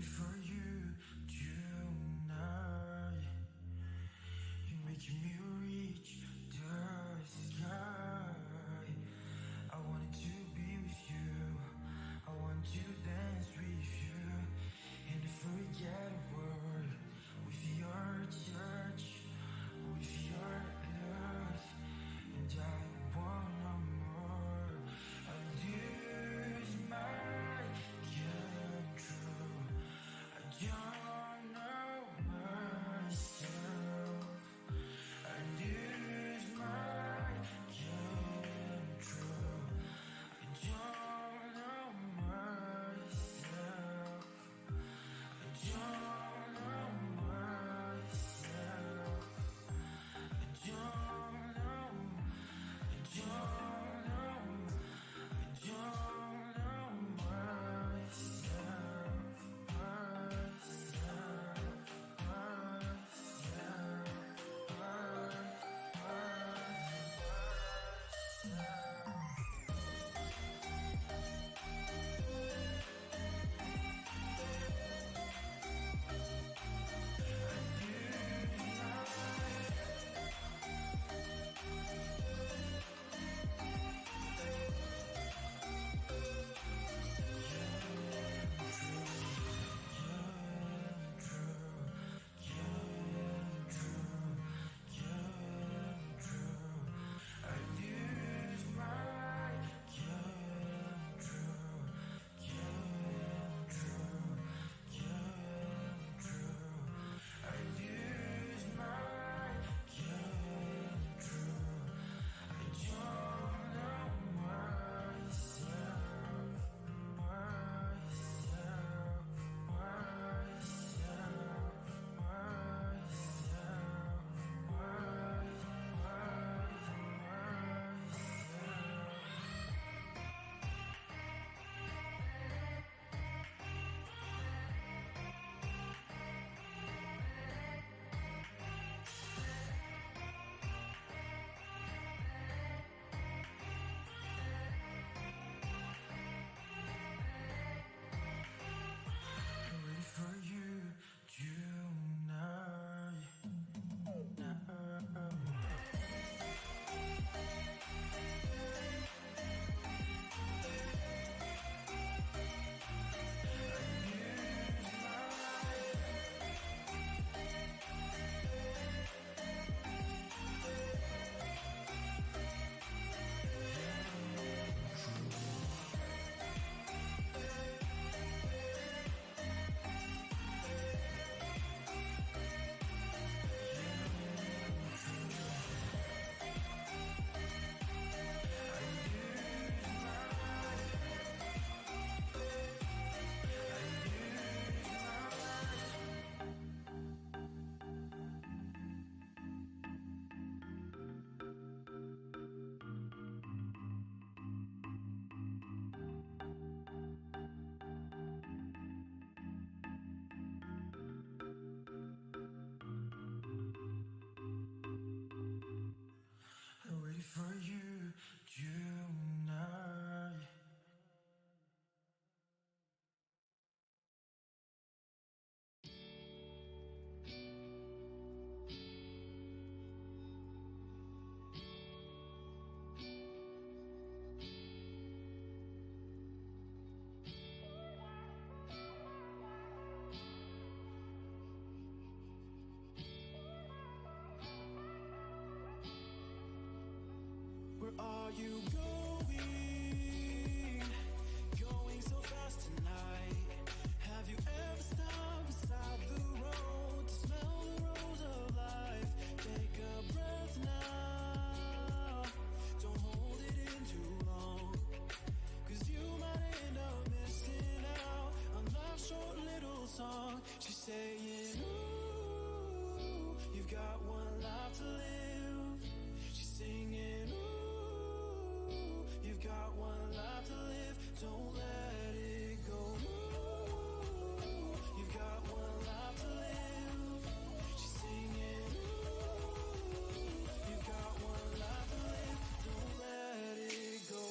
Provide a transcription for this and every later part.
ready for you tonight. You're making me reach the sky. I wanted to be with you, I want to dance with you in the unforgettable, with your touch, with your love. And I want no more. I lose my control. I don't know myself. I lose my control. I don't know myself. I don't know myself. I don't know. I don't know. I don't know myself. I'm ready for you tonight. Where are you going? Going so fast tonight. Have you ever stopped beside the road to smell the rose of life? Take a breath now. Don't hold it in too long, 'cause you might end up missing out on life's short little song. She's saying, ooh, you've got one life to live. She's singing, ooh, you've got one life to live, don't let it go. Ooh, you've got one life to live. She's singing, ooh, you've got one life to live, don't let it go.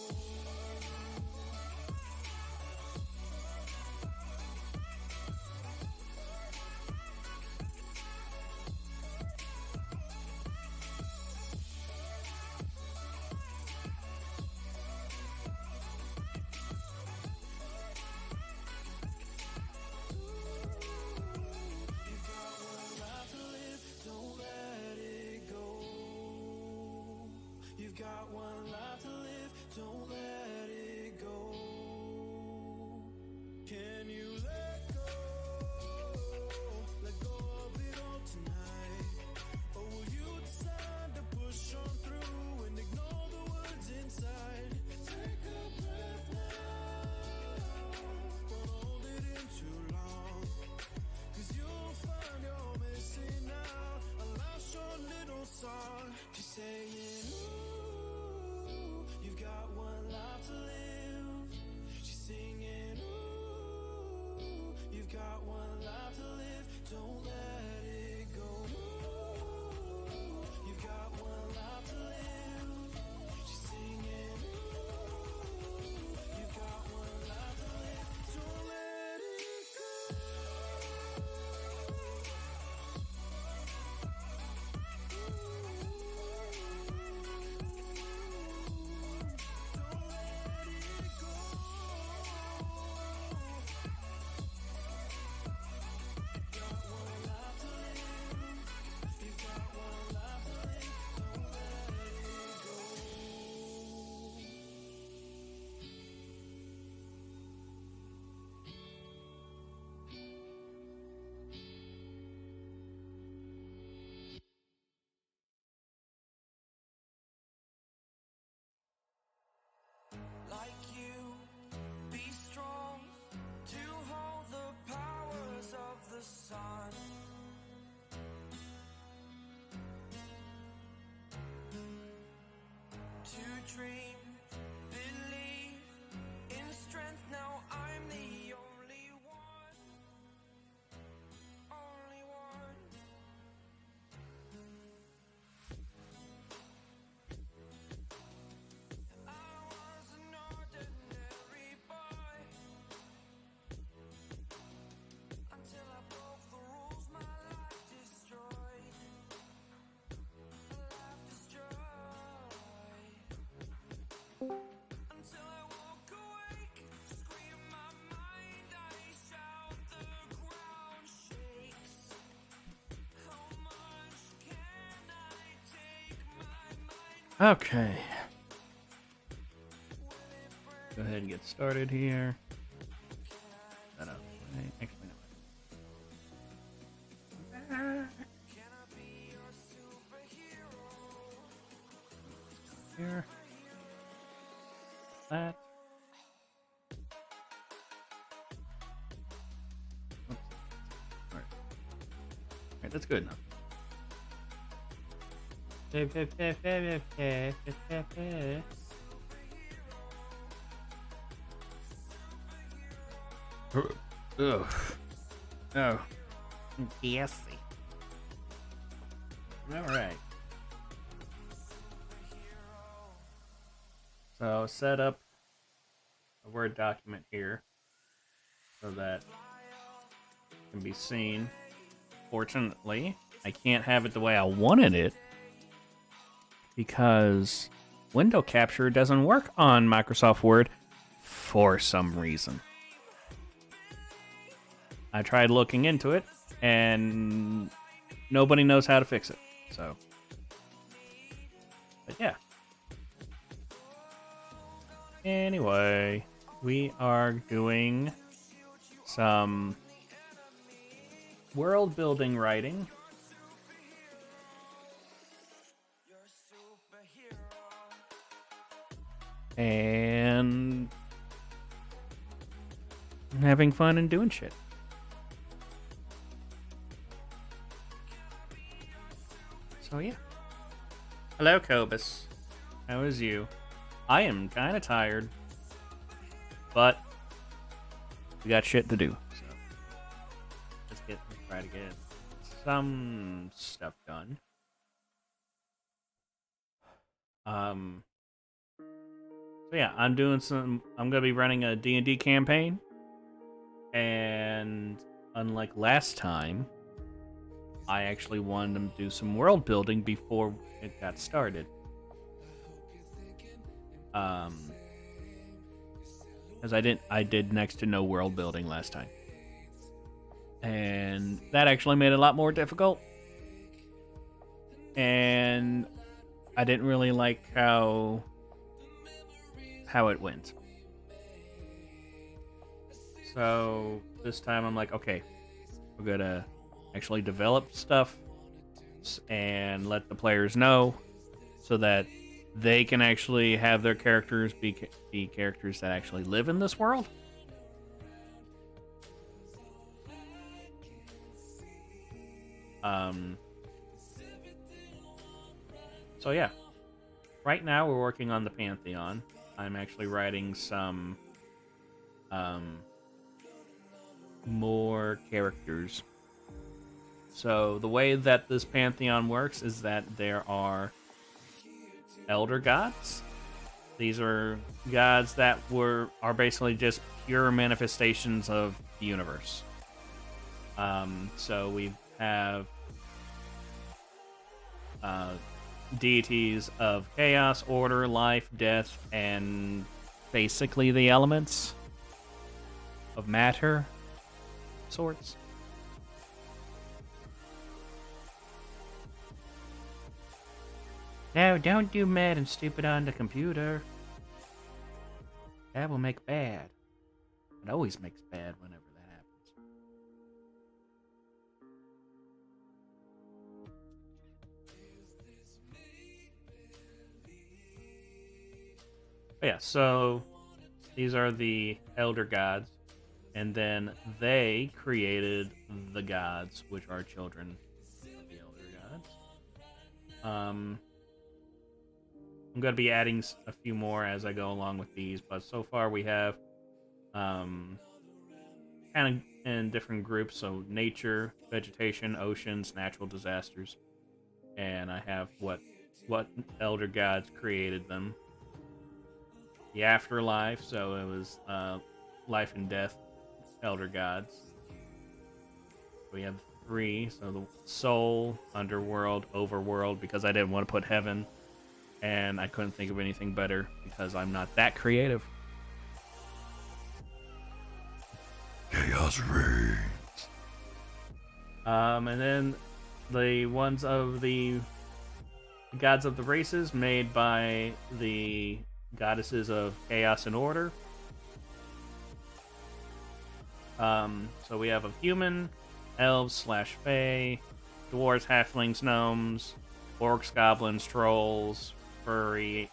dream. Believe in strength, now I'm the only one. Only one. I was an ordinary boy until I broke the rules, my life destroyed. Life destroyed. Until I walk awake, scream my mind, I shout, the ground shakes. How much can I take? My mind Okay. Go ahead and get started here. Set up. Actually, no. Here. That. Oops. Alright. Alright, that's good enough. Ugh. Oh. Gassy. Alright. So set up a Word document here so that it can be seen. Fortunately, I can't have it the way I wanted it because window capture doesn't work on Microsoft Word for some reason. I tried looking into it and nobody knows how to fix it. So, but yeah. Anyway, we are doing some world building writing. And having fun and doing shit. So yeah. Hello, Cobus. How is you? I am kind of tired, but we got shit to do. So let's try to get some stuff done. So yeah, I'm gonna be running a D&D campaign, and unlike last time, I actually wanted to do some world building before it got started. Because I did next to no world building last time, and that actually made it a lot more difficult. And I didn't really like how it went. So this time I'm like, okay, we're gonna actually develop stuff and let the players know so that they can actually have their characters be characters that actually live in this world. So yeah, right now we're working on the Pantheon. I'm actually writing some more characters. So the way that this Pantheon works is that there are elder gods. These are gods that are basically just pure manifestations of the universe. So we have deities of chaos, order, life, death, and basically the elements of matter sorts. No, don't do mad and stupid on the computer. That will make bad. It always makes bad whenever that happens. But yeah, so these are the elder gods, and then they created the gods, which are children of the elder gods. I'm going to be adding a few more as I go along with these, but so far we have kind of in different groups, so nature, vegetation, oceans, natural disasters, and I have what elder gods created them. The afterlife, so it was life and death elder gods. We have 3, so the soul, underworld, overworld, because I didn't want to put heaven, and I couldn't think of anything better because I'm not that creative. Chaos reigns. And then the ones of the gods of the races made by the goddesses of chaos and order. So we have a human, elves / fae, dwarves, halflings, gnomes, orcs, goblins, trolls, furry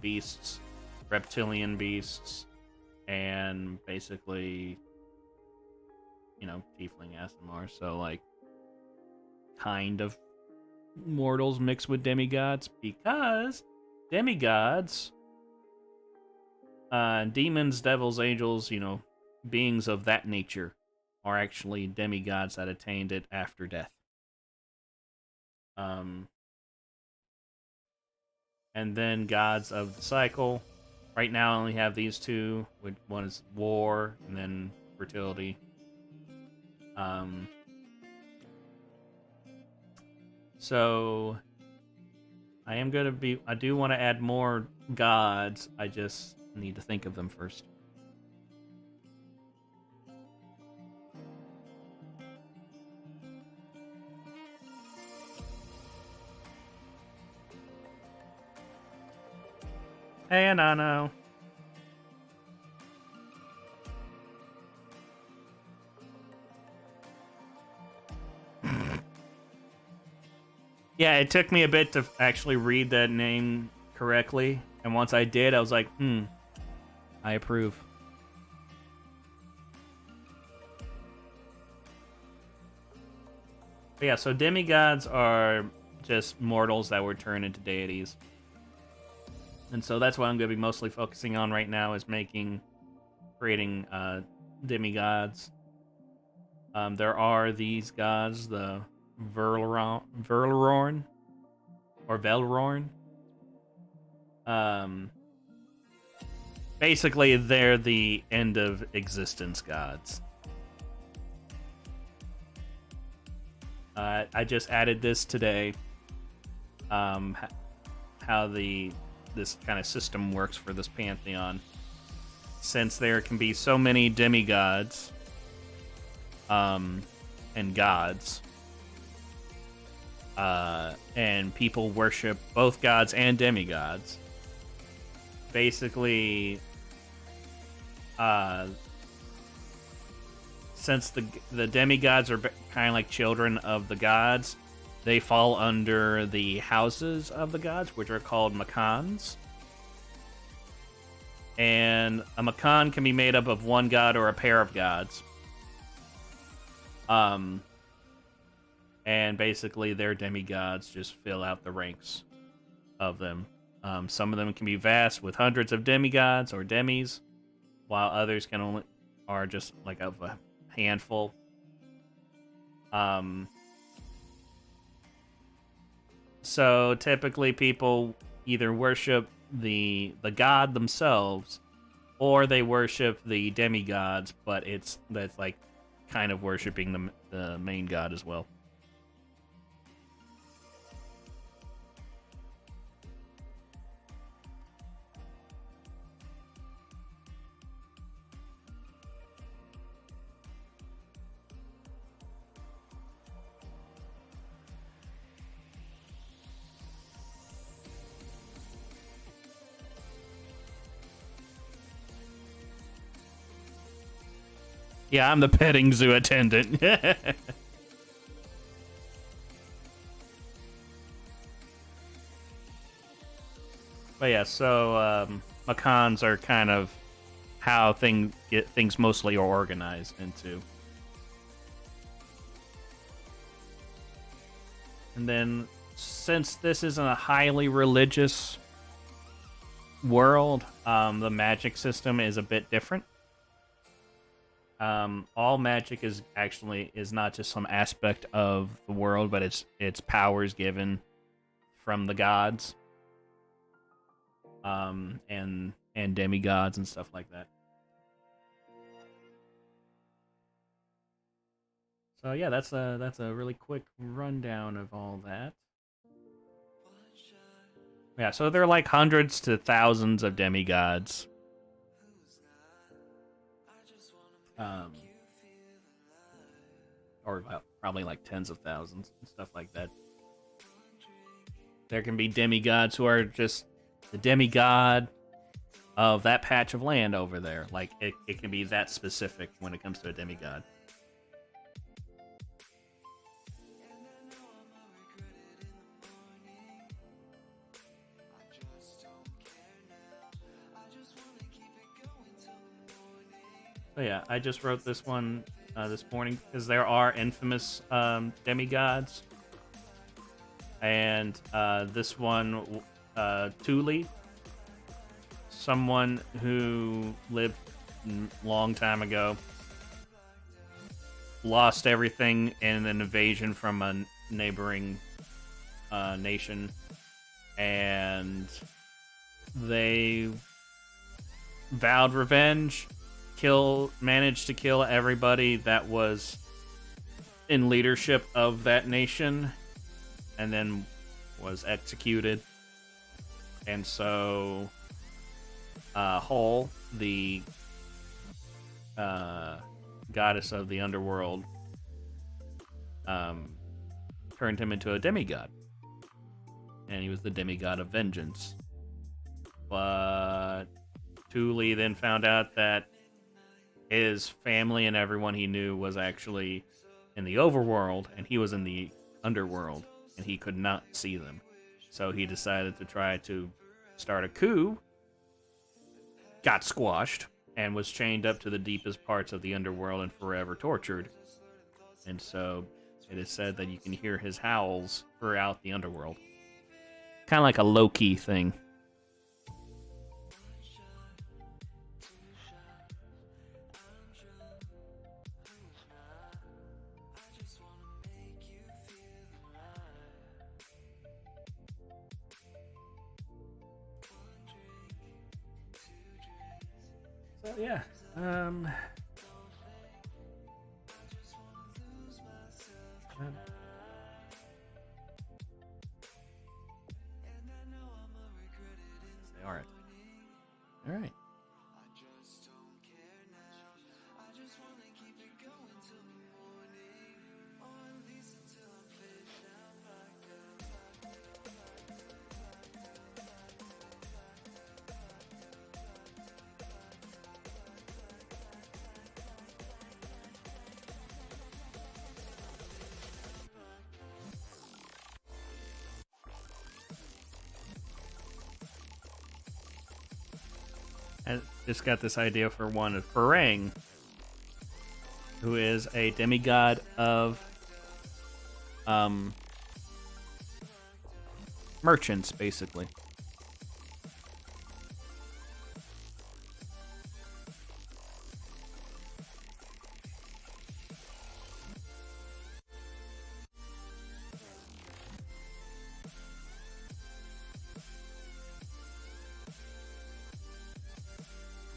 beasts, reptilian beasts, and basically, tiefling Asimar. So, like, kind of mortals mixed with demigods, because demigods, demons, devils, angels, beings of that nature are actually demigods that attained it after death. And then gods of the cycle. Right now I only have these 2. One is war, and then fertility. So I do want to add more gods. I just need to think of them first. Hey, Anano. Yeah, it took me a bit to actually read that name correctly, and once I did, I was like, I approve. But yeah, so demigods are just mortals that were turned into deities. And so that's what I'm going to be mostly focusing on right now, is creating demigods. There are these gods, the Verlorn or Velrorn. Basically, they're the end of existence gods. I just added this today. How this kind of system works for this pantheon, since there can be so many demigods and gods, and people worship both gods and demigods. Basically, since the demigods are kind of like children of the gods, they fall under the houses of the gods, which are called makans. And a makan can be made up of one god or a pair of gods. And basically their demigods just fill out the ranks of them. Some of them can be vast with hundreds of demigods or demis, while others are just like of a handful. So typically people either worship the god themselves, or they worship the demigods, but that's like kind of worshiping the main god as well. Yeah, I'm the petting zoo attendant. But yeah, so makans are kind of how things mostly are organized into. And then, since this isn't a highly religious world, the magic system is a bit different. All magic is not just some aspect of the world, but it's powers given from the gods, and demigods and stuff like that. So yeah, that's a really quick rundown of all that. Yeah, so there are like hundreds to thousands of demigods. Or well, probably like tens of thousands and stuff like that. There can be demigods who are just the demigod of that patch of land over there. Like, it can be that specific when it comes to a demigod. So yeah, I just wrote this one this morning because there are infamous demigods. And this one, Thule, someone who lived a long time ago, lost everything in an invasion from a neighboring nation, and they vowed revenge, managed to kill everybody that was in leadership of that nation, and then was executed. And so Hol, the goddess of the underworld, turned him into a demigod. And he was the demigod of vengeance. But Thule then found out that his family and everyone he knew was actually in the overworld, and he was in the underworld, and he could not see them. So he decided to try to start a coup, got squashed, and was chained up to the deepest parts of the underworld and forever tortured. And so it is said that you can hear his howls throughout the underworld. Kind of like a Loki thing. So yeah, they aren't. All right. I just got this idea for one of Farang, who is a demigod of merchants, basically.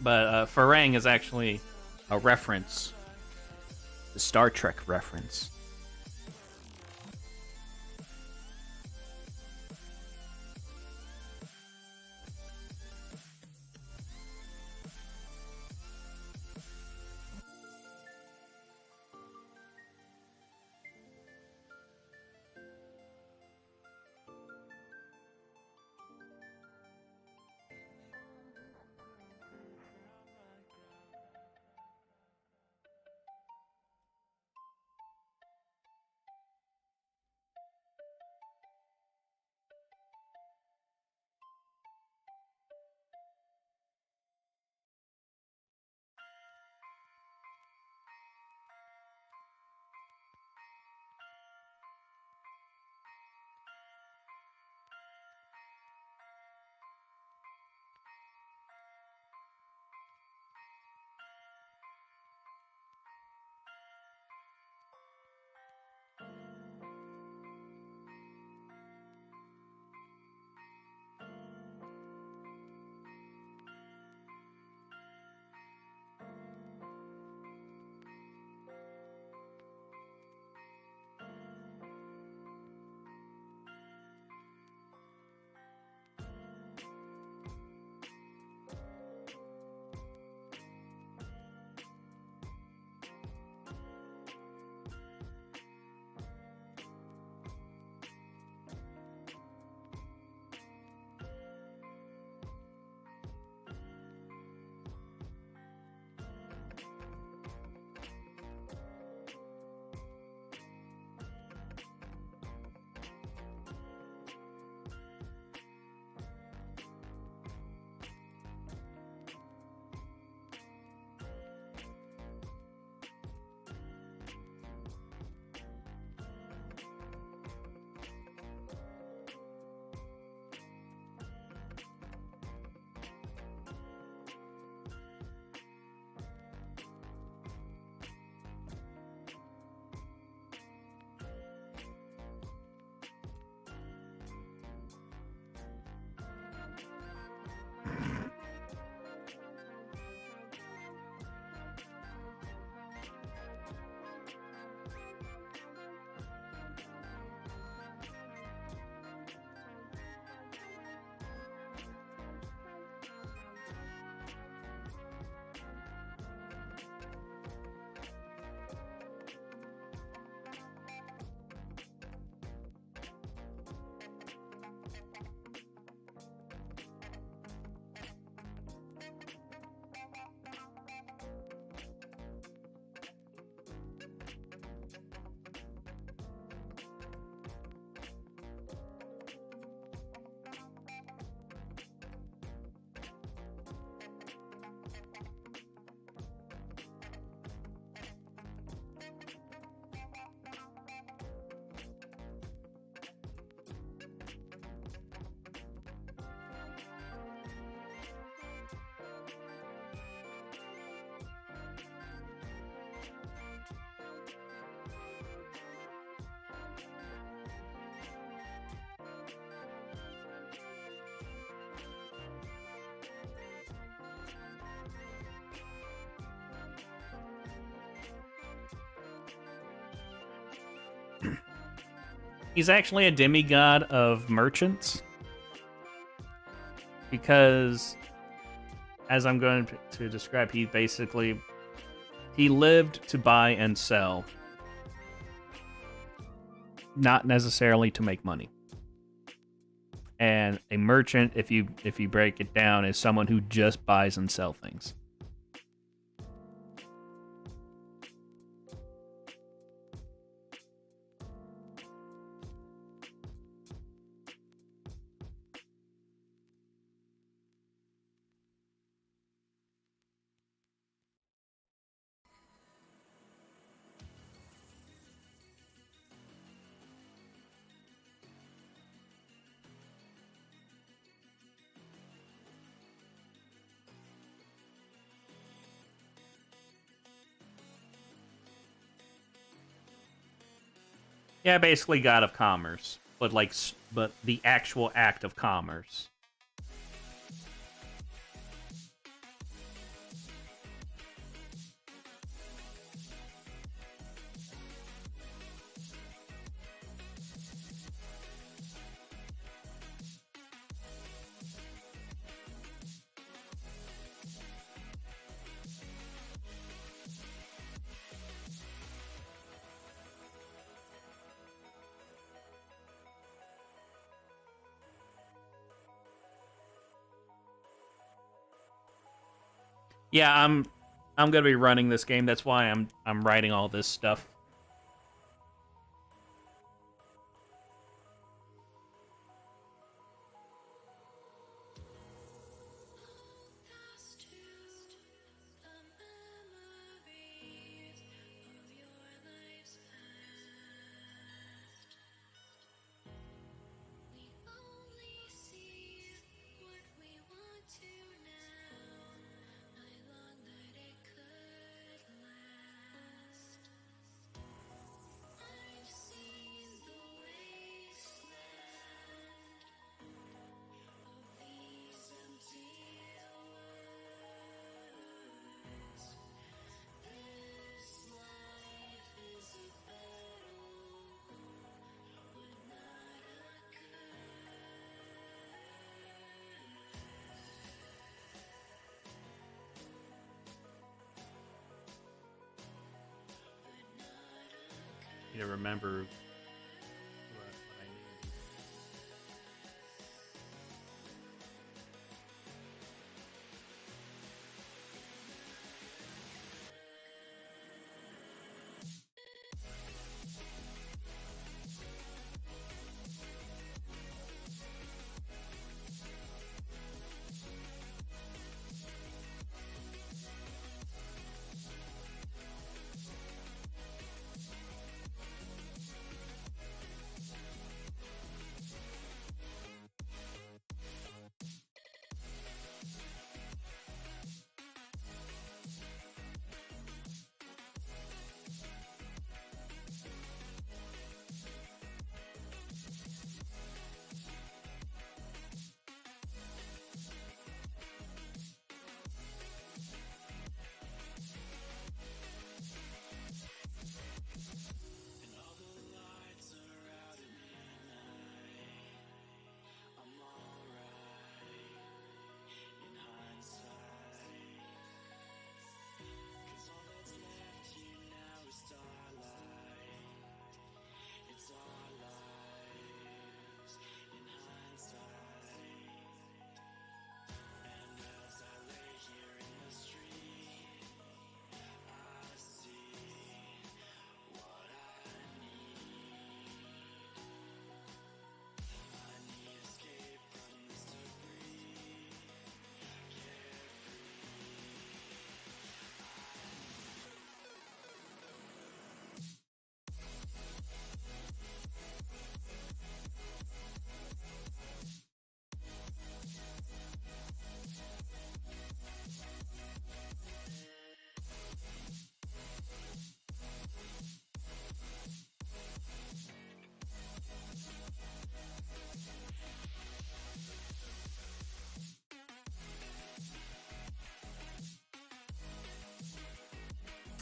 But Farang is actually a reference, a Star Trek reference. He's actually a demigod of merchants. Because, as I'm going to describe, he lived to buy and sell. Not necessarily to make money. And a merchant, if you break it down, is someone who just buys and sells things. Yeah, basically god of commerce, but but the actual act of commerce. Yeah, I'm gonna be running this game. That's why I'm writing all this stuff. You to remember what I need.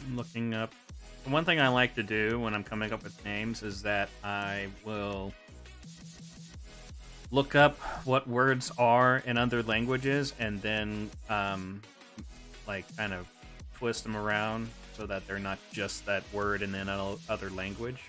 I'm looking up One thing I like to do when I'm coming up with names is that I will look up what words are in other languages and then like kind of twist them around so that they're not just that word in another language.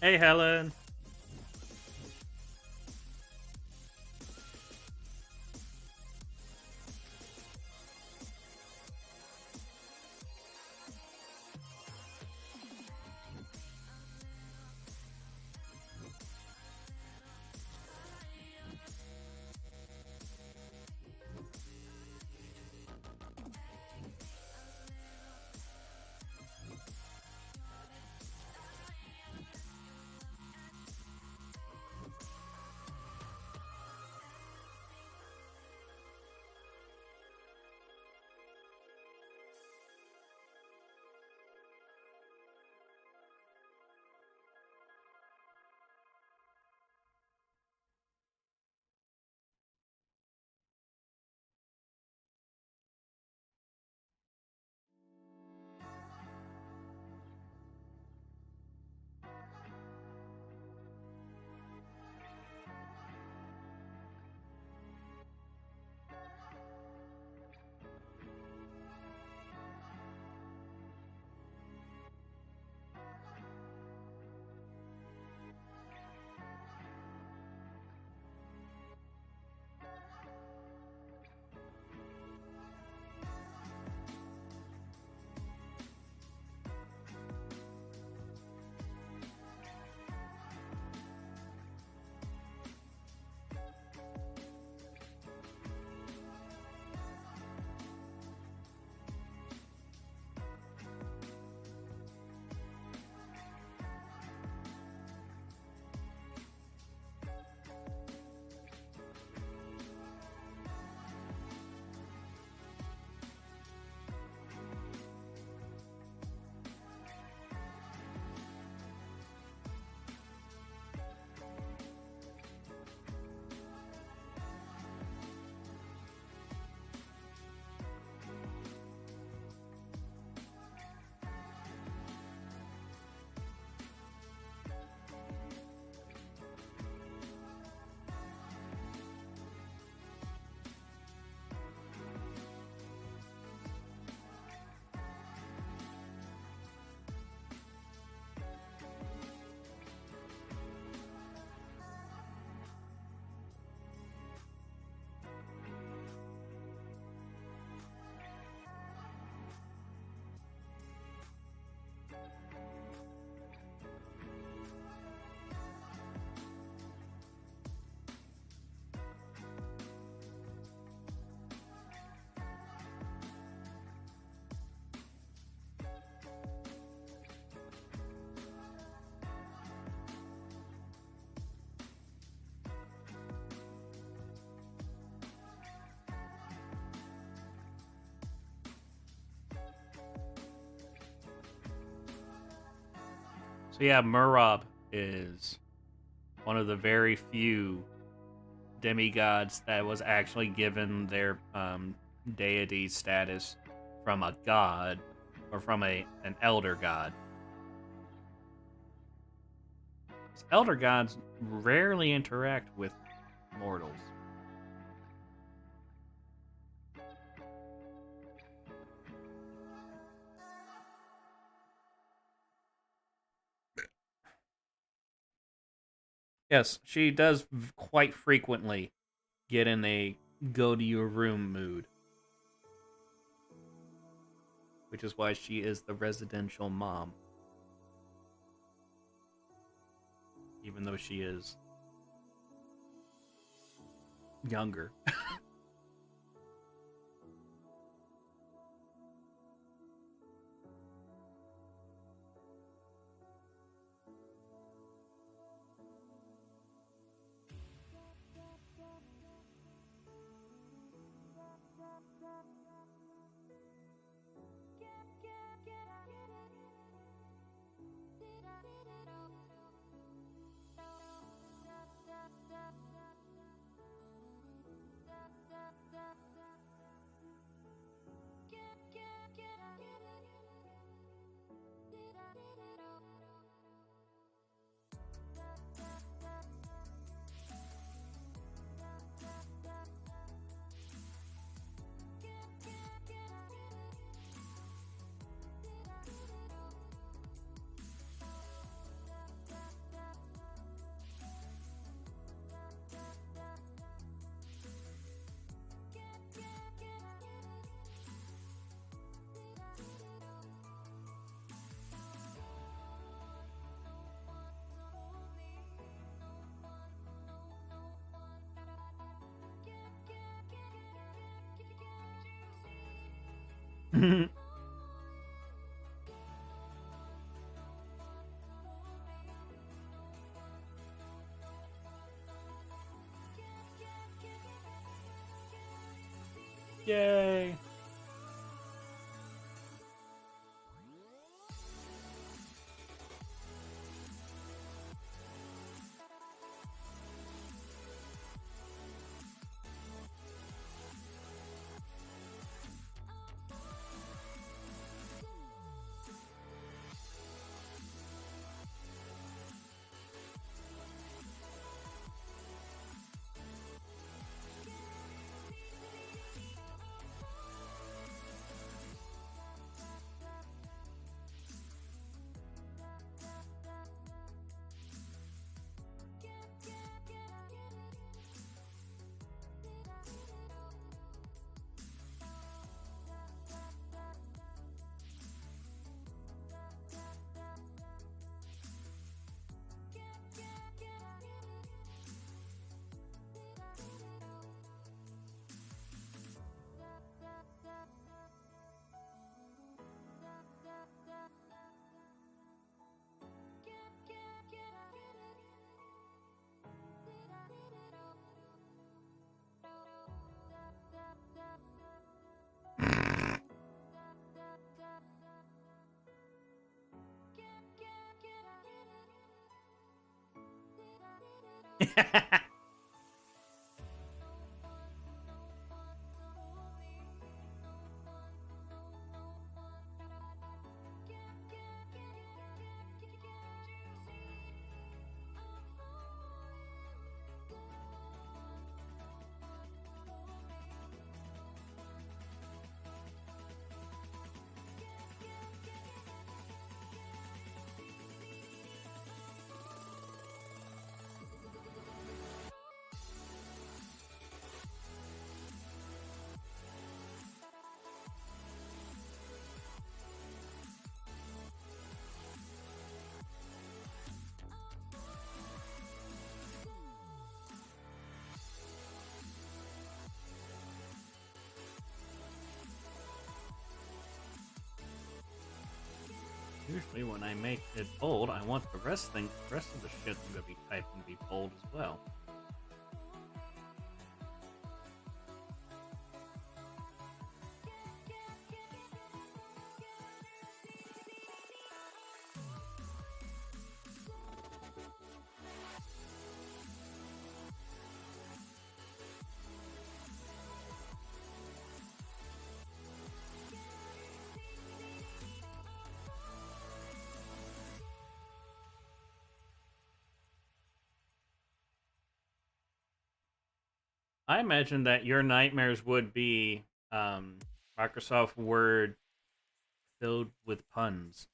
Hey, Helen. So yeah, Murab is one of the very few demigods that was actually given their deity status from a god or from an elder god. Elder gods rarely interact with mortals. Yes, she does quite frequently get in a go to your room mood, which is why she is the residential mom. Even though she is younger. Yay! Usually when I make it bold, I want the rest of the shit I'm gonna be typing to be bold as well. I imagine that your nightmares would be Microsoft Word filled with puns.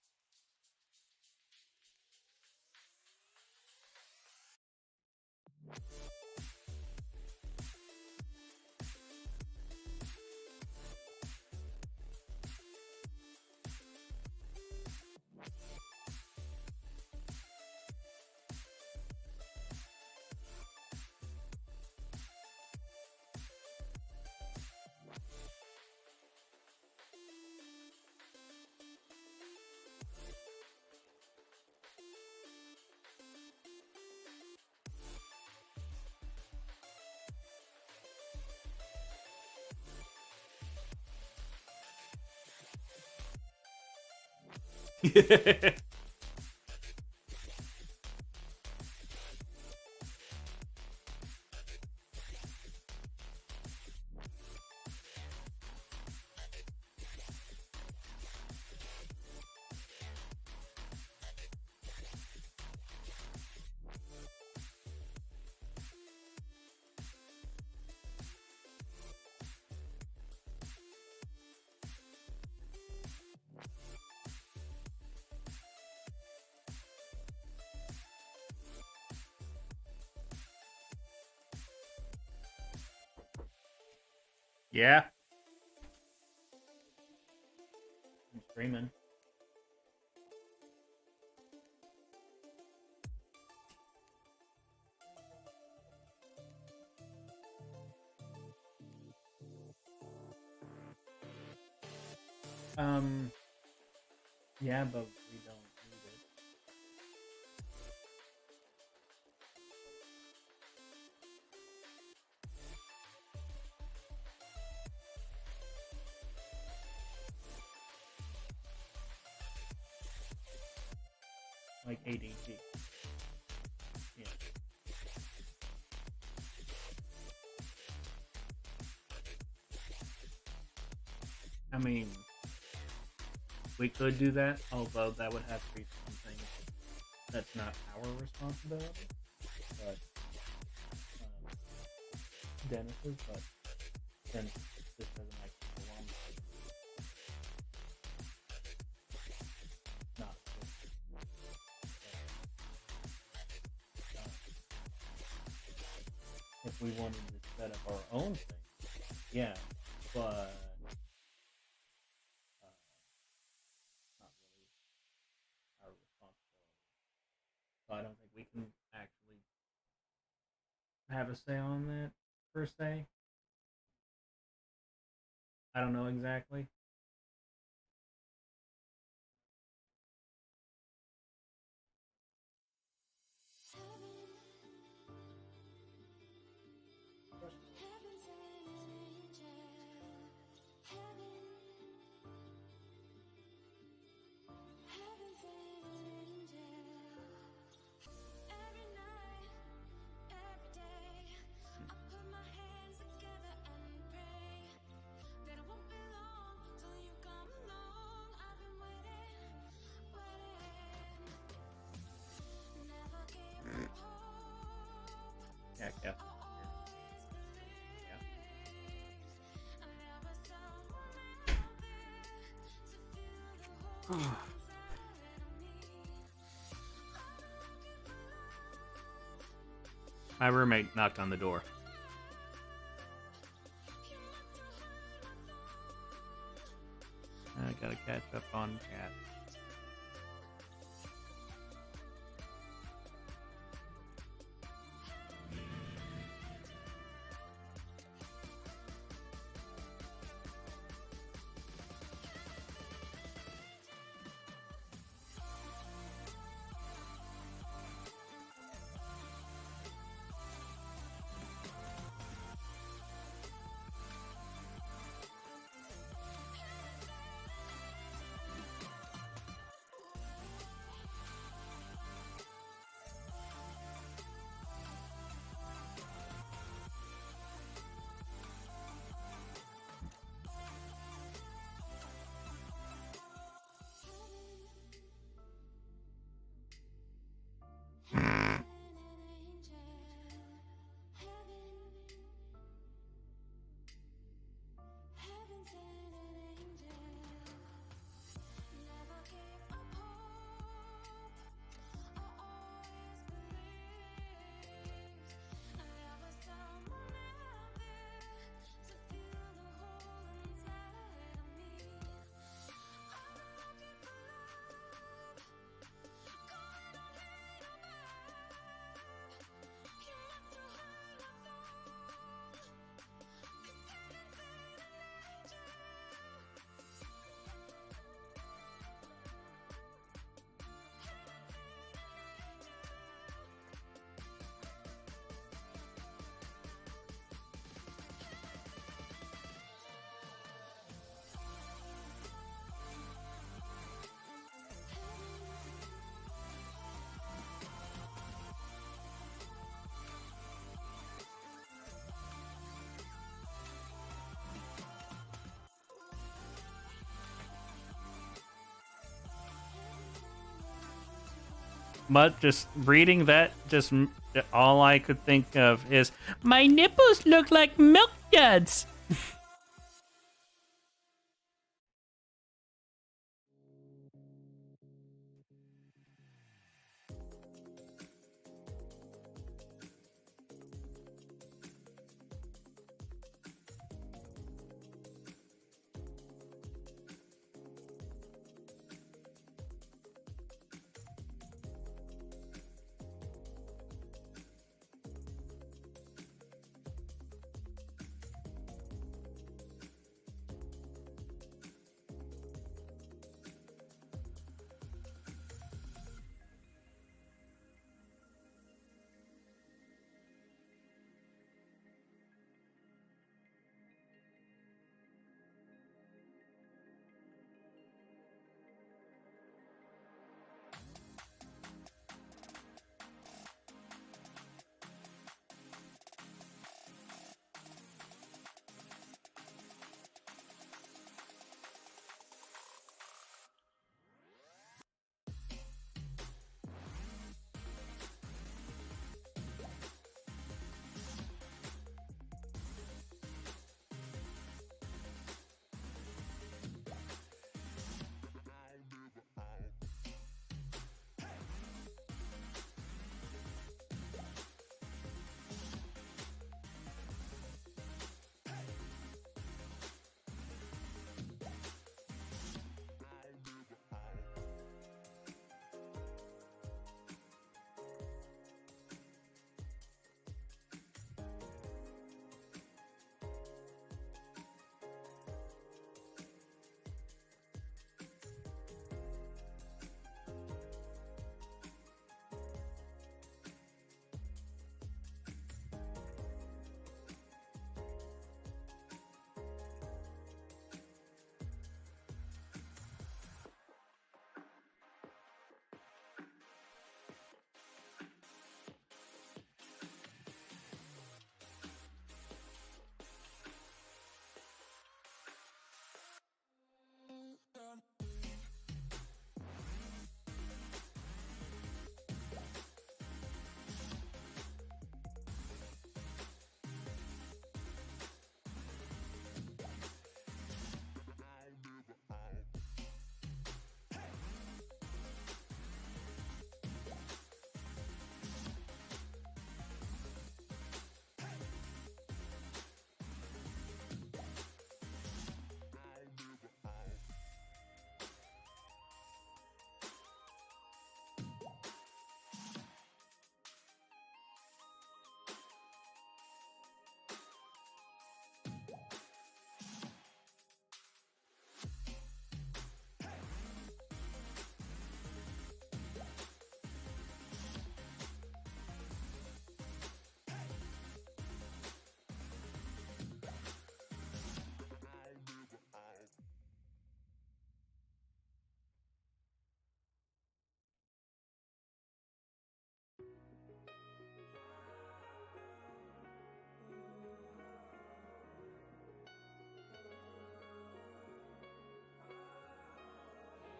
Yeah. I'm screaming. Yeah, but we don't need it. Like ADT. Yeah. I mean, we could do that, although that would have to be something that's not our responsibility, but Dennis's. But since this doesn't like belong to him, it's not. If we wanted to set up our own thing, yeah, but not really our responsibility. So I don't think we can actually have a say on that per se. I don't know exactly. Yeah, yeah. My roommate knocked on the door. I gotta catch up on chat. But just reading that, all I could think of is, my nipples look like milk duds.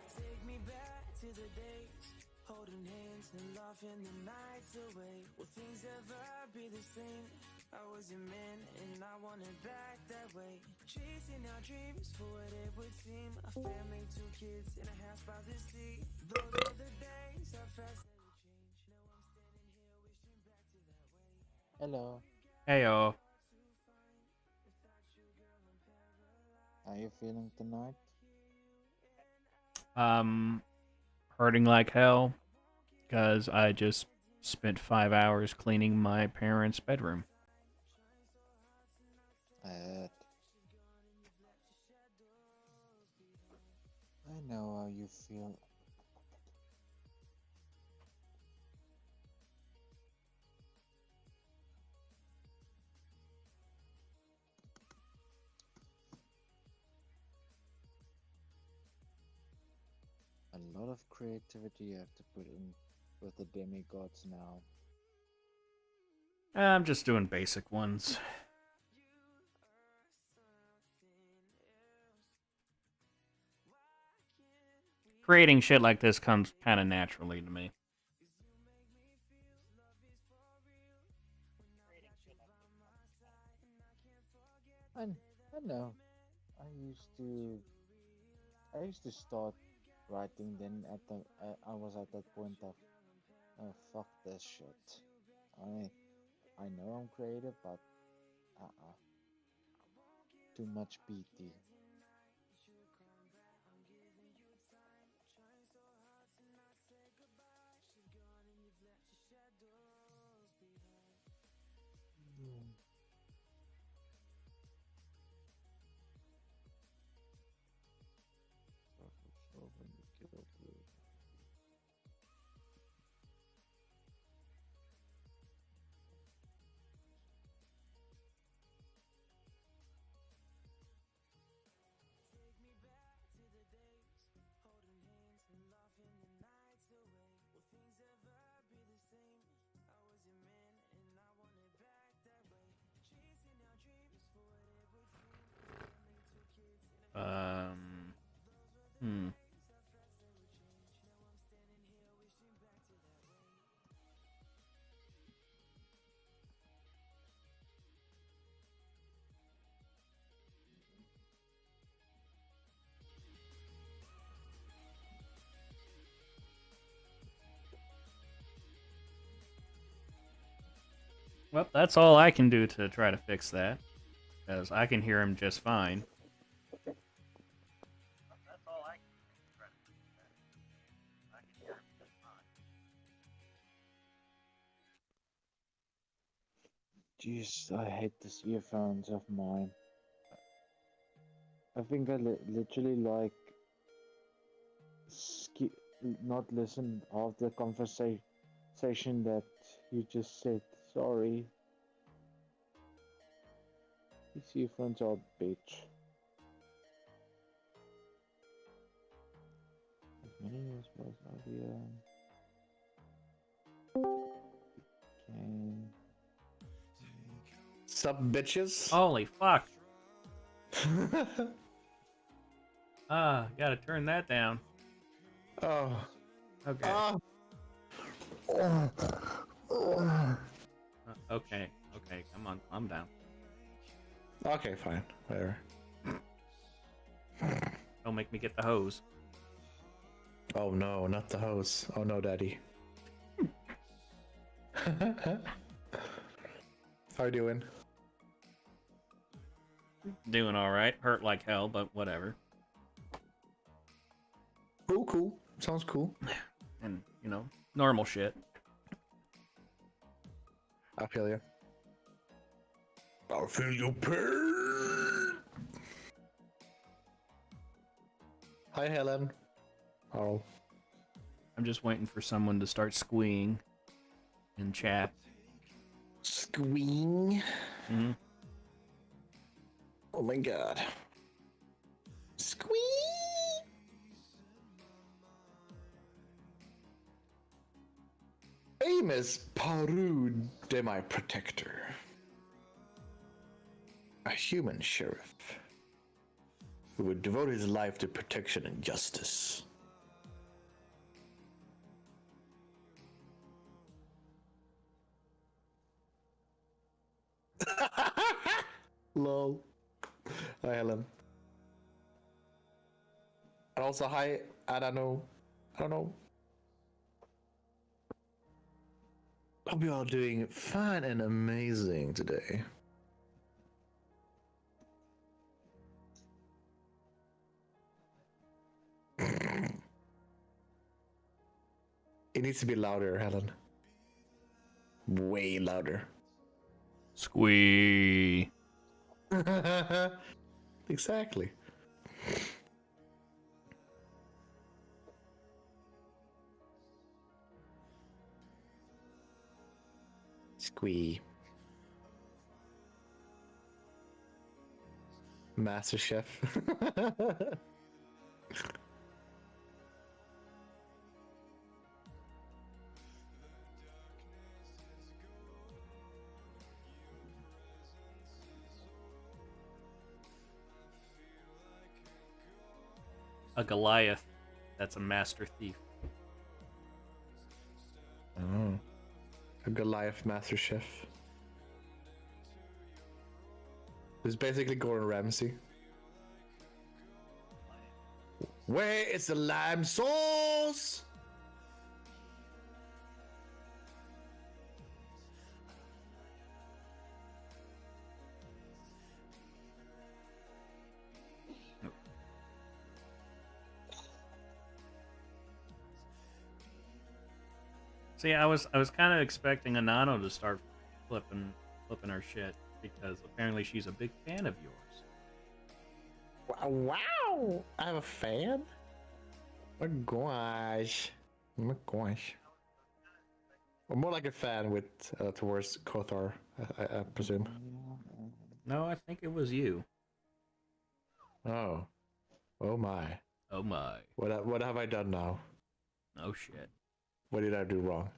Take me back to the days, holding hands and laughing the nights away. Will things ever be the same? I was your man and I want it back that way. Chasing our dreams for what it would seem. A family, 2 kids in a house by the sea. Those are the days, how fast they would change. Now I'm standing here wishing back to that way. Hello, Heyo. how you feeling tonight? Hurting like hell because I just spent 5 hours cleaning my parents' bedroom. I know how you feel. A lot of creativity you have to put in with the demigods now. I'm just doing basic ones. Creating shit like this comes kind of naturally to me. I know. I used to start writing. Then I was at that point of, oh fuck this shit. I know I'm creative, but uh-uh, too much PT. So when you get up with Hmm. Well, that's all I can do to try to fix that, because I can hear him just fine. Jeez, I hate these earphones of mine. I think I literally like skip, not listen half the conversation that you just said. Sorry. These earphones are a bitch. As many as was idea. Okay. Sup, bitches? Holy fuck! Gotta turn that down. Oh. Okay. Ah. Okay. Okay. Come on. Calm down. Okay, fine. Whatever. Don't make me get the hose. Oh no, not the hose. Oh no, daddy. How you doing? Doing all right. Hurt like hell, but whatever. Cool, cool. Sounds cool. And normal shit. I feel you. I feel your pain. Hi, Helen. Oh. I'm just waiting for someone to start squeeing in chat. Squeeing. Mm-hmm. Oh my god. Squee. Famous Paru de my protector. A human sheriff who would devote his life to protection and justice. Lol. Hi, Helen. And also, hi, I don't know. Hope you all doing fine and amazing today. It needs to be louder, Helen. Way louder. Squee. Exactly. Squee. Master Chef. A Goliath. That's a master thief. Oh. A Goliath Master Chef. It's basically Gordon Ramsay. Where is the lime sauce? See, I was kind of expecting Anano to start flipping her shit because apparently she's a big fan of yours. Wow! I'm a fan? Oh my gosh. Oh my gosh. Or more like a fan with towards Kothar, I presume. No, I think it was you. Oh. Oh my. Oh my. What have I done now? Oh shit. What did I do wrong?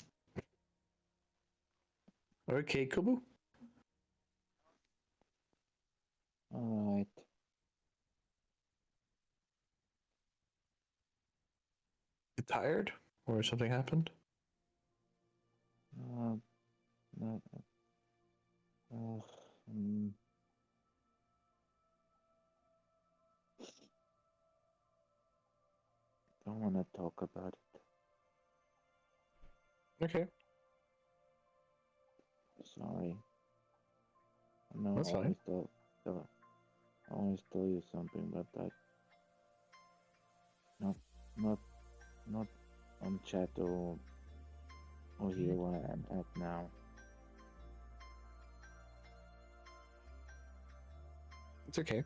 Okay, Kubu. Alright. You tired? Or something happened? No. Don't want to talk about it. Okay. Sorry. I know That's I always tell you something, but not on chat or here where I am at now. It's okay.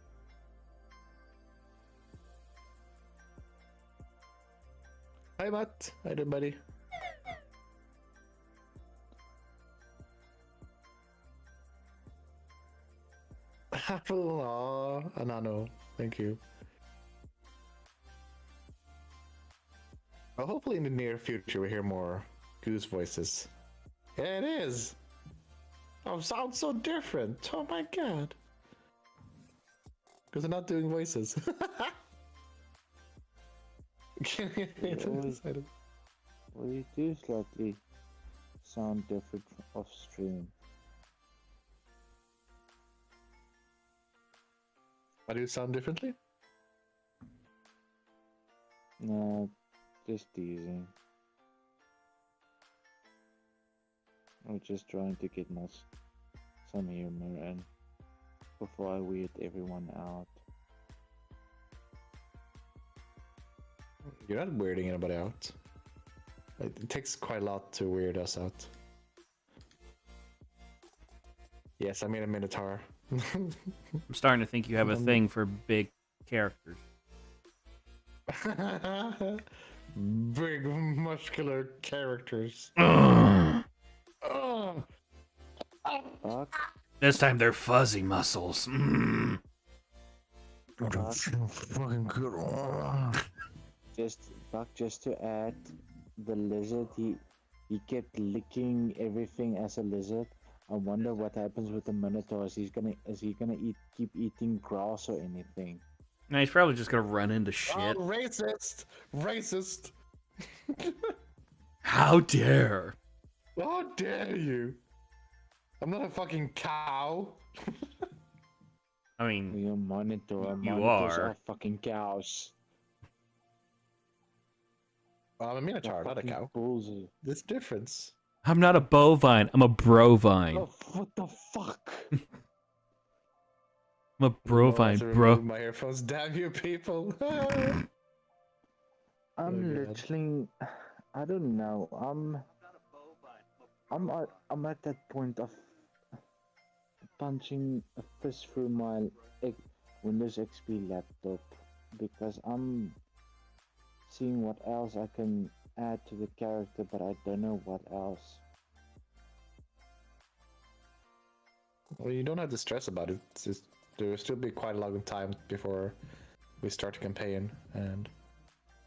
Hi, Matt. Hi, there, buddy. Aw, Anano. Thank you. Well, hopefully in the near future we hear more goose voices. Yeah, it is. Oh, sounds so different. Oh my god. Because they're not doing voices. Well, you do slightly sound different off stream. Why do you sound differently? No, just teasing. I'm just trying to get some humor in before I weird everyone out. You're not weirding anybody out. It takes quite a lot to weird us out. Yes, I mean a Minotaur. I'm starting to think you have a thing for big characters. Big muscular characters. Fuck. This time they're fuzzy muscles. Mm. Fucking good. Just to add, the lizard, he kept licking everything as a lizard. I wonder what happens with the Minotaur. Is he gonna keep eating grass or anything? No, he's probably just gonna run into shit. Oh, racist! Racist! How dare! How dare you? I'm not a fucking cow. I mean, You're a Minotaur. You Monitors are. fucking cows. I'm a Minotaur, not a Fucking cow. bulls. There's a difference. I'm not a bovine. I'm a brovine. Oh, what the fuck? I'm a brovine, bro. My earphones, damn you people. I'm God. literally, I don't know. I'm at that point of punching a fist through my Windows XP laptop because I'm seeing what else I can add to the character, but I don't know what else. Well, you don't have to stress about it. It's just, there will still be quite a long time before we start the campaign, and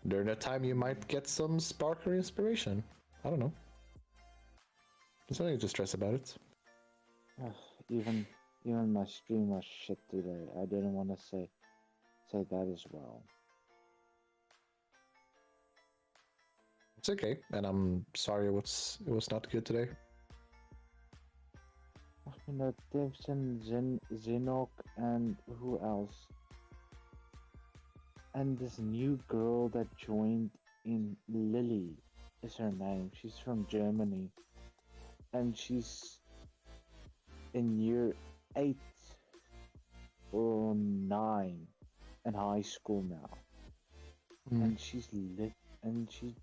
during that time you might get some spark or inspiration. I don't know. There's nothing to stress about it. Ugh, even my stream was shit today. I didn't want to say that as well. It's okay, and I'm sorry it was not good today. You know, Timpson, Zenok, and who else? And this new girl that joined in, Lily is her name. She's from Germany, and she's in year 8 or 9 in high school now. And she's lit, and she,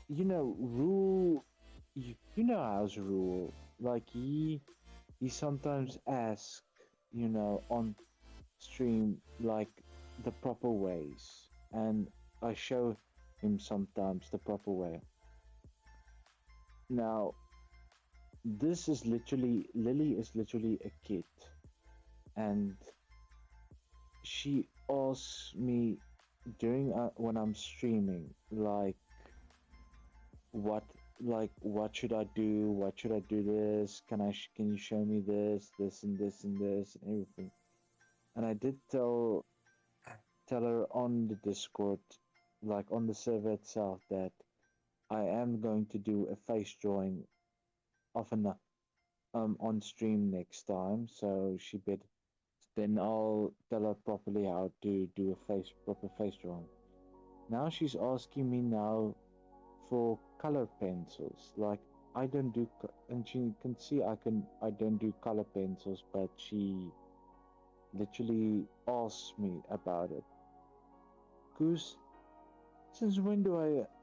Rule, you know how's Rule. Like, he sometimes asks, on stream, like, the proper ways, and I show him sometimes the proper way. Now, Lily is literally a kid, and she asks me during when I'm streaming, what what should I do? What should I do this? Can you show me this and this and this and everything? And I did tell her on the Discord, like on the server itself, that I am going to do a face drawing of an on stream next time. So she bid. Then I'll tell her properly how to do a proper face drawing. Now she's asking me now for color pencils. Like, I don't do, and she can see I don't do color pencils, but she literally asks me about it. Goose, since when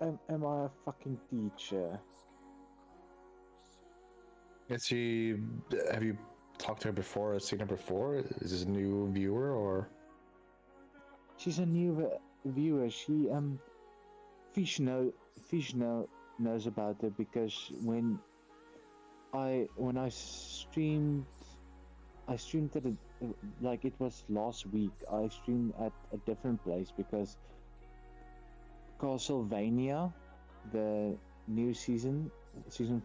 am I a fucking teacher? Is she? Have you talked to her before? Or seen her before? Is this a new viewer or? She's a new viewer. Fish knows about it because when I streamed at like it was last week. I streamed at a different place because Castlevania, the new season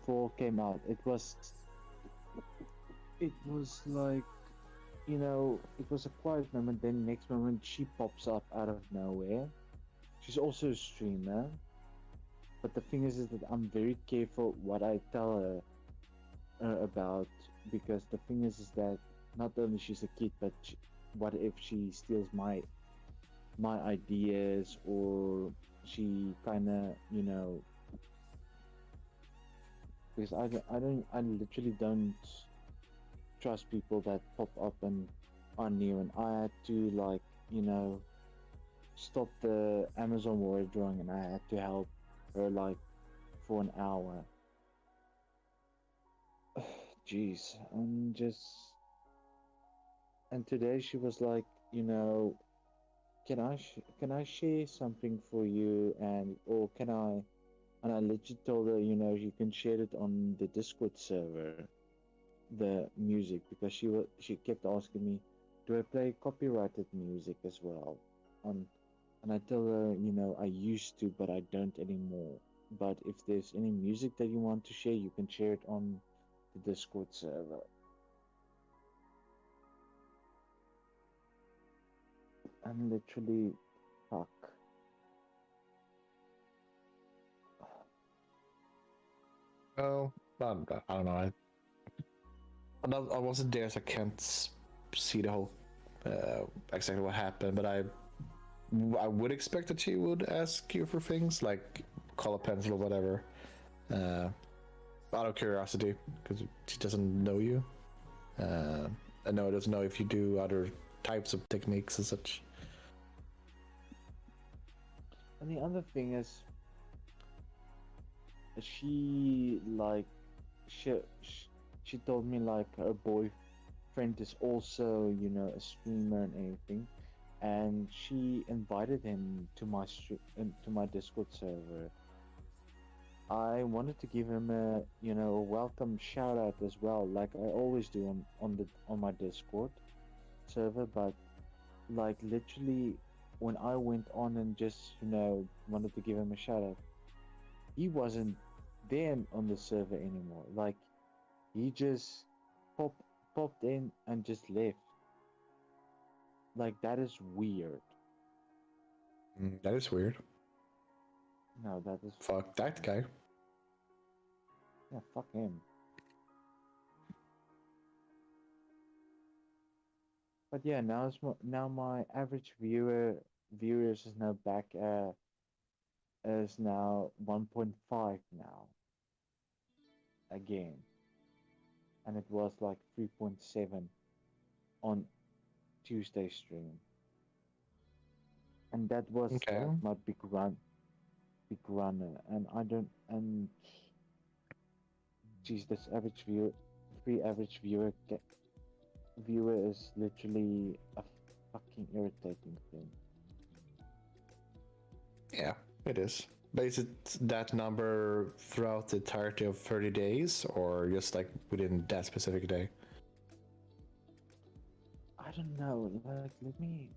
4 came out. It was like, it was a quiet moment. Then next moment she pops up out of nowhere. She's also a streamer, but the thing is that I'm very careful what I tell her about, because the thing is that not only she's a kid, but what if she steals my ideas, or she kind of, because I literally don't trust people that pop up and are new, and I had to, like, stop the Amazon word drawing, and I had to help her like for an hour. Jeez, and today she was like, can I share something for you, or can I? And I literally told her, you can share it on the Discord server, the music, because she kept asking me, do I play copyrighted music as well? On And I tell her, I used to, but I don't anymore. But if there's any music that you want to share, you can share it on the Discord server. And literally, fuck. Oh, I don't know. I wasn't there, so I can't see the whole exactly what happened. But I would expect that she would ask you for things like color pencil or whatever, out of curiosity, because she doesn't know you. I know it doesn't know if you do other types of techniques and such. And the other thing is, she like she told me like her boyfriend is also, a streamer and everything, and she invited him to my Discord server. I wanted to give him a, a welcome shout out as well, like I always do on my Discord server. But like literally, when I went on and just, wanted to give him a shout out, he wasn't there on the server anymore. Like, he just popped in and just left. Like, that is weird. That is weird. No, that is Fuck that guy. Yeah, fuck him. But yeah, now my average viewers is now back is now 1.5 now again, and it was like 3.7 on Tuesday stream, and that was Okay. like my big runner, and I don't and geez, this average viewer is literally a fucking irritating thing. Yeah, it is. But is it that number throughout the entirety of 30 days or just like within that specific day? I don't know. Like, let me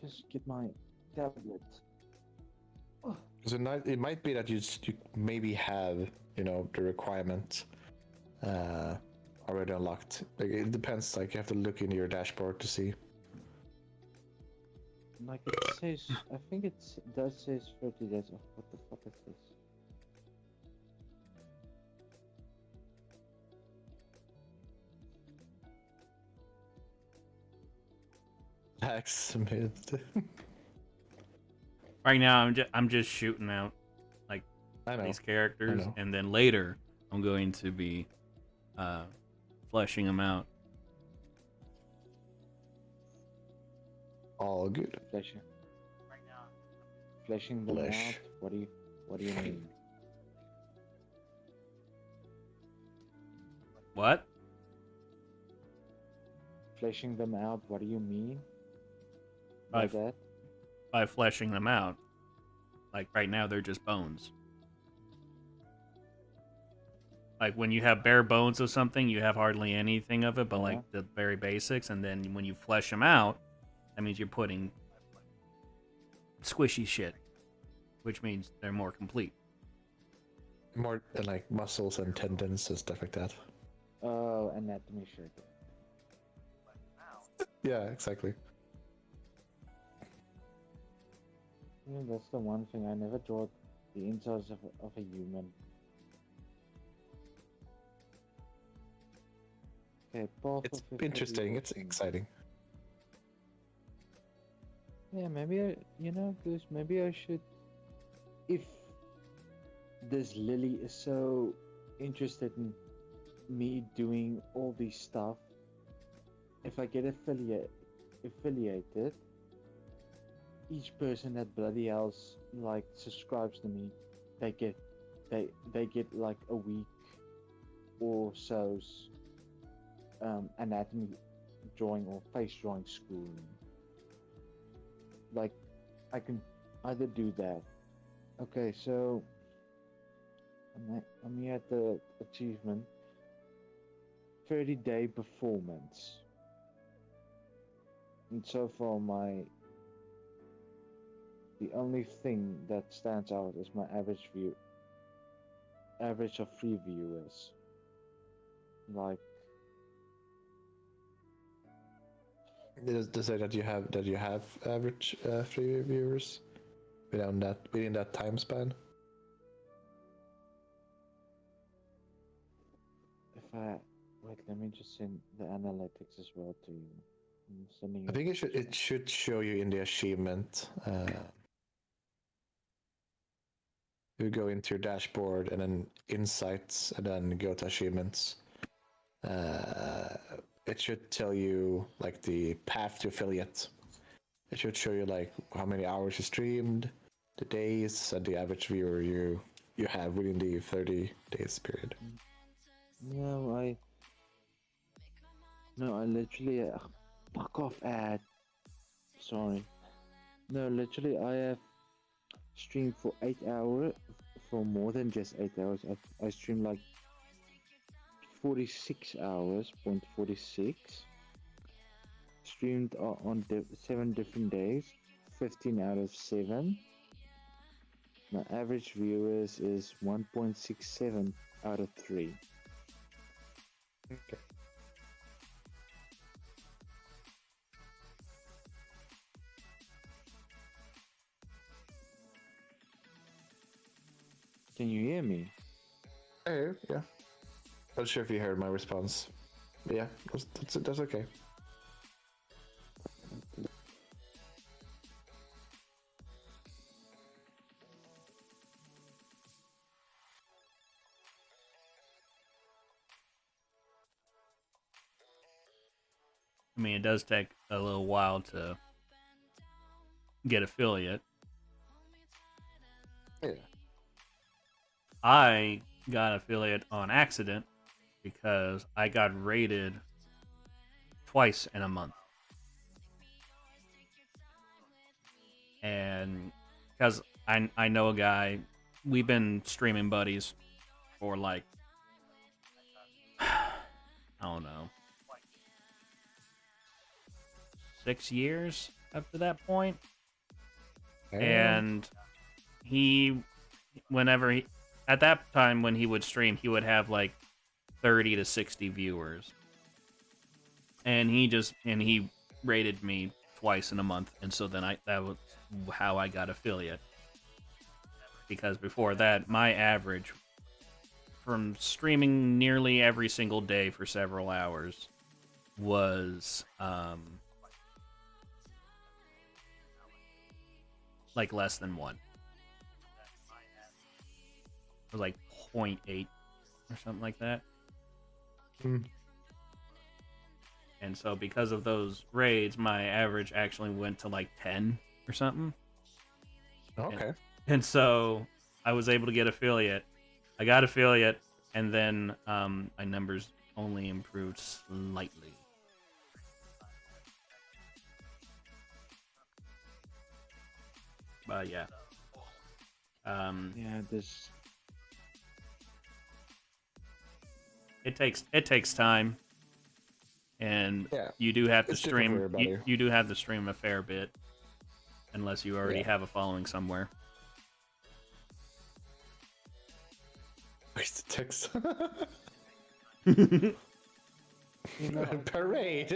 just get my tablet. Oh, So it might be that you maybe have, the requirement already unlocked. Like, it depends. Like, you have to look into your dashboard to see. like it says, I think it does says 30 days. Oh, what the fuck is this? Blacksmith. Right now, I'm just shooting out like I know. these characters, know. and then later I'm going to be fleshing them out. All good. Fleshing. Fleshing them Flesh. out. What do you mean? What? Fleshing them out. What do you mean by By that? by fleshing them out. Like right now, they're just bones. Like when you have bare bones of something, you have hardly anything of it, but like the very basics. And then when you flesh them out, that means you're putting squishy shit, which means they're more complete. More like muscles and tendons and stuff like that. Oh, anatomy shit. Yeah, exactly. Yeah, that's the one thing I never draw the insides of a human. Okay, path It's of a interesting. It's person. exciting. Yeah, maybe Goose, maybe I should. If this Lily is so interested in me doing all this stuff, if I get affiliated, each person that bloody else like subscribes to me, they get like a week or so's anatomy drawing or face drawing schooling. Like, I can either do that. Okay, so I'm here at the achievement 30-day performance, and so far the only thing that stands out is my average of free viewers. Like, Does it say that you have average free viewers within that time span? if I wait, let me just send the analytics as well to you. I'm sending I it. think it should show you in the achievement. You go into your dashboard and then insights and then go to achievements. It should tell you like the path to affiliate. It should show you like how many hours you streamed, the days, and the average viewer you have within the 30 days period. No, I literally fuck off ad. Sorry. No, literally I have streamed for 8 hours, for more than just 8 hours. I streamed like 46 hours, 46. Streamed on 7 different days, 15 out of 7. My average viewers is 1.67 out of 3. Okay. Can you hear me? Yeah. Not sure if you heard my response. But yeah, that's okay. I mean, it does take a little while to get affiliate. Yeah. I got affiliate on accident because I got rated twice in a month. And because I know a guy, we've been streaming buddies for like, I don't know, 6 years up to that point. And at that time when he would stream, he would have like 30 to 60 viewers. And he rated me twice in a month, and so then that was how I got affiliate. Because before that, my average from streaming nearly every single day for several hours was like less than 1. It was like 0.8 or something like that. And so because of those raids, my average actually went to like 10 or something. Okay. And so I was able to get affiliate. I got affiliate, and then my numbers only improved slightly. But yeah. Yeah, this. It takes time. And Yeah, you do have to it's different for stream. everybody. You do have to stream a fair bit, unless you already Yeah. have a following somewhere. Where's the text? You know, Parade.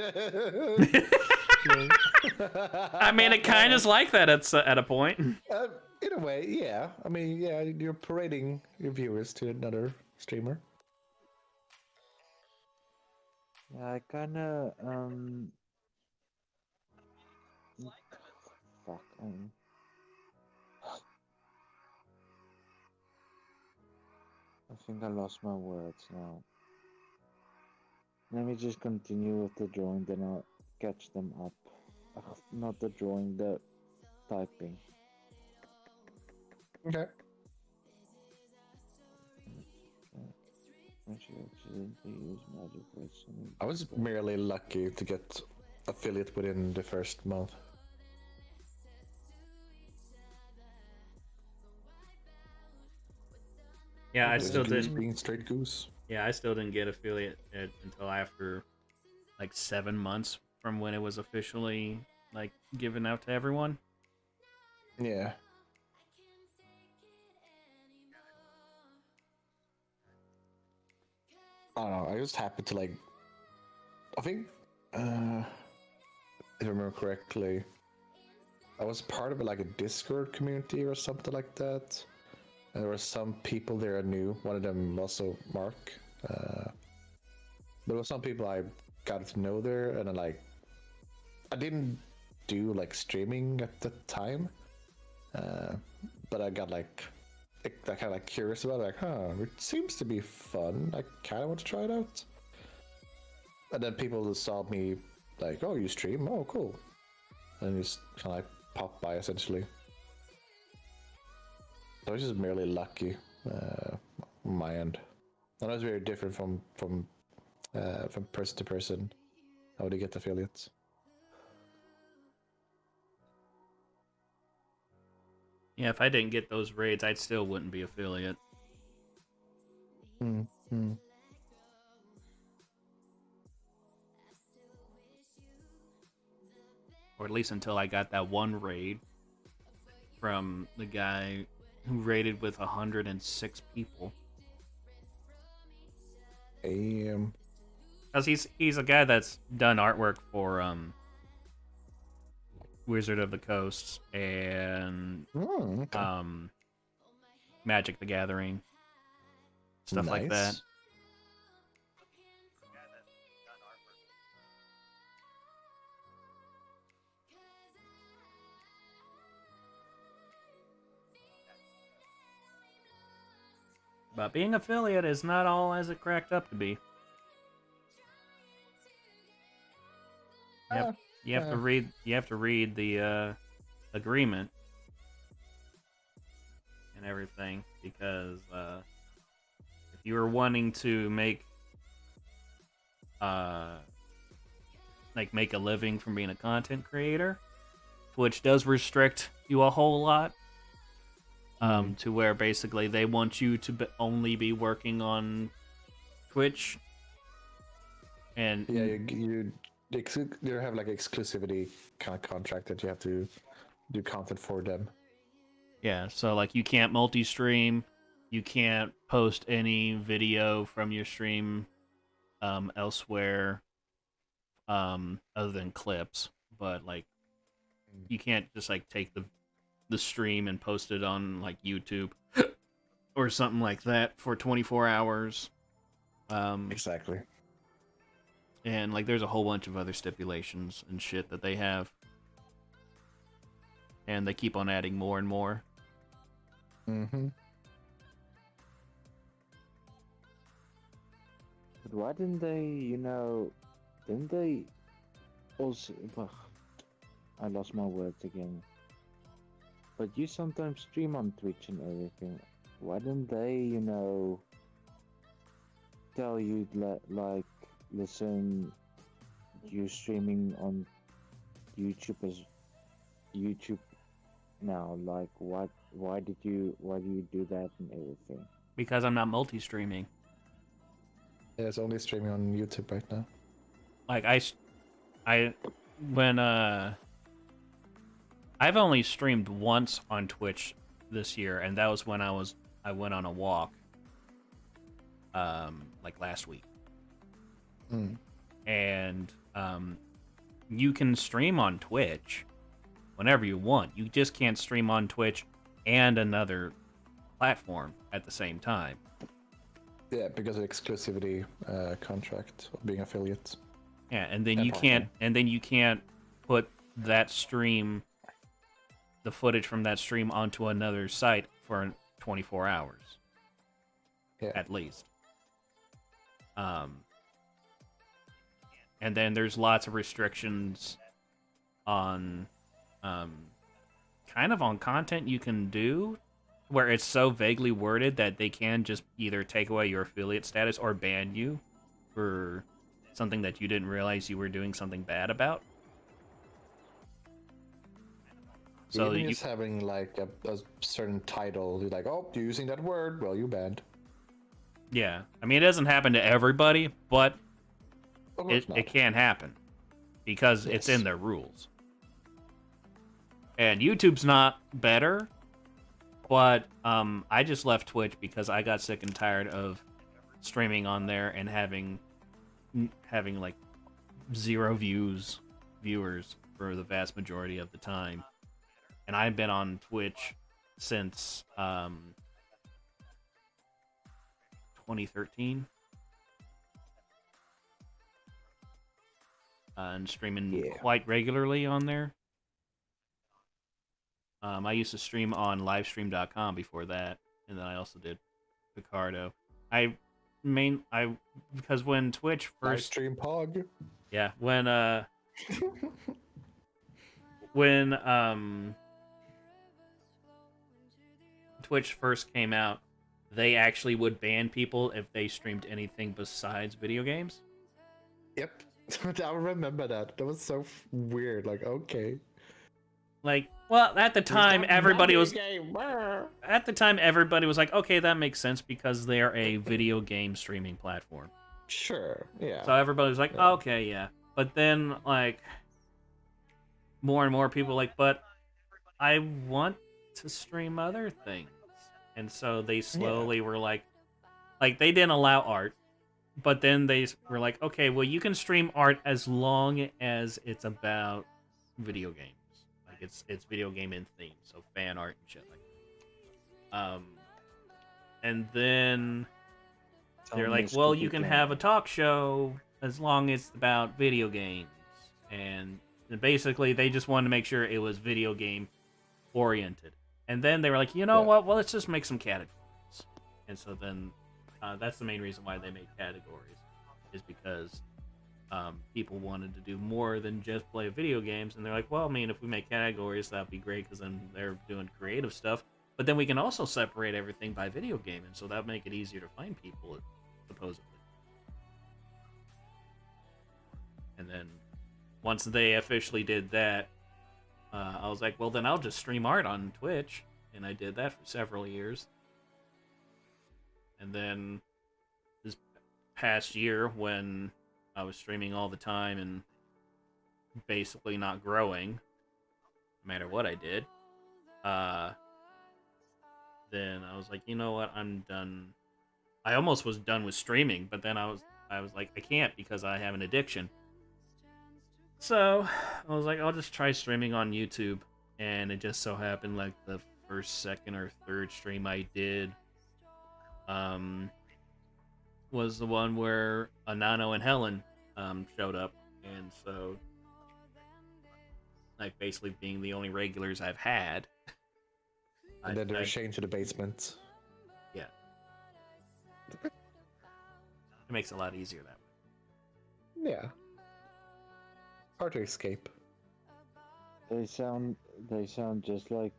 I mean, it kind of is like that at a point. In a way, yeah. I mean, yeah, you're parading your viewers to another streamer. yeah, I kinda fuck. I think I lost my words now. Let me just continue with the drawing, then I'll catch them up. Not the drawing, the typing. Okay. When she accidentally used magic words. I was merely lucky to get affiliate within the first month. Yeah, I Goose still didn't. being straight goose. Yeah, I still didn't get affiliate until after like 7 months from when it was officially like given out to everyone. Yeah. I don't know. I just happened to like. I think, if I remember correctly, I was part of like a Discord community or something like that. And there were some people there I knew. One of them also Mark. There were some people I got to know there, and I didn't do like streaming at the time, but I got like kind of like curious about it, like, it seems to be fun. I kind of want to try it out. And then people saw me like, oh, you stream? Oh, cool. And just kind of like popped by essentially. So I was just merely lucky on my end. And it was very different from person to person how they get affiliates. Yeah, if I didn't get those raids, I still wouldn't be affiliate. Mm-hmm. Or at least until I got that one raid from the guy who raided with 106 people. Because he's a guy that's done artwork for Wizard of the Coast and Okay. Magic the Gathering, stuff like that. Nice. But being affiliate is not all as it cracked up to be. You have to read. You have to read the agreement and everything, because if you were wanting to make make a living from being a content creator, Twitch does restrict you a whole lot. To where basically they want you to only be working on Twitch. And yeah, you have like exclusivity kind of contract that you have to do content for them. Yeah, so like you can't multi-stream, you can't post any video from your stream elsewhere other than clips, but like you can't just like take the stream and post it on like YouTube or something like that for 24 hours. Exactly. And like there's a whole bunch of other stipulations and shit that they have. And they keep on adding more and more. Mm-hmm. But why didn't they also, ugh, I lost my words again. But you sometimes stream on Twitch and everything. Why didn't they, tell you like, listen, you're streaming on YouTube now? Like, why do you do that and everything? Because I'm not multi-streaming. Yeah, it's only streaming on YouTube right now. Like I've only streamed once on Twitch this year, and that was when I went on a walk like last week. And you can stream on Twitch whenever you want. You just can't stream on Twitch and another platform at the same time. Yeah, because of exclusivity contract of being affiliates. Yeah, and then you can't put that stream, the footage from that stream, onto another site for 24 hours. Yeah. At least. And then there's lots of restrictions on kind of on content you can do, where it's so vaguely worded that they can just either take away your affiliate status or ban you for something that you didn't realize you were doing something bad about. So even just having like a certain title, you're like, oh, you're using that word, well, you banned. Yeah, I mean, it doesn't happen to everybody, but it can happen because it's in their rules. And YouTube's not better, but I just left Twitch because I got sick and tired of streaming on there and having like 0 viewers for the vast majority of the time. And I've been on Twitch since 2013. And streaming quite regularly on there. I used to stream on livestream.com before that, and then I also did Picardo. Because when Twitch first Livestream Pog. Yeah, when Twitch first came out, they actually would ban people if they streamed anything besides video games. Yep. I remember that. That was so weird. Like, okay. Like, well, at the time everybody was like, okay, that makes sense because they're a video game streaming platform. Sure. Yeah. So everybody was like, okay, yeah. But then like more and more people like, but I want to stream other things. And so they slowly were like they didn't allow art, but then they were like, okay, well, you can stream art as long as it's about video games. Like it's video game in theme, so fan art and shit like that. And then they're like, well, you can have a talk show as long as it's about video games. And basically they just wanted to make sure it was video game oriented. And then they were like, you know what? Well, let's just make some categories. And so then that's the main reason why they made categories, is because people wanted to do more than just play video games, and they're like, well, I mean, if we make categories, that'd be great because then they're doing creative stuff. But then we can also separate everything by video game, and so that'd make it easier to find people, supposedly. And then once they officially did that, I was like, well, then I'll just stream art on Twitch, and I did that for several years. And then this past year, when I was streaming all the time and basically not growing, no matter what I did, then I was like, you know what, I'm done. I almost was done with streaming, but then I was like, I can't because I have an addiction. So I was like, I'll just try streaming on YouTube, and it just so happened like the first, second, or third stream I did was the one where Anano and Helen showed up, and so like basically being the only regulars I've had. And then they're chained to the basement. Yeah. It makes it a lot easier that way. Yeah. Hard to escape. They sound just like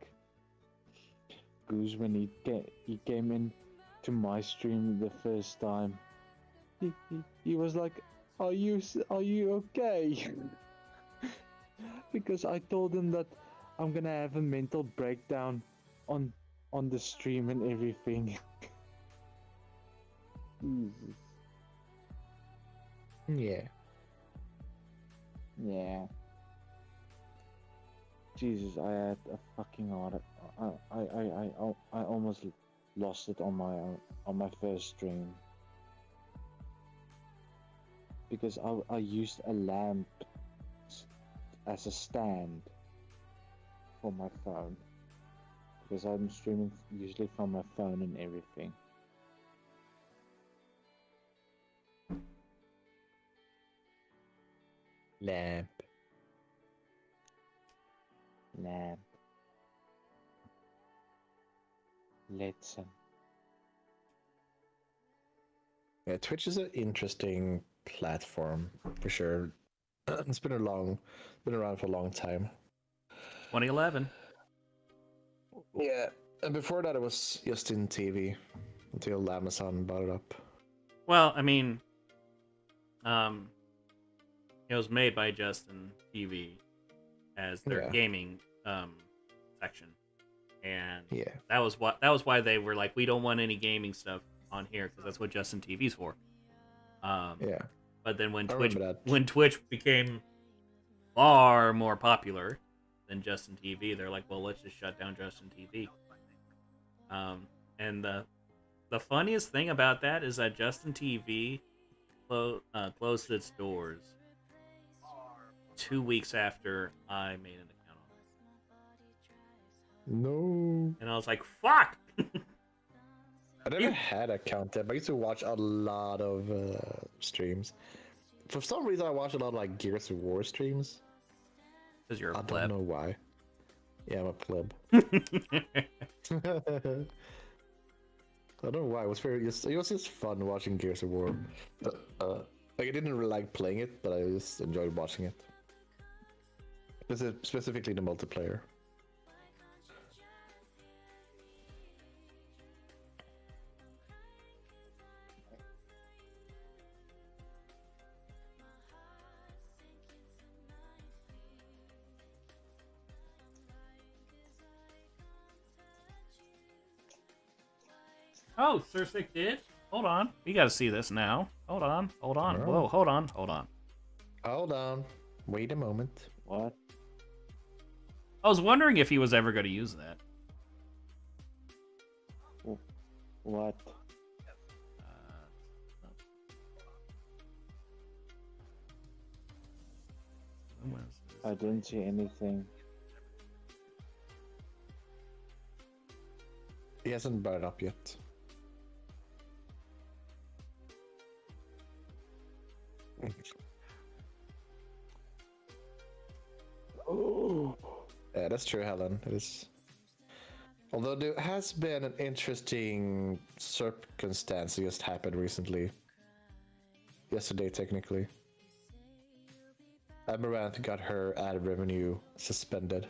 Goose when he came in to my stream the first time. He was like, are you okay? Because I told him that I'm gonna have a mental breakdown on the stream and everything. Jesus. Yeah. Yeah. Jesus, I had a fucking heart. I almost lost it on my first stream because I used a lamp as a stand for my phone because I'm streaming usually from my phone and everything. Lamp. Let's Yeah, Twitch is an interesting platform for sure. It's been around for a long time. 2011. Yeah, and before that it was just in TV until Amazon bought it up. Well, I mean, it was made by Justin TV as their gaming section, and Yeah. that was why they were like, we don't want any gaming stuff on here because that's what Justin TV's for. Yeah. But then when I Twitch remember that. when Twitch became far more popular than Justin TV, they're like, well, let's just shut down Justin TV. And the funniest thing about that is that Justin TV closed its doors 2 weeks after I made an account on it. No. And I was like, fuck! I never had an account there, but I used to watch a lot of streams. For some reason, I watch a lot of like Gears of War streams. Because you're a I pleb. don't know why. Yeah, I'm a pleb. I don't know why. It was just fun watching Gears of War. Like I didn't really like playing it, but I just enjoyed watching it. Specifically the multiplayer. Oh, Sir Sick did? Hold on. We gotta see this now. Hold on. Oh. Whoa, hold on. Hold on. Wait a moment. What? I was wondering if he was ever gonna use that. What? I didn't see anything. He hasn't brought it up yet. Oh. Yeah, that's true, Helen. It is. Although there has been an interesting circumstance that just happened recently. Yesterday, technically. Amaranth got her ad revenue suspended.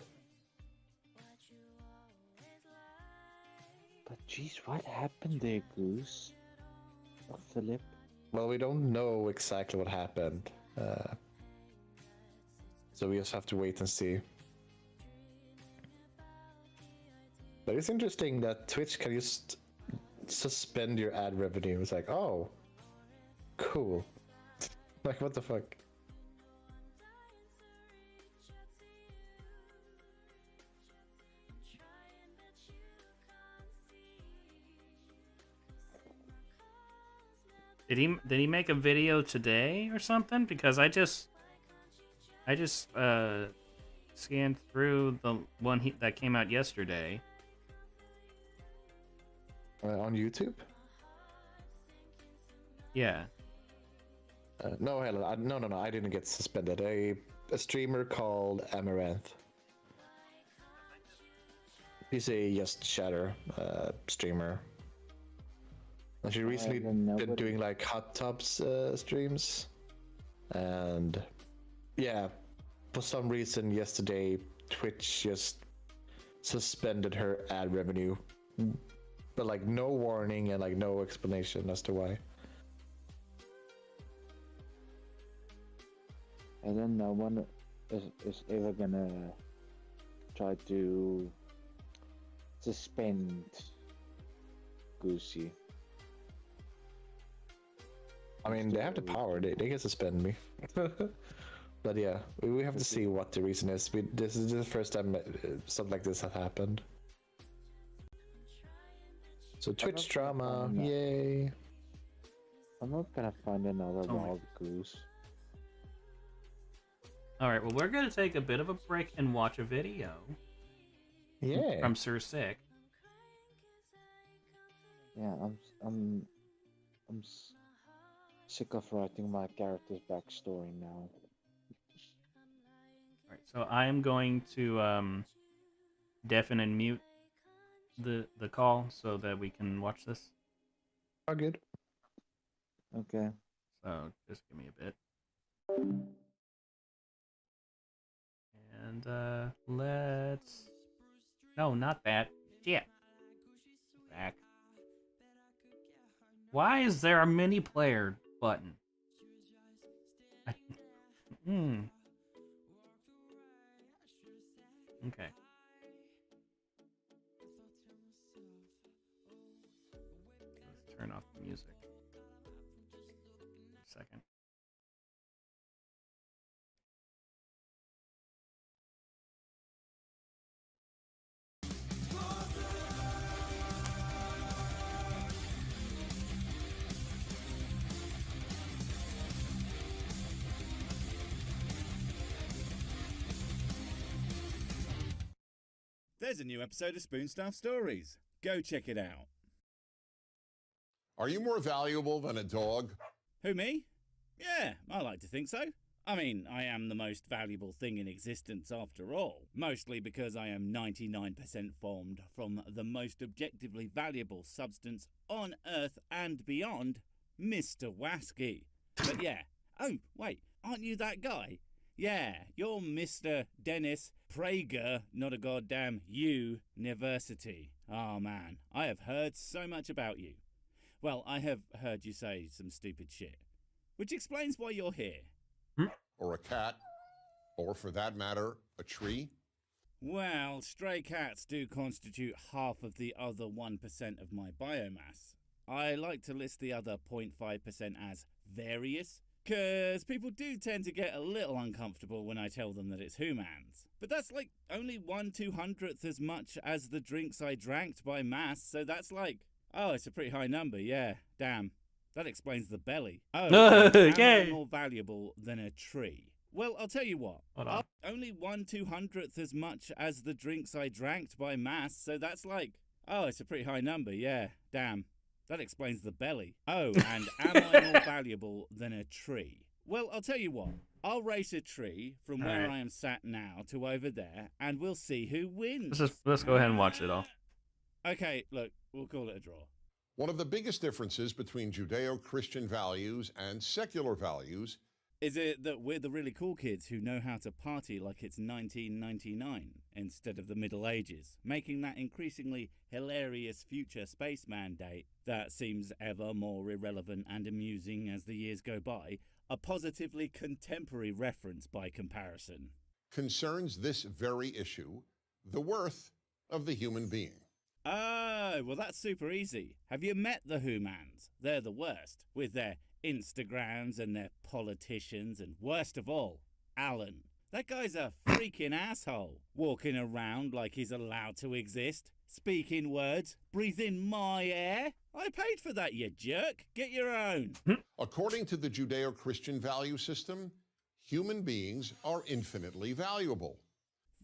But jeez, what happened there, Goose? Oh, Philip? Well, we don't know exactly what happened. So we just have to wait and see. But it's interesting that Twitch can just suspend your ad revenue. It's like, oh, cool. Like, what the fuck? Did he make a video today or something? Because I just scanned through the one that came out yesterday. On YouTube? Yeah. No, Helen, no, I didn't get suspended. A streamer called Amaranth. He's a just chatter streamer. And she recently been doing like hot tubs streams, and yeah, for some reason yesterday Twitch just suspended her ad revenue, but like no warning and like no explanation as to why. And then no one is ever gonna try to suspend Goosey. I mean, they have the power. They can suspend me. But yeah, we have to see what the reason is. This is the first time something like this has happened. So Twitch drama, yay! I'm not gonna find another wild goose. All right. Well, we're gonna take a bit of a break and watch a video. Yeah. From Sir Sick. Yeah, I'm sick of writing my character's backstory now. All right. So I am going to deafen and mute the call so that we can watch this. Oh, good. Okay. So just give me a bit. And let's... No, not that. Shit. Back. Why is there a mini player button? Okay. Let's turn off the music. A second. There's a new episode of Spoonstaff Stories. Go check it out. Are you more valuable than a dog? Who, me? Yeah, I like to think so. I mean, I am the most valuable thing in existence after all. Mostly because I am 99% formed from the most objectively valuable substance on Earth and beyond, Mr. Wasky. But yeah. Oh, wait, aren't you that guy? Yeah, you're Mr. Dennis Prager, not a goddamn university. Oh man, I have heard so much about you. Well, I have heard you say some stupid shit. Which explains why you're here. Or a cat? Or for that matter, a tree? Well, stray cats do constitute half of the other 1% of my biomass. I like to list the other 0.5% as various, because people do tend to get a little uncomfortable when I tell them that it's humans. But that's like only 1/200th as much as the drinks I drank by mass, so that's like, oh, it's a pretty high number, yeah, damn. That explains the belly. Oh, am I more valuable than a tree? Well, I'll tell you what. Only 1/200th as much as the drinks I drank by mass, so that's like, oh, it's a pretty high number, yeah, damn. That explains the belly. Oh, and am I more valuable than a tree? Well, I'll tell you what. I'll race a tree from where I am sat now to over there, and we'll see who wins. Let's go ahead and watch it all. Okay, look, we'll call it a draw. One of the biggest differences between Judeo-Christian values and secular values Is it that we're the really cool kids who know how to party like it's 1999 instead of the Middle Ages, making that increasingly hilarious future spaceman date that seems ever more irrelevant and amusing as the years go by a positively contemporary reference by comparison? Concerns this very issue, the worth of the human being. Oh, well that's super easy. Have you met the Who-mans? They're the worst, with their Instagrams and their politicians, and worst of all, Alan. That guy's a freaking asshole, walking around like he's allowed to exist, speaking words, breathing my air. I paid for that, you jerk. Get your own. According to the Judeo-Christian value system, human beings are infinitely valuable.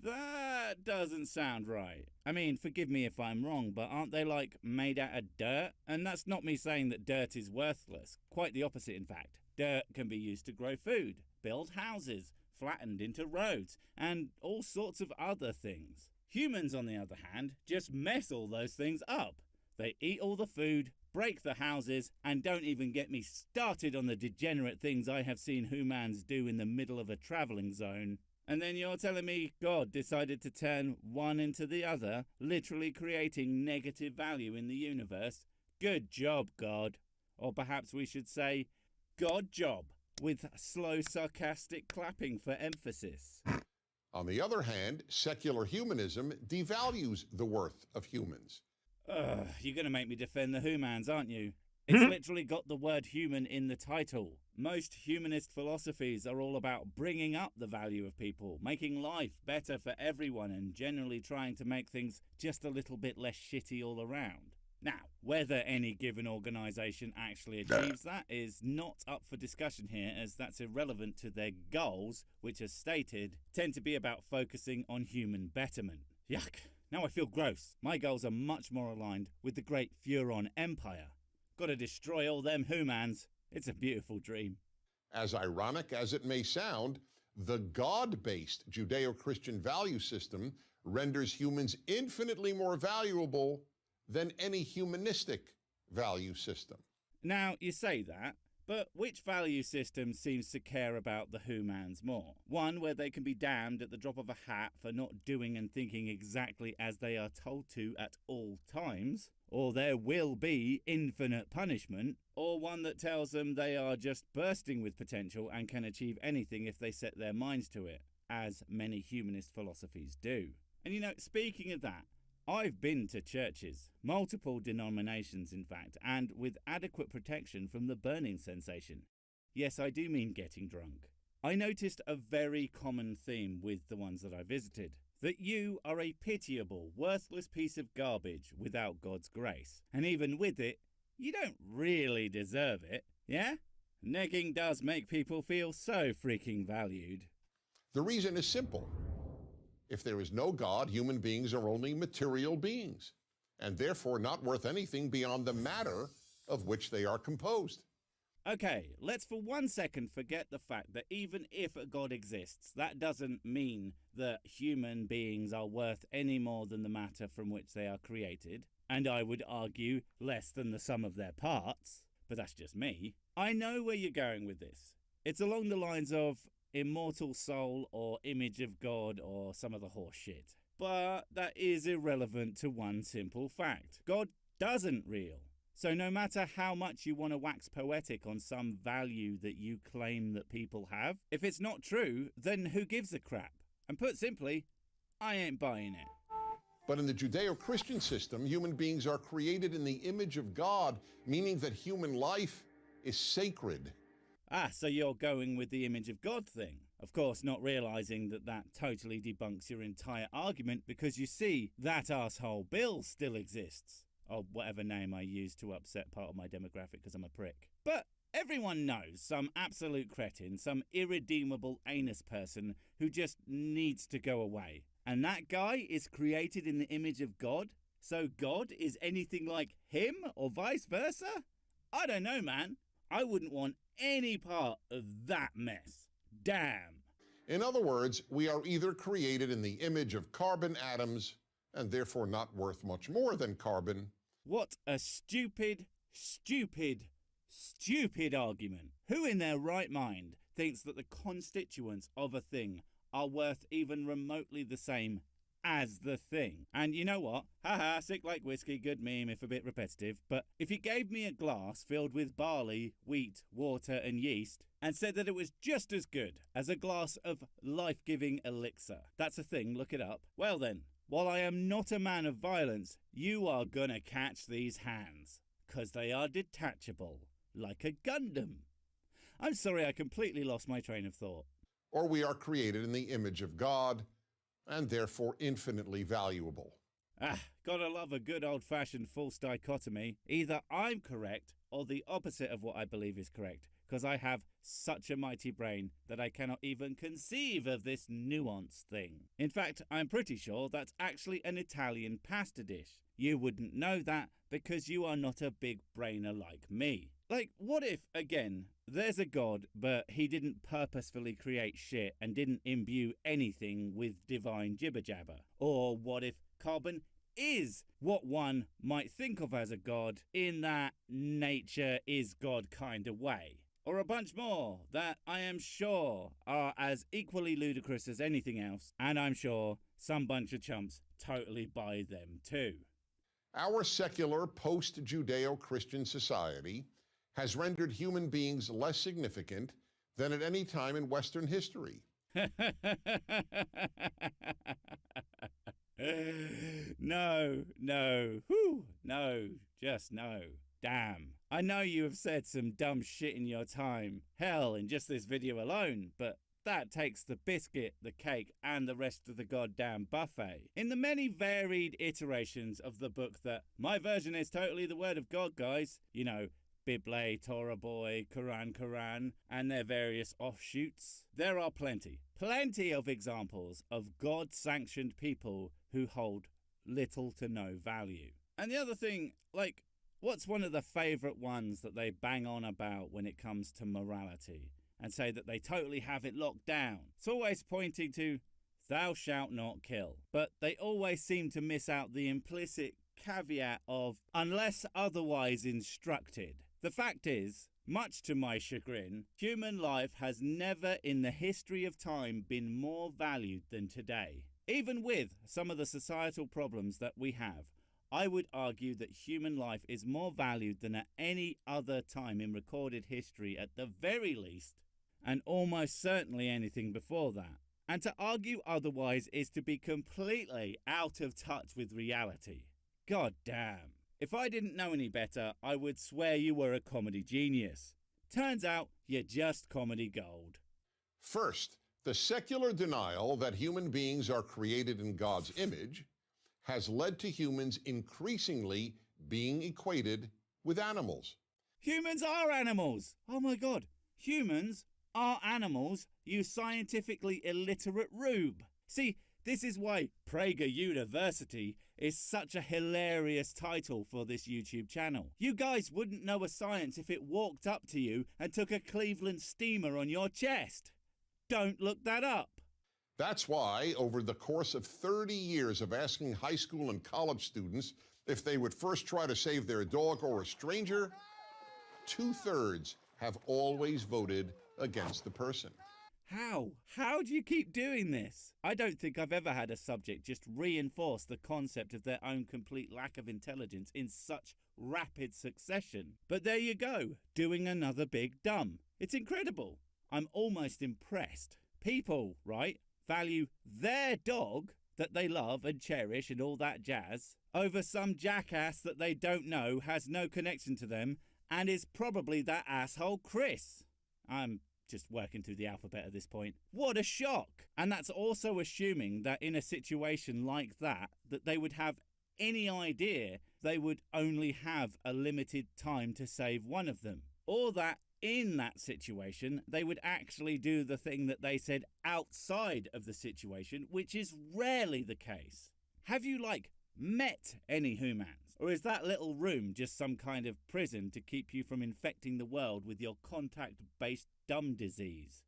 That doesn't sound right. I mean, forgive me if I'm wrong, but aren't they like made out of dirt? And that's not me saying that dirt is worthless. Quite the opposite, in fact. Dirt can be used to grow food, build houses, flattened into roads, and all sorts of other things. Humans, on the other hand, just mess all those things up. They eat all the food, break the houses, and don't even get me started on the degenerate things I have seen humans do in the middle of a travelling zone. And then you're telling me God decided to turn one into the other, literally creating negative value in the universe? Good job, God. Or perhaps we should say, God job, with slow sarcastic clapping for emphasis. On the other hand, secular humanism devalues the worth of humans. You're going to make me defend the Who-mans, aren't you? It's literally got the word human in the title. Most humanist philosophies are all about bringing up the value of people, making life better for everyone, and generally trying to make things just a little bit less shitty all around. Now, whether any given organisation actually achieves that is not up for discussion here, as that's irrelevant to their goals, which, as stated, tend to be about focusing on human betterment. Yuck. Now I feel gross. My goals are much more aligned with the great Furon Empire. Gotta destroy all them Who-mans. It's a beautiful dream. As ironic as it may sound, the God-based Judeo-Christian value system renders humans infinitely more valuable than any humanistic value system. Now, you say that, but which value system seems to care about the Who-mans more? One where they can be damned at the drop of a hat for not doing and thinking exactly as they are told to at all times, or there will be infinite punishment, or one that tells them they are just bursting with potential and can achieve anything if they set their minds to it, as many humanist philosophies do. And you know, speaking of that, I've been to churches, multiple denominations in fact, and with adequate protection from the burning sensation. Yes, I do mean getting drunk. I noticed a very common theme with the ones that I visited. That you are a pitiable, worthless piece of garbage without God's grace. And even with it, you don't really deserve it, yeah? Negging does make people feel so freaking valued. The reason is simple. If there is no God, human beings are only material beings, and therefore not worth anything beyond the matter of which they are composed. Okay, let's for 1 second forget the fact that even if a God exists, that doesn't mean that human beings are worth any more than the matter from which they are created, and I would argue less than the sum of their parts, but that's just me. I know where you're going with this. It's along the lines of immortal soul or image of God or some of the horse shit. But that is irrelevant to one simple fact. God doesn't reel. So no matter how much you want to wax poetic on some value that you claim that people have, if it's not true, then who gives a crap? And put simply, I ain't buying it. But in the Judeo-Christian system, human beings are created in the image of God, meaning that human life is sacred. Ah, so you're going with the image of God thing. Of course, not realising that that totally debunks your entire argument, because you see, that arsehole Bill still exists. Or whatever name I use to upset part of my demographic because I'm a prick. But everyone knows some absolute cretin, some irredeemable anus person who just needs to go away. And that guy is created in the image of God? So God is anything like him or vice versa? I don't know, man. I wouldn't want any part of that mess. Damn. In other words, we are either created in the image of carbon atoms and therefore not worth much more than carbon. What a stupid, stupid, stupid argument. Who in their right mind thinks that the constituents of a thing are worth even remotely the same as the thing. And you know what? Haha, sick like whiskey, good meme if a bit repetitive. But if you gave me a glass filled with barley, wheat, water and yeast and said that it was just as good as a glass of life-giving elixir, that's a thing, look it up. Well then, while I am not a man of violence, you are gonna catch these hands, 'cause they are detachable, like a Gundam. I'm sorry, I completely lost my train of thought. Or we are created in the image of God and therefore infinitely valuable. Gotta love a good old-fashioned false dichotomy. Either I'm correct or the opposite of what I believe is correct, because I have such a mighty brain that I cannot even conceive of this nuanced thing. In fact, I'm pretty sure that's actually an Italian pasta dish. You wouldn't know that because you are not a big brainer like me. Like, what if, again, there's a god, but he didn't purposefully create shit and didn't imbue anything with divine jibber-jabber? Or what if carbon is what one might think of as a god in that nature is God kind of way? Or a bunch more that I am sure are as equally ludicrous as anything else, and I'm sure some bunch of chumps totally buy them too. Our secular post-Judeo-Christian society has rendered human beings less significant than at any time in Western history. No, just no. Damn. I know you have said some dumb shit in your time. Hell, in just this video alone, but that takes the biscuit, the cake, and the rest of the goddamn buffet. In the many varied iterations of the book that my version is totally the word of God, guys, you know, Bible, Torah Boy, Quran, and their various offshoots. There are plenty of examples of God-sanctioned people who hold little to no value. And the other thing, like, what's one of the favourite ones that they bang on about when it comes to morality and say that they totally have it locked down? It's always pointing to, thou shalt not kill. But they always seem to miss out the implicit caveat of, unless otherwise instructed. The fact is, much to my chagrin, human life has never in the history of time been more valued than today. Even with some of the societal problems that we have, I would argue that human life is more valued than at any other time in recorded history at the very least, and almost certainly anything before that. And to argue otherwise is to be completely out of touch with reality. God damn. If I didn't know any better, I would swear you were a comedy genius. Turns out, you're just comedy gold. First, the secular denial that human beings are created in God's image has led to humans increasingly being equated with animals. Humans are animals! Oh my god, humans are animals, you scientifically illiterate rube. See, this is why Prager University is such a hilarious title for this YouTube channel. You guys wouldn't know a science if it walked up to you and took a Cleveland steamer on your chest. Don't look that up. That's why, over the course of 30 years of asking high school and college students if they would first try to save their dog or a stranger, 2/3 have always voted against the person. How? How do you keep doing this? I don't think I've ever had a subject just reinforce the concept of their own complete lack of intelligence in such rapid succession. But there you go, doing another big dumb. It's incredible. I'm almost impressed. People, right, value their dog that they love and cherish and all that jazz over some jackass that they don't know, has no connection to them, and is probably that asshole Chris. I'm just working through the alphabet at this point. What a shock! And that's also assuming that in a situation like that they would have any idea they would only have a limited time to save one of them. Or that in that situation, they would actually do the thing that they said outside of the situation, which is rarely the case. Have you, met any humans? Or is that little room just some kind of prison to keep you from infecting the world with your contact-based dumb disease?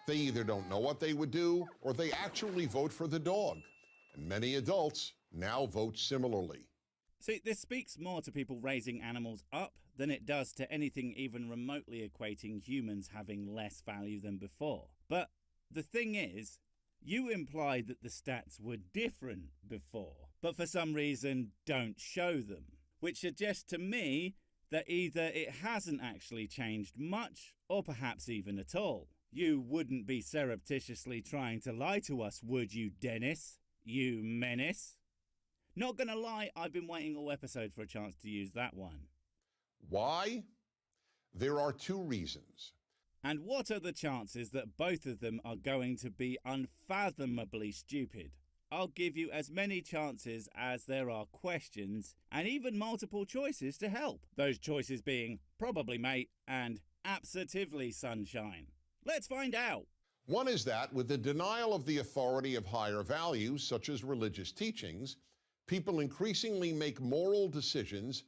They either don't know what they would do, or they actually vote for the dog. And many adults now vote similarly. See, this speaks more to people raising animals up than it does to anything even remotely equating humans having less value than before. But the thing is, you implied that the stats were different before, but for some reason don't show them, which suggests to me that either it hasn't actually changed much, or perhaps even at all. You wouldn't be surreptitiously trying to lie to us, would you, Dennis? You menace? Not gonna lie, I've been waiting all episode for a chance to use that one. Why? There are two reasons. And what are the chances that both of them are going to be unfathomably stupid? I'll give you as many chances as there are questions, and even multiple choices to help. Those choices being probably mate and absolutely sunshine. Let's find out. One is that with the denial of the authority of higher values, such as religious teachings, people increasingly make moral decisions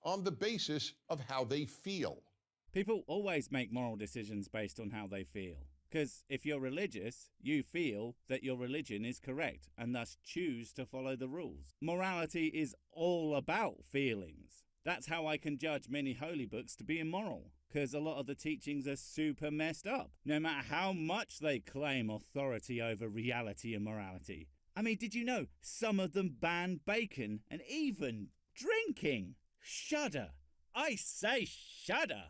on the basis of how they feel. People always make moral decisions based on how they feel. Because if you're religious, you feel that your religion is correct and thus choose to follow the rules. Morality is all about feelings. That's how I can judge many holy books to be immoral, because a lot of the teachings are super messed up, no matter how much they claim authority over reality and morality. I mean, did you know some of them ban bacon and even drinking? Shudder. I say shudder.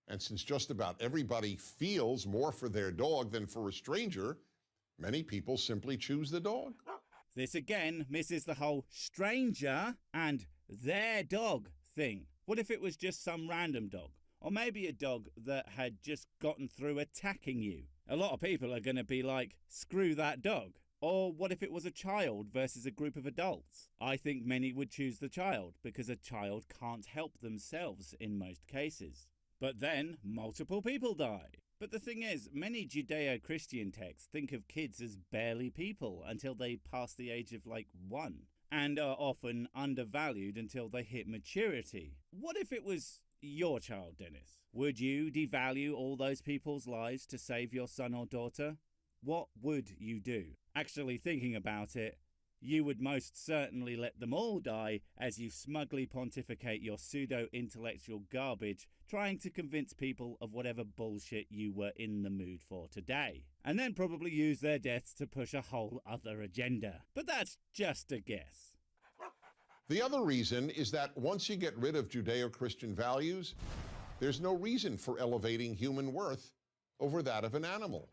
And since just about everybody feels more for their dog than for a stranger, many people simply choose the dog. This again misses the whole stranger and their dog thing. What if it was just some random dog? Or maybe a dog that had just gotten through attacking you? A lot of people are going to be like, screw that dog. Or what if it was a child versus a group of adults? I think many would choose the child because a child can't help themselves in most cases. But then multiple people die. But the thing is, many Judeo-Christian texts think of kids as barely people until they pass the age of 1, and are often undervalued until they hit maturity. What if it was your child, Dennis? Would you devalue all those people's lives to save your son or daughter? What would you do? Actually thinking about it, you would most certainly let them all die as you smugly pontificate your pseudo-intellectual garbage trying to convince people of whatever bullshit you were in the mood for today. And then probably use their deaths to push a whole other agenda. But that's just a guess. The other reason is that once you get rid of Judeo-Christian values, there's no reason for elevating human worth over that of an animal.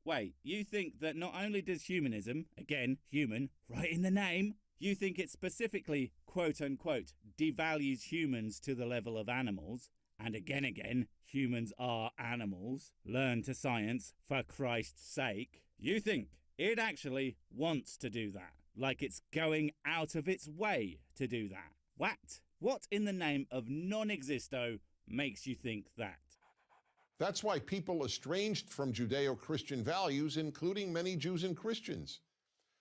Wait, you think that not only does humanism, again, human, right in the name, you think it specifically, quote-unquote, devalues humans to the level of animals, and again, humans are animals, learn to science, for Christ's sake. You think it actually wants to do that, like it's going out of its way to do that. What in the name of non-existo makes you think that? That's why people estranged from Judeo-Christian values, including many Jews and Christians,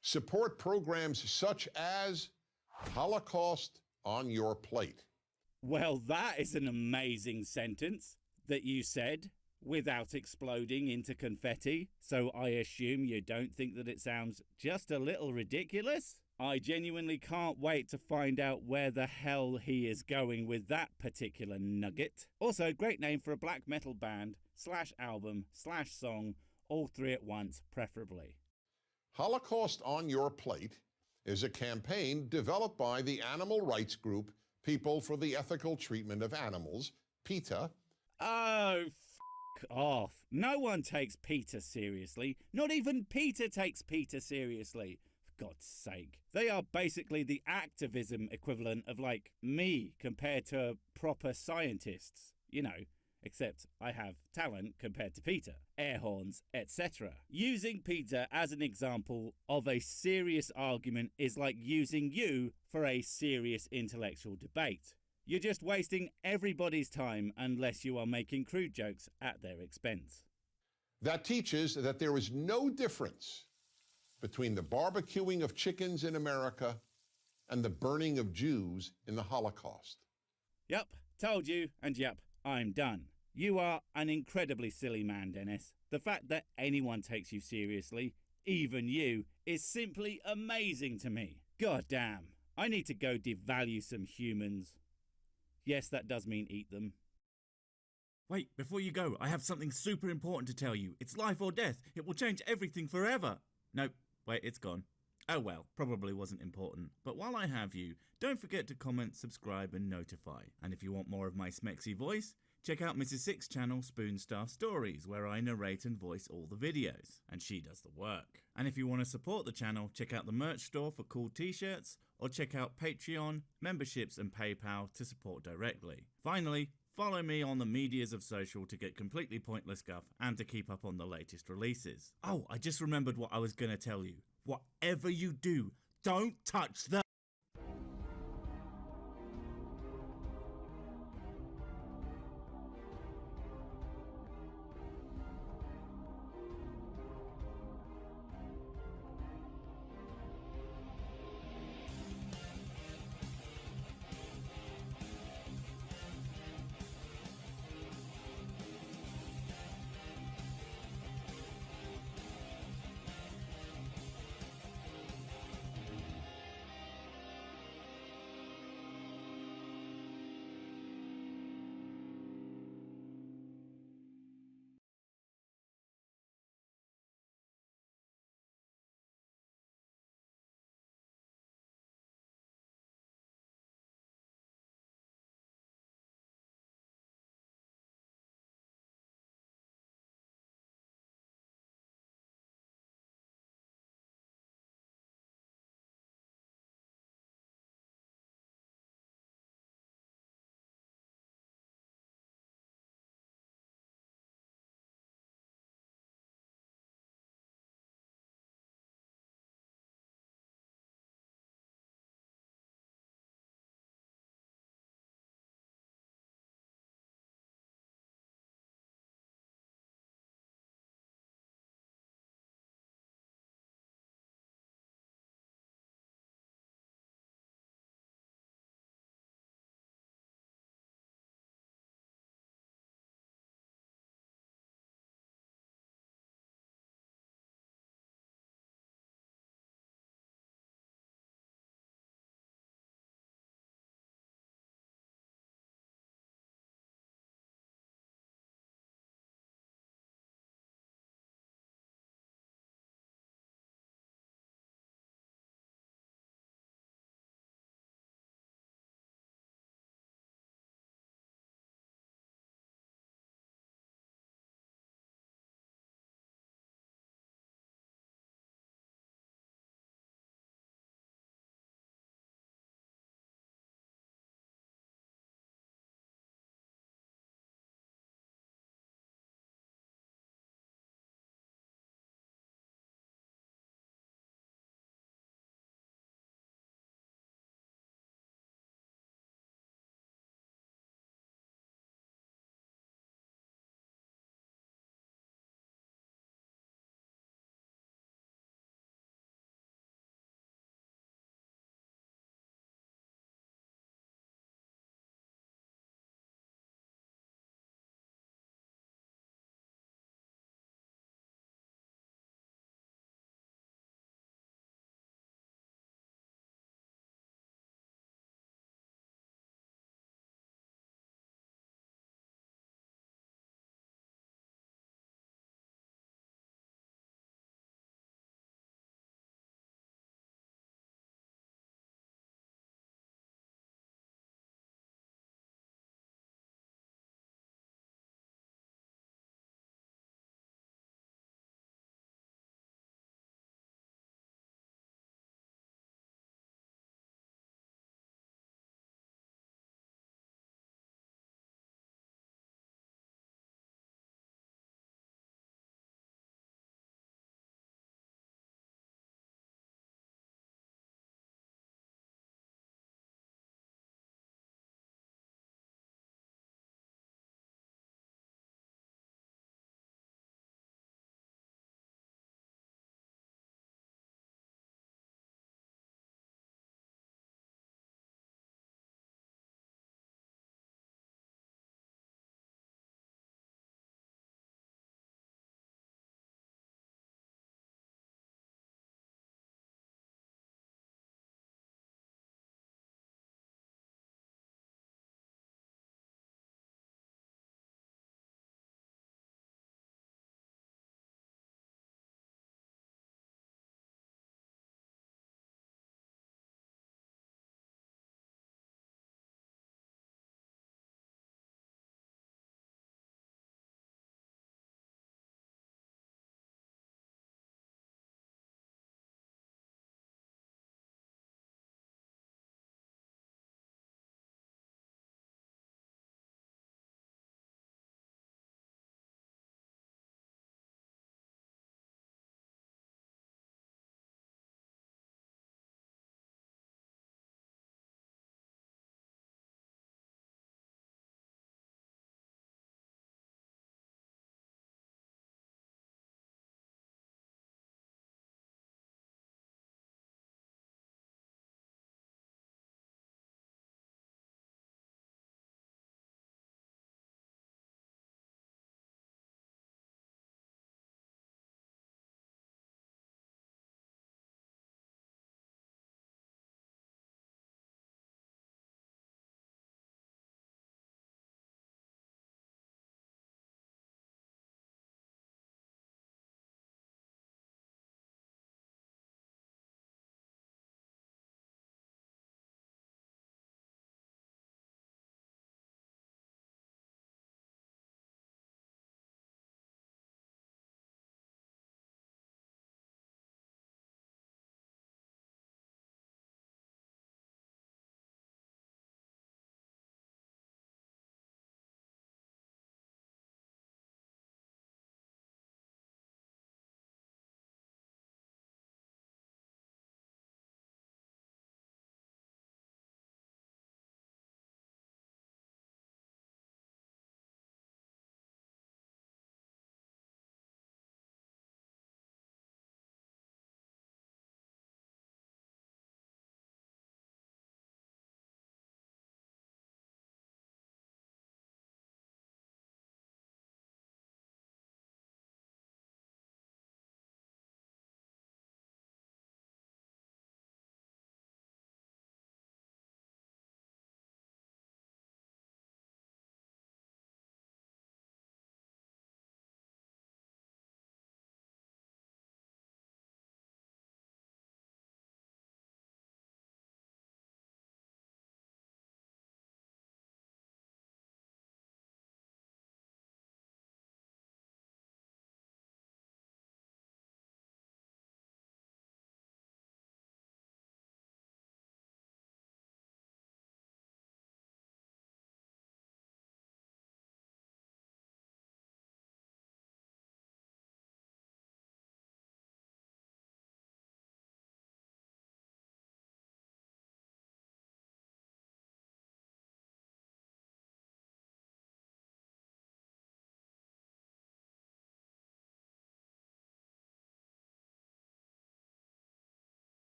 support programs such as Holocaust on Your Plate. Well, that is an amazing sentence that you said without exploding into confetti, so I assume you don't think that it sounds just a little ridiculous? I genuinely can't wait to find out where the hell he is going with that particular nugget. Also, great name for a black metal band, /album, /song, all three at once, preferably. Holocaust on Your Plate is a campaign developed by the animal rights group People for the Ethical Treatment of Animals, PETA. Oh, f*** off. No one takes PETA seriously. Not even PETA takes PETA seriously. For God's sake. They are basically the activism equivalent of, me compared to proper scientists. You know, except I have talent compared to PETA, air horns, etc. Using PETA as an example of a serious argument is like using you for a serious intellectual debate. You're just wasting everybody's time unless you are making crude jokes at their expense. That teaches that there is no difference between the barbecuing of chickens in America and the burning of Jews in the Holocaust. Yup, told you, and yup, I'm done. You are an incredibly silly man, Dennis. The fact that anyone takes you seriously, even you, is simply amazing to me. God damn, I need to go devalue some humans. Yes, that does mean eat them. Wait, before you go, I have something super important to tell you. It's life or death. It will change everything forever. Nope, wait, it's gone. Oh well, probably wasn't important. But while I have you, don't forget to comment, subscribe and notify. And if you want more of my smexy voice, check out Mrs. Six's channel Spoonstaff Stories, where I narrate and voice all the videos, and she does the work. And if you want to support the channel, check out the merch store for cool t-shirts, or check out Patreon, memberships and PayPal to support directly. Finally, follow me on the medias of social to get completely pointless guff and to keep up on the latest releases. Oh, I just remembered what I was going to tell you. Whatever you do, don't touch the...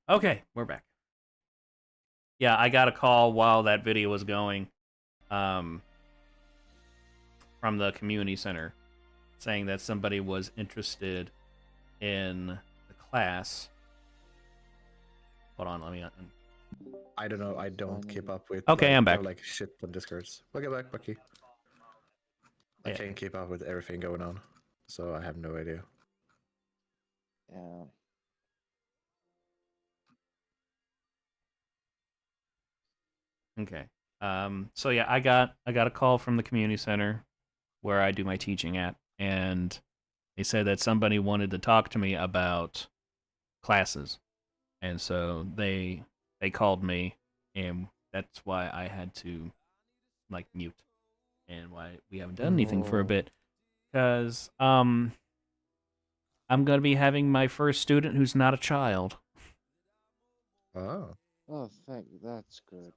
Okay, we're back. Yeah, I got a call while that video was going from the community center saying that somebody was interested in the class. Hold on, let me... I don't know. I don't keep up with. Okay, like, I'm back. there are, like shit on Discords. Welcome back, Bucky. I Yeah. can't keep up with everything going on, so I have no idea. Yeah. Okay. So yeah, I got a call from the community center where I do my teaching at, and they said that somebody wanted to talk to me about classes, and so they called me, and that's why I had to like mute, and why we haven't done anything for a Oh. bit, because I'm gonna be having my first student who's not a child. Oh. Oh, that's good.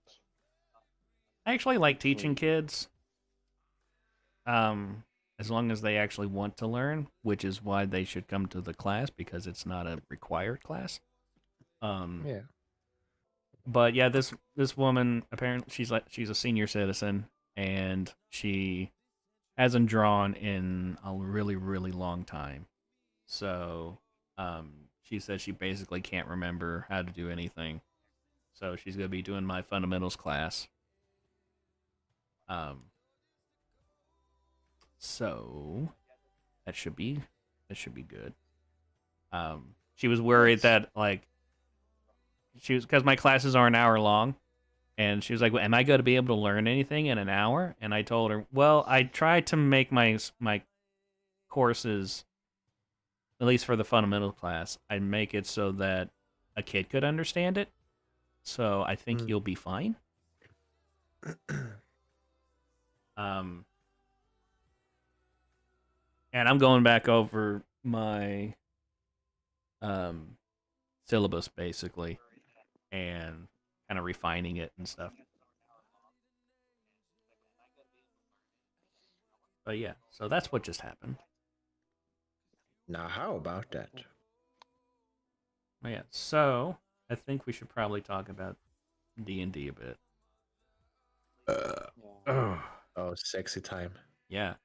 I actually like Good for teaching you. kids. As long as they actually want to learn, which is why they should come to the class because it's not a required class. Yeah. But yeah, this woman apparently she's a senior citizen and she hasn't drawn in a really really long time. So, she says she basically can't remember how to do anything. So she's gonna be doing my fundamentals class. So that should be good. She was worried that like she was because my classes are an hour long, and she was like, well, "Am I going to be able to learn anything in an hour?" And I told her, "Well, I tried to make my courses, at least for the fundamental class, I make it so that a kid could understand it. So I think you'll be fine." And I'm going back over my syllabus basically and kind of refining it and stuff. But yeah, so that's what just happened. Now, how about that? But yeah, so I think we should probably talk about D&D a bit. Yeah. Oh, sexy time. Yeah.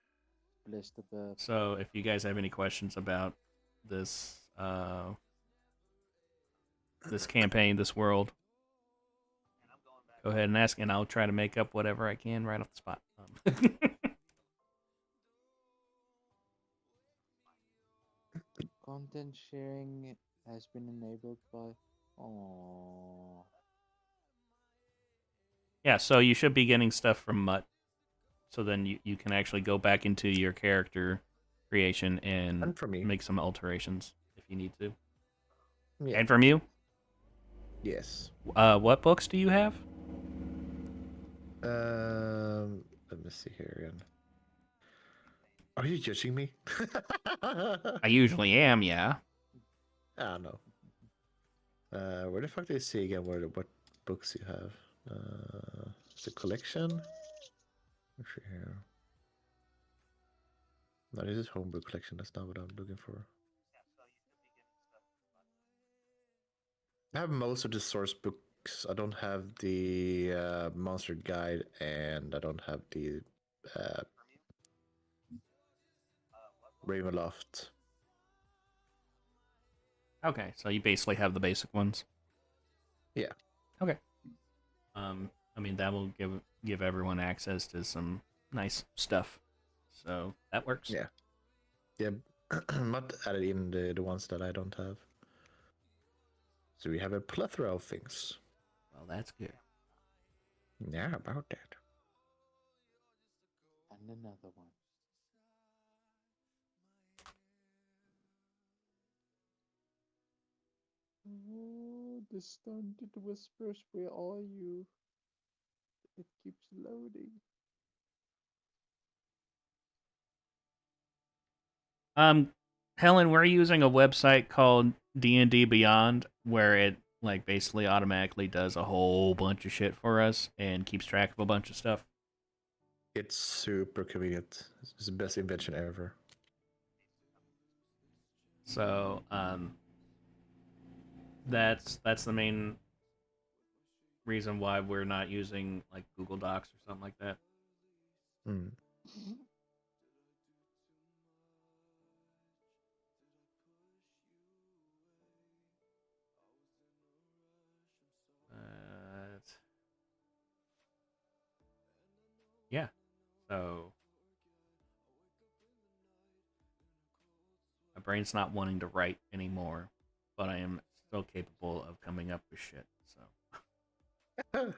Bless the bird. So if you guys have any questions about this this campaign, this world, go ahead and ask, and I'll try to make up whatever I can right off the spot. Content sharing has been enabled by. Oh. Yeah, so you should be getting stuff from Mutt. So then you can actually go back into your character creation and from me. make some alterations if you need to. Yeah. And from you? Yes. What books do you have? Let me see here again. Are you judging me? I usually am, yeah. I don't know. Where the fuck do you see again what books you have? The collection? Actually, here. No, this is homebrew collection. That's not what I'm looking for. I have most of the source books. I don't have the monster guide, and I don't have the Ravenloft. Okay, so you basically have the basic ones. Yeah. Okay. I mean that will give everyone access to some nice stuff, so that works. Yeah. Yeah. Not added in the ones that I don't have. So we have a plethora of things. Well, that's good. Yeah, about that. And another one. Oh, the stunted whispers, where are you? It keeps loading. Helen, we're using a website called D&D Beyond where it like basically automatically does a whole bunch of shit for us and keeps track of a bunch of stuff. It's super convenient. It's the best invention ever. So, That's the main reason why we're not using like Google Docs or something like that. Hmm. Yeah. So my brain's not wanting to write anymore, but I am still capable of coming up with shit. So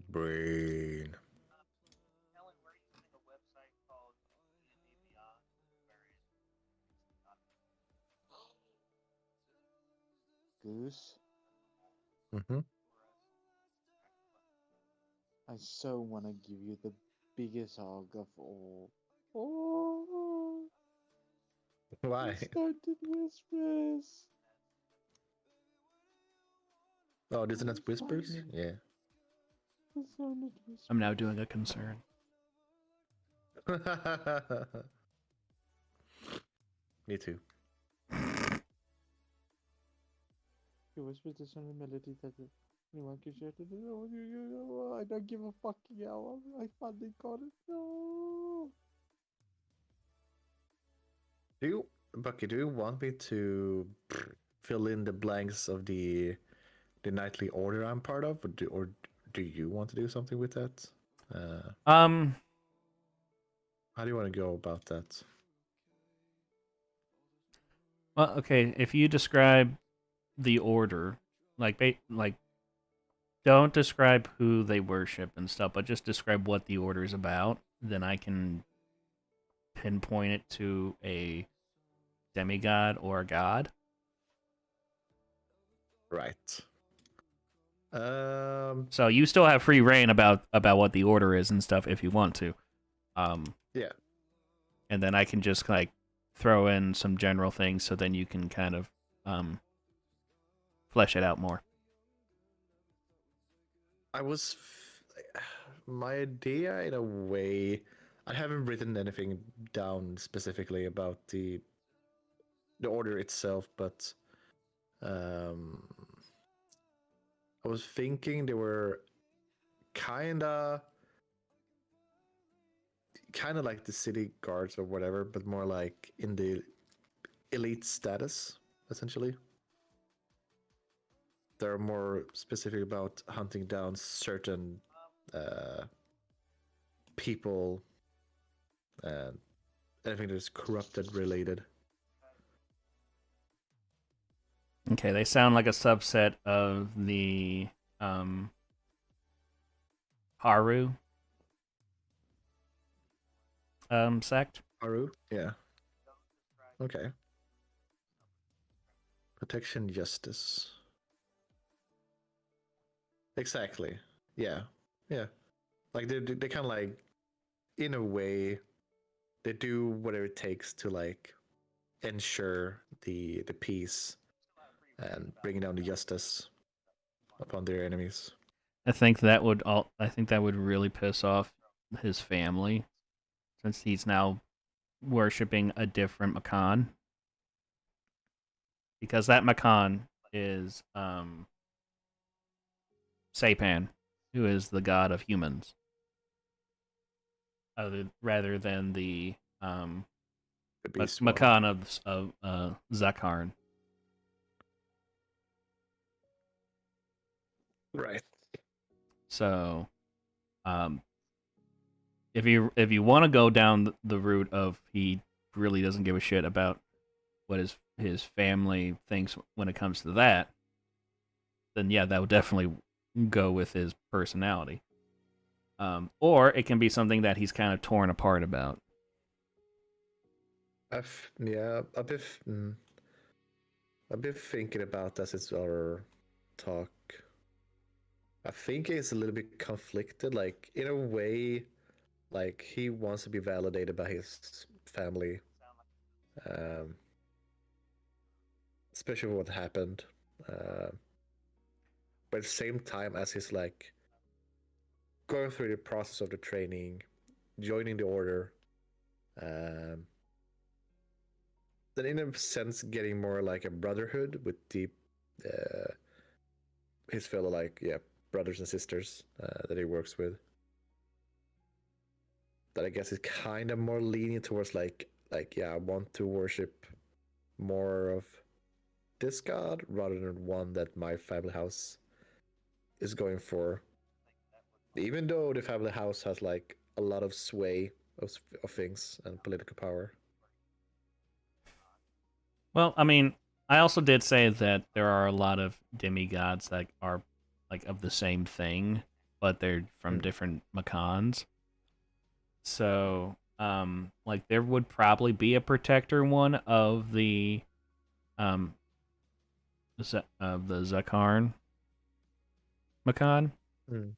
Brain. Goose, Mm-hmm. I so want to give you the biggest hug of all. Oh, Why? it started whispers. Oh, Dissonance Whispers? Finally, Yeah. it started whispers. I'm now doing a concern. Me too. Your whispers is on the melody that anyone can share to the. Oh, I don't give a fucking hell. I finally got it. No. Bucky, do you want me to fill in the blanks of the nightly order I'm part of, or do you want to do something with that? Um, How do you want to go about that? well, okay, if you describe the order, like don't describe who they worship and stuff, but just describe what the order is about, then I can pinpoint it to a demigod or a god. Right. So you still have free reign about what the order is and stuff if you want to. Yeah. And then I can just like throw in some general things so then you can kind of flesh it out more. My idea in a way, I haven't written anything down specifically about the order itself, but I was thinking they were kind of like the city guards or whatever, but more like in the elite status, essentially. They're more specific about hunting down certain people and anything that is corrupted related. Okay, they sound like a subset of the Haru sect. Haru? Yeah. Okay. Protection, justice. Exactly. Yeah. Yeah. Like they kind of like, in a way, they do whatever it takes to like ensure the peace and bring down the justice upon their enemies. I think that would really piss off his family since he's now worshiping a different Makan. Because that Makan is Seipan, who is the god of humans. Rather than the Makan of Zakharn. Right. So, if you want to go down the route of he really doesn't give a shit about what his family thinks when it comes to that, then yeah, that would definitely go with his personality. Or it can be something that he's kind of torn apart about. I've been thinking about that since our talk. I think it's a little bit conflicted. Like in a way, like he wants to be validated by his family, especially what happened. But at the same time, as he's like going through the process of the training, joining the order, then in a sense getting more like a brotherhood with deep his fellow brothers and sisters that he works with. That I guess is kind of more lenient towards I want to worship more of this god rather than one that my family house is going for. Even though the family house has like a lot of sway of things and political power. Well, I mean, I also did say that there are a lot of demigods that are like of the same thing, but they're from different macons. So, like there would probably be a protector one of the of the Zakarn macon. Mm.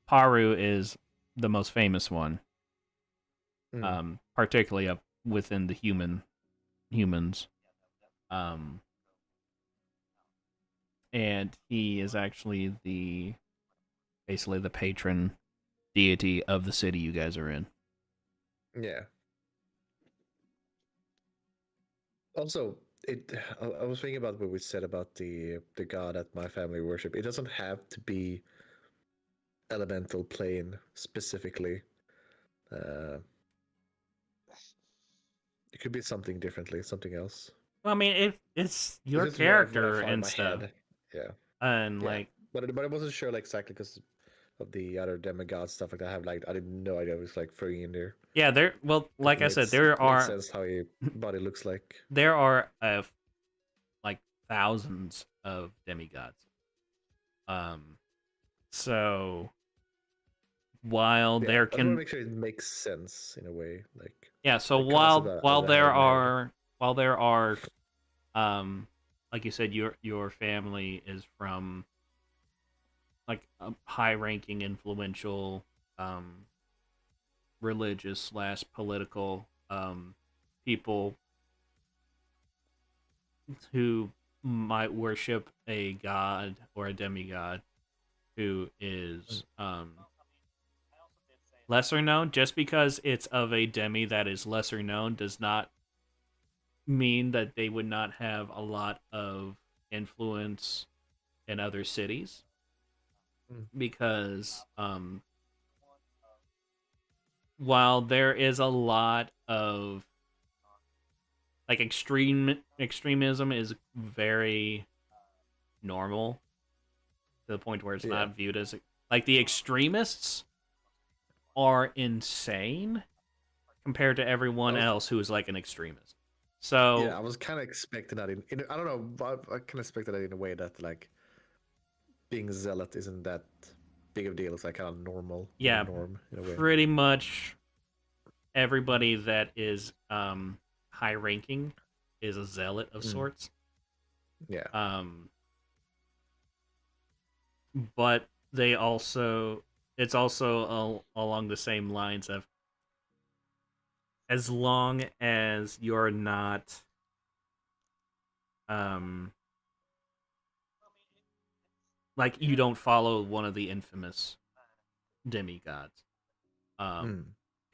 Paru is the most famous one. Mm. Particularly up within the humans. And he is actually basically the patron deity of the city you guys are in. Yeah. Also, I was thinking about what we said about the god that my family worship. It doesn't have to be elemental plane specifically. It could be something differently, something else. Well, I mean, it's your It's just what I character find in and my stuff, head. Yeah, and yeah. like, But I wasn't sure exactly because of the other demigod stuff like that. I didn't know idea. I was like throwing in there. yeah, there. Well, like I said, there makes are sense how your body looks like. there are like thousands of demigods. So while Yeah, there I just want to can make sure it makes sense in a way, like yeah, so the concept while that I have there in my head. are like you said, your family is from like a high ranking influential religious slash political people who might worship a god or a demigod who is lesser known. Just because it's of a demi that is lesser known does not mean that they would not have a lot of influence in other cities. Because while there is a lot of like extremism is very normal to the point where it's not viewed as like the extremists are insane compared to everyone else who is like an extremist. So yeah, I was kind of expecting that in I don't know, but I kind of expected that in a way that like being zealot isn't that big of a deal. It's like kind of normal, yeah, norm in a way. pretty much everybody that is high ranking is a zealot of sorts. Yeah. But they also it's also along the same lines of as long as you're not like you don't follow one of the infamous demigods.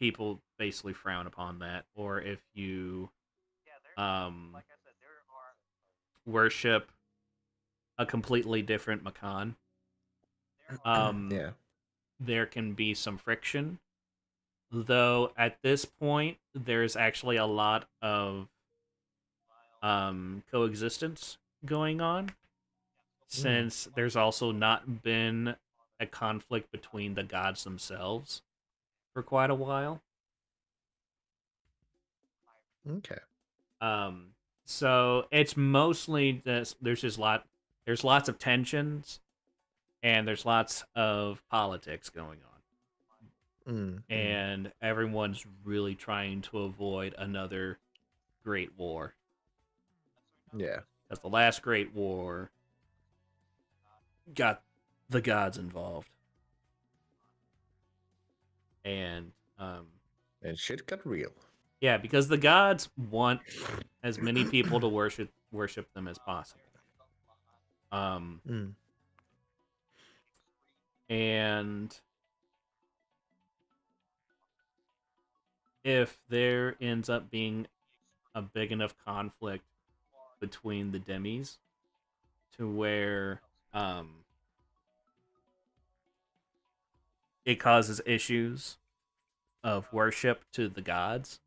People basically frown upon that. Or if you worship a completely different Makan, there can be some friction. Though at this point, there's actually a lot of coexistence going on, since there's also not been a conflict between the gods themselves for quite a while. Okay. So it's mostly this. There's lots of tensions, and there's lots of politics going on. And everyone's really trying to avoid another great war. Yeah. Because the last great war got the gods involved. And shit got real. Yeah, because the gods want as many people to worship them as possible. And if there ends up being a big enough conflict between the demis to where it causes issues of worship to the gods,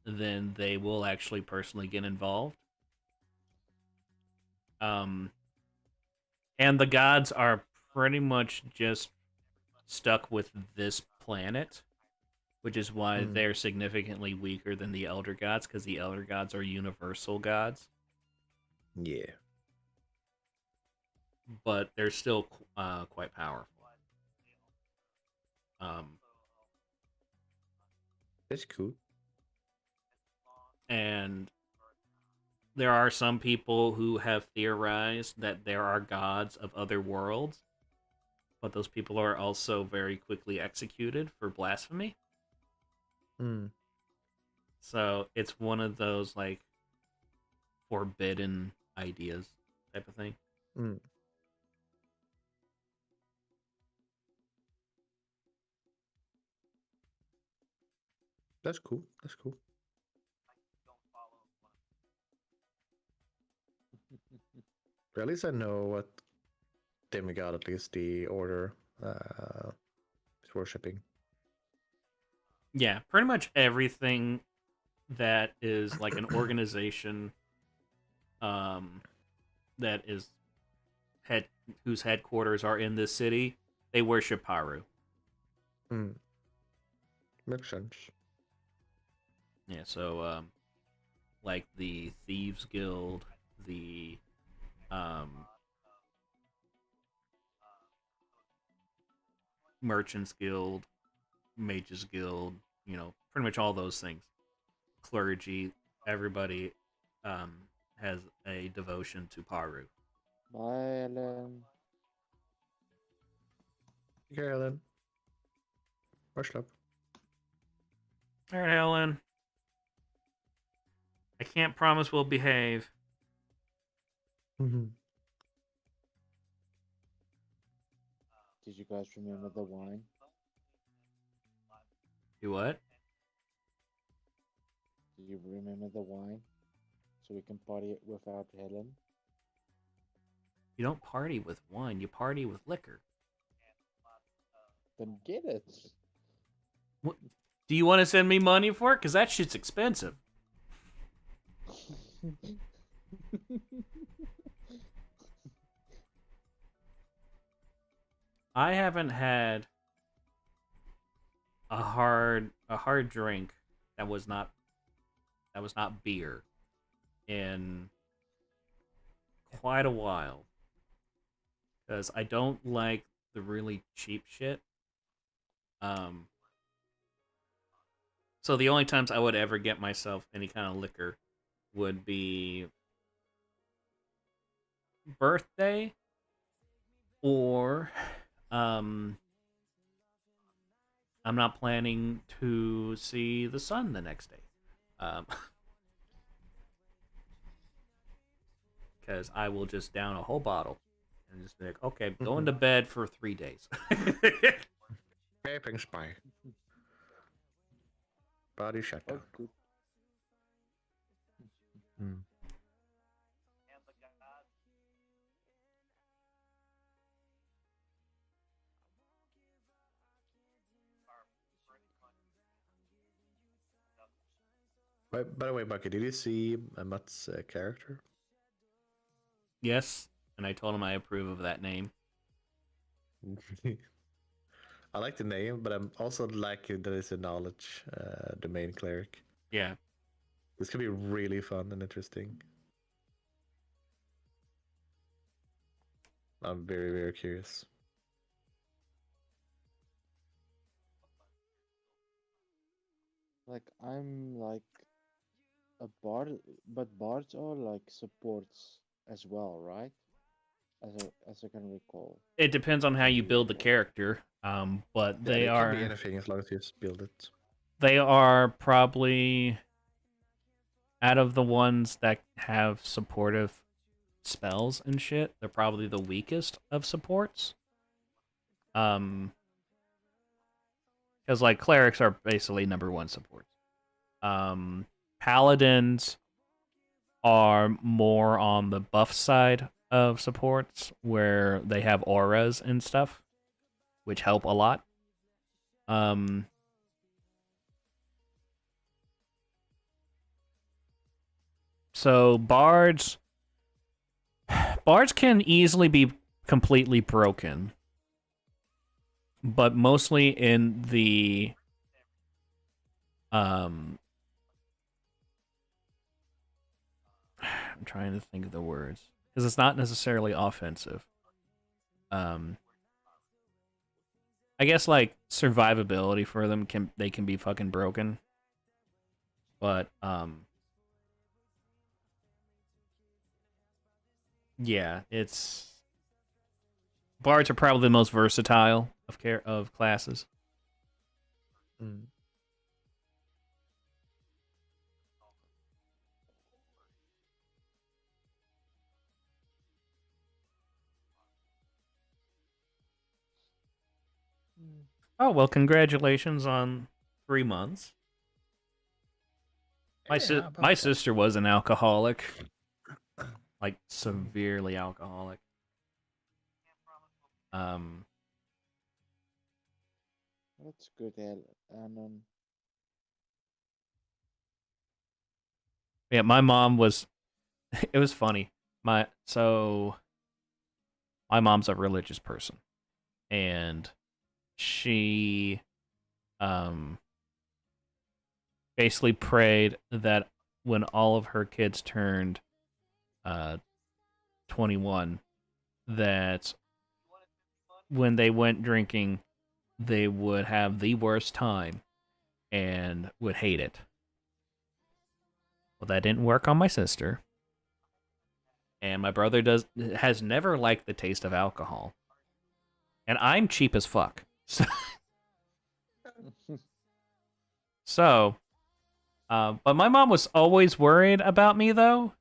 then they will actually personally get involved. And the gods are pretty much just stuck with this planet, which is why they're significantly weaker than the Elder Gods, because the Elder Gods are universal gods. Yeah. But they're still quite powerful. That's cool. And there are some people who have theorized that there are gods of other worlds, but those people are also very quickly executed for blasphemy. So it's one of those like forbidden ideas type of thing. That's cool. That's cool. At least I know what demigod, at least the order, is worshipping. Yeah, pretty much everything that is like an organization that is whose headquarters are in this city, they worship Paru. Makes sense. Yeah, so like the Thieves Guild, the Merchants Guild, Mages Guild, you know, pretty much all those things. Clergy, everybody has a devotion to Paru. Bye, Ellen. Okay, Ellen. Much love. All right, Ellen. I can't promise we'll behave. Did you guys remember the wine? You what? Do you remember the wine? So we can party it without Helen? You don't party with wine, you party with liquor. Then get it. What? Do you want to send me money for it? Because that shit's expensive. I haven't had a hard drink that was not beer in quite a while, because I don't like the really cheap shit. So the only times I would ever get myself any kind of liquor would be birthday or I'm not planning to see the sun the next day. Because I will just down a whole bottle and just be like, okay, I'm going to bed for 3 days. Vaping spy. Body shutdown. Oh, good. By the way, Bucky, did you see Matt's character? Yes, and I told him I approve of that name. I like the name, but I'm also like that it's a knowledge domain cleric. Yeah. This could be really fun and interesting. I'm very, very curious. Like, I'm like a bard, but bards are like supports as well, right? As I can recall. It depends on how you build the character, but they it are can be anything as long as you just build it. They are probably, out of the ones that have supportive spells and shit, they're probably the weakest of supports. Because like clerics are basically #1 supports. Paladins are more on the buff side of supports, where they have auras and stuff, which help a lot. So bards can easily be completely broken, but mostly in the I'm trying to think of the words, because it's not necessarily offensive. I guess like survivability for them can be fucking broken, but yeah, it's bards are probably the most versatile of classes. Mm. Oh well, congratulations on 3 months. My sister was an alcoholic, like severely alcoholic. That's good, Anon. Yeah, my mom was. It was funny. My mom's a religious person, and she basically prayed that when all of her kids turned 21, that when they went drinking, they would have the worst time and would hate it. Well, that didn't work on my sister. And my brother has never liked the taste of alcohol. And I'm cheap as fuck. So but my mom was always worried about me, though,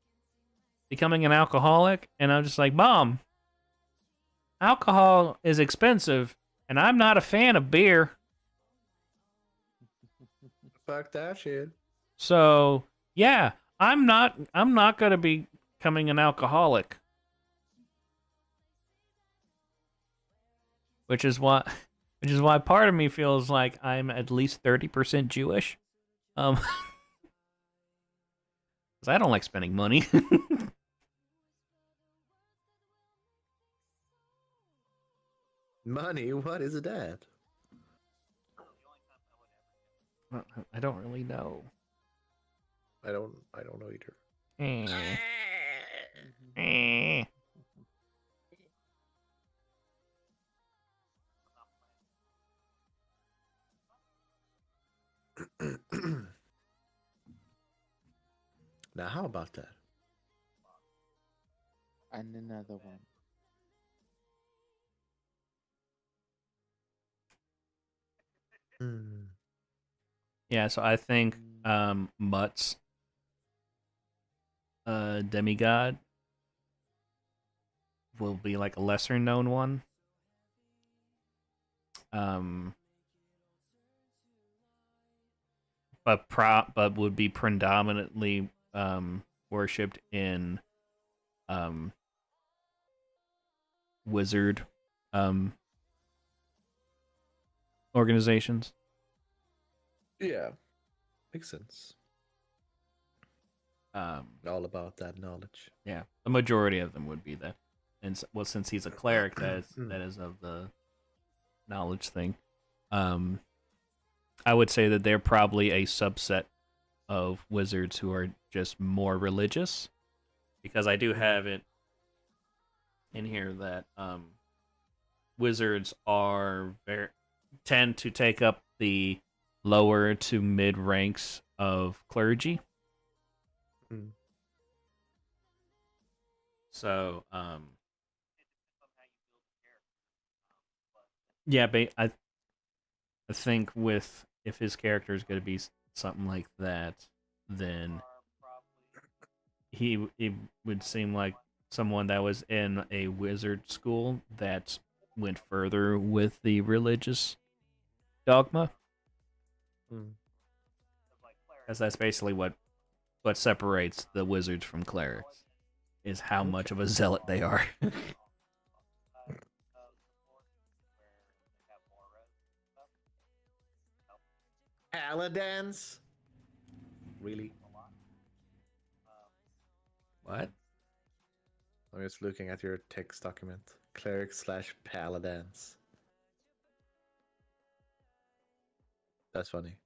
becoming an alcoholic. And I'm just like, Mom, alcohol is expensive, and I'm not a fan of beer. Fuck that shit. So, yeah, I'm not going to be becoming an alcoholic. Which is why part of me feels like I'm at least 30% Jewish. Because I don't like spending money. Money? What is that? I don't really know. I don't know either. Now, how about that? And another one. Yeah, so I think Mutt's demigod will be like a lesser known one. But would be predominantly worshipped in wizard organizations. Yeah, makes sense. All about that knowledge. Yeah, the majority of them would be that, and since he's a cleric, that is of the knowledge thing. I would say that they're probably a subset of wizards who are just more religious, because I do have it in here that wizards tend to take up the lower to mid ranks of clergy. So, yeah, I think if his character is going to be something like that, then he would seem like someone that was in a wizard school that went further with the religious dogma. Because that's basically what separates the wizards from clerics, is how much of a zealot they are. Paladins? Really? What? I'm just looking at your text document. Cleric/paladins. That's funny.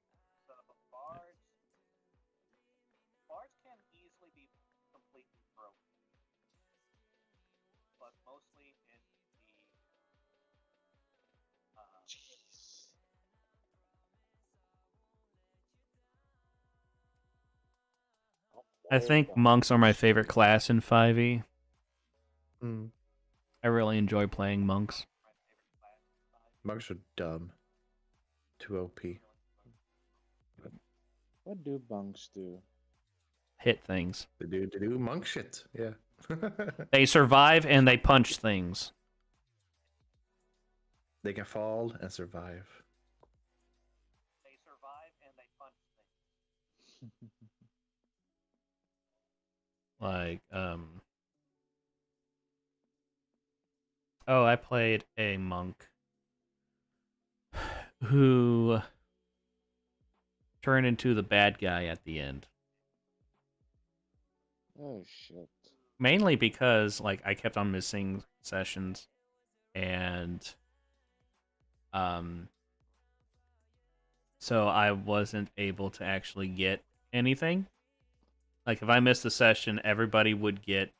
Bards can easily be completely broken, but mostly in the I think monks are my favorite class in 5e. Hmm. I really enjoy playing monks. Monks are dumb. Too OP. What do bunks do? Hit things. They do monk shit. Yeah. They survive and they punch things. They can fall and survive. they survive and they punch things. Like, oh, I played a monk who turned into the bad guy at the end. Oh shit. Mainly because, like, I kept on missing sessions, and so I wasn't able to actually get anything. Like, if I missed a session, everybody would get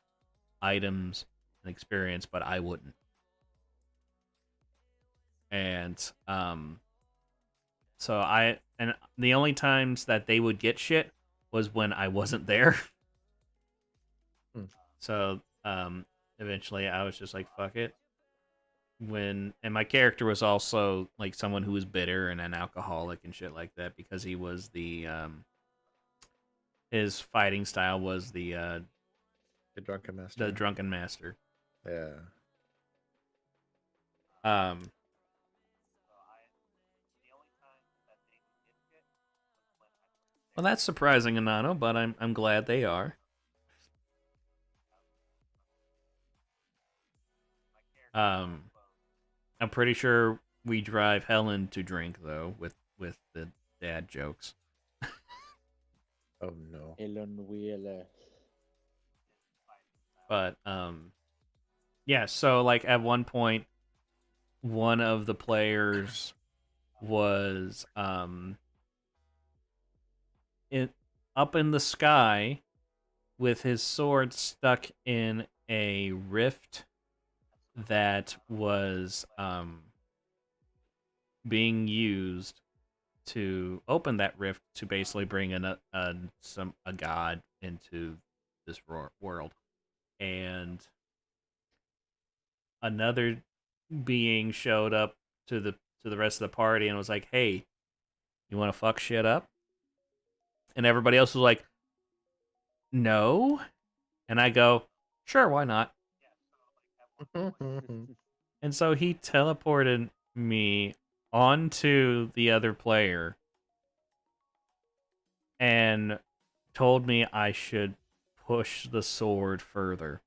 items and experience, but I wouldn't. And so the only times that they would get shit was when I wasn't there. So eventually I was just like, fuck it. And my character was also like someone who was bitter and an alcoholic and shit like that, because he was the his fighting style was the drunken master. The drunken master. Yeah. Well, that's surprising, Anano, but I'm glad they are. I'm pretty sure we drive Helen to drink though with the dad jokes. Oh no. Elon Wheeler. But yeah, so like at one point one of the players was up in the sky with his sword stuck in a rift that was being used to open that rift to basically bring in a god into this world. And another being showed up to the rest of the party and was like, "Hey, you want to fuck shit up?" And everybody else was like, "No." And I go, "Sure, why not?" And so he teleported me onto the other player and told me I should push the sword further.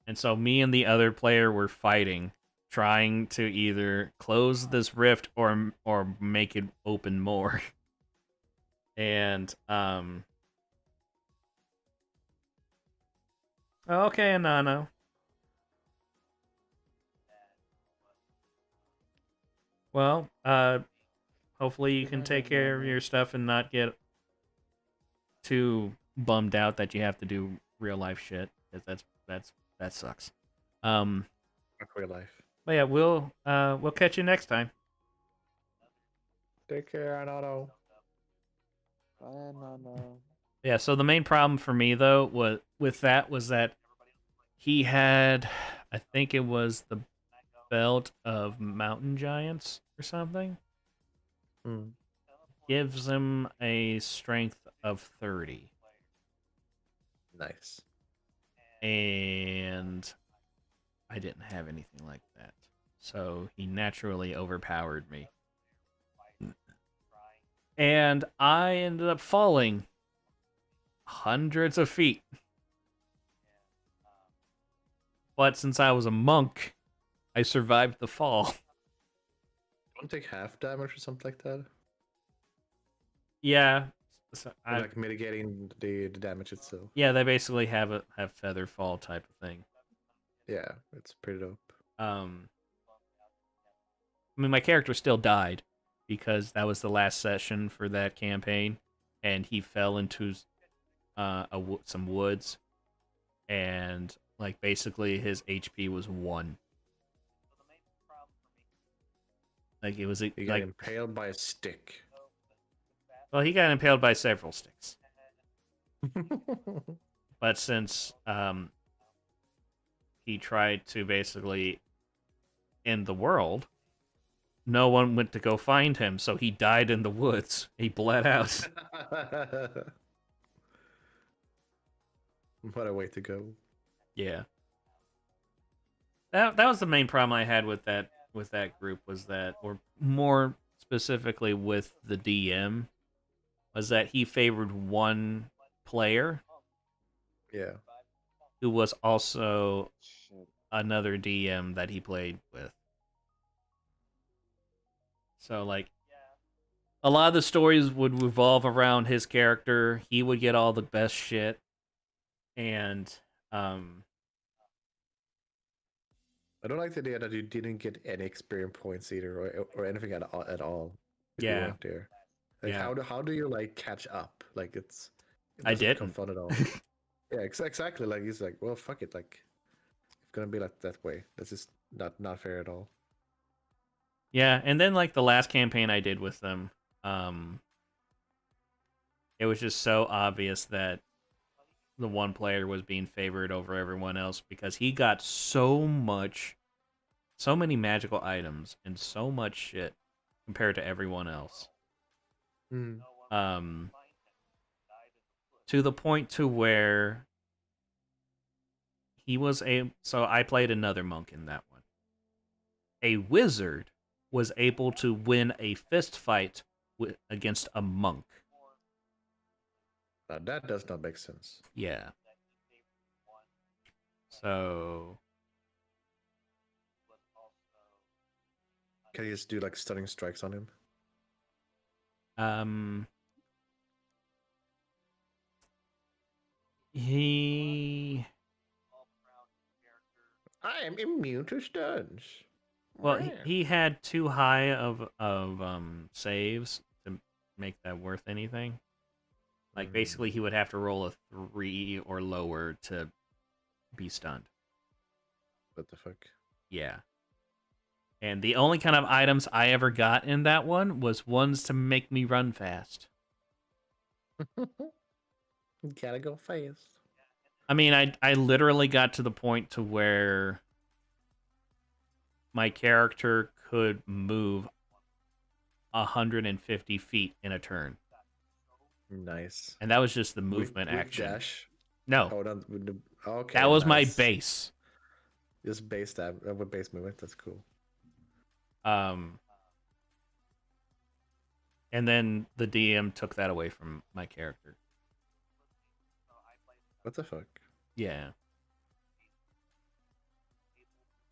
And so me and the other player were fighting, trying to either close this rift or make it open more. And okay, Anano. Well, hopefully you can take care of your stuff and not get too bummed out that you have to do real life shit, because that sucks. Not real life. But yeah, we'll catch you next time. Take care, Anano. Bye, Nano. Yeah, so the main problem for me though was that he had, I think it was the belt of mountain giants or something. Gives him a strength of 30. Nice. And I didn't have anything like that. So he naturally overpowered me. And I ended up falling hundreds of feet. But since I was a monk, I survived the fall. Don't take half damage or something like that. Yeah. So Or like mitigating the damage itself. yeah, they basically have feather fall type of thing. Yeah, it's pretty dope. I mean, my character still died because that was the last session for that campaign, and he fell into some woods, and like basically his HP was 1. Like it was He got like impaled by a stick. well, he got impaled by several sticks, but since he tried to basically end the world, no one went to go find him, so he died in the woods. He bled out. What a way to go. Yeah. That was the main problem I had with that group, was that, or more specifically with the DM, was that he favored one player Yeah. who was also Shit. another DM that he played with. So like a lot of the stories would revolve around his character. He would get all the best shit, and I don't like the idea that you didn't get any experience points either, or anything at all. If you Yeah. weren't there. Like Yeah. how do you like catch up? Like it I doesn't become didn't. fun at all. Yeah, exactly. Like he's like, well, fuck it. Like it's gonna be like that way. That's just not fair at all. Yeah, and then like the last campaign I did with them, it was just so obvious that the one player was being favored over everyone else because he got so many magical items and so much shit compared to everyone else. To the point to where he was so I played another monk in that one. A wizard was able to win a fist fight against a monk. Now that does not make sense. Yeah. So Can you just do like stunning strikes on him? He I am immune to stuns. well he had too high of saves to make that worth anything. Like basically he would have to roll a 3 or lower to be stunned. What the fuck? Yeah. And the only kind of items I ever got in that one was ones to make me run fast. You gotta go fast. I mean, I literally got to the point to where my character could move 150 feet in a turn. Nice. And that was just the movement With action. dash. No. Oh, no, okay. That was my nice. base. Just base that with base movement. That's cool. And then the DM took that away from my character. What the fuck? Yeah.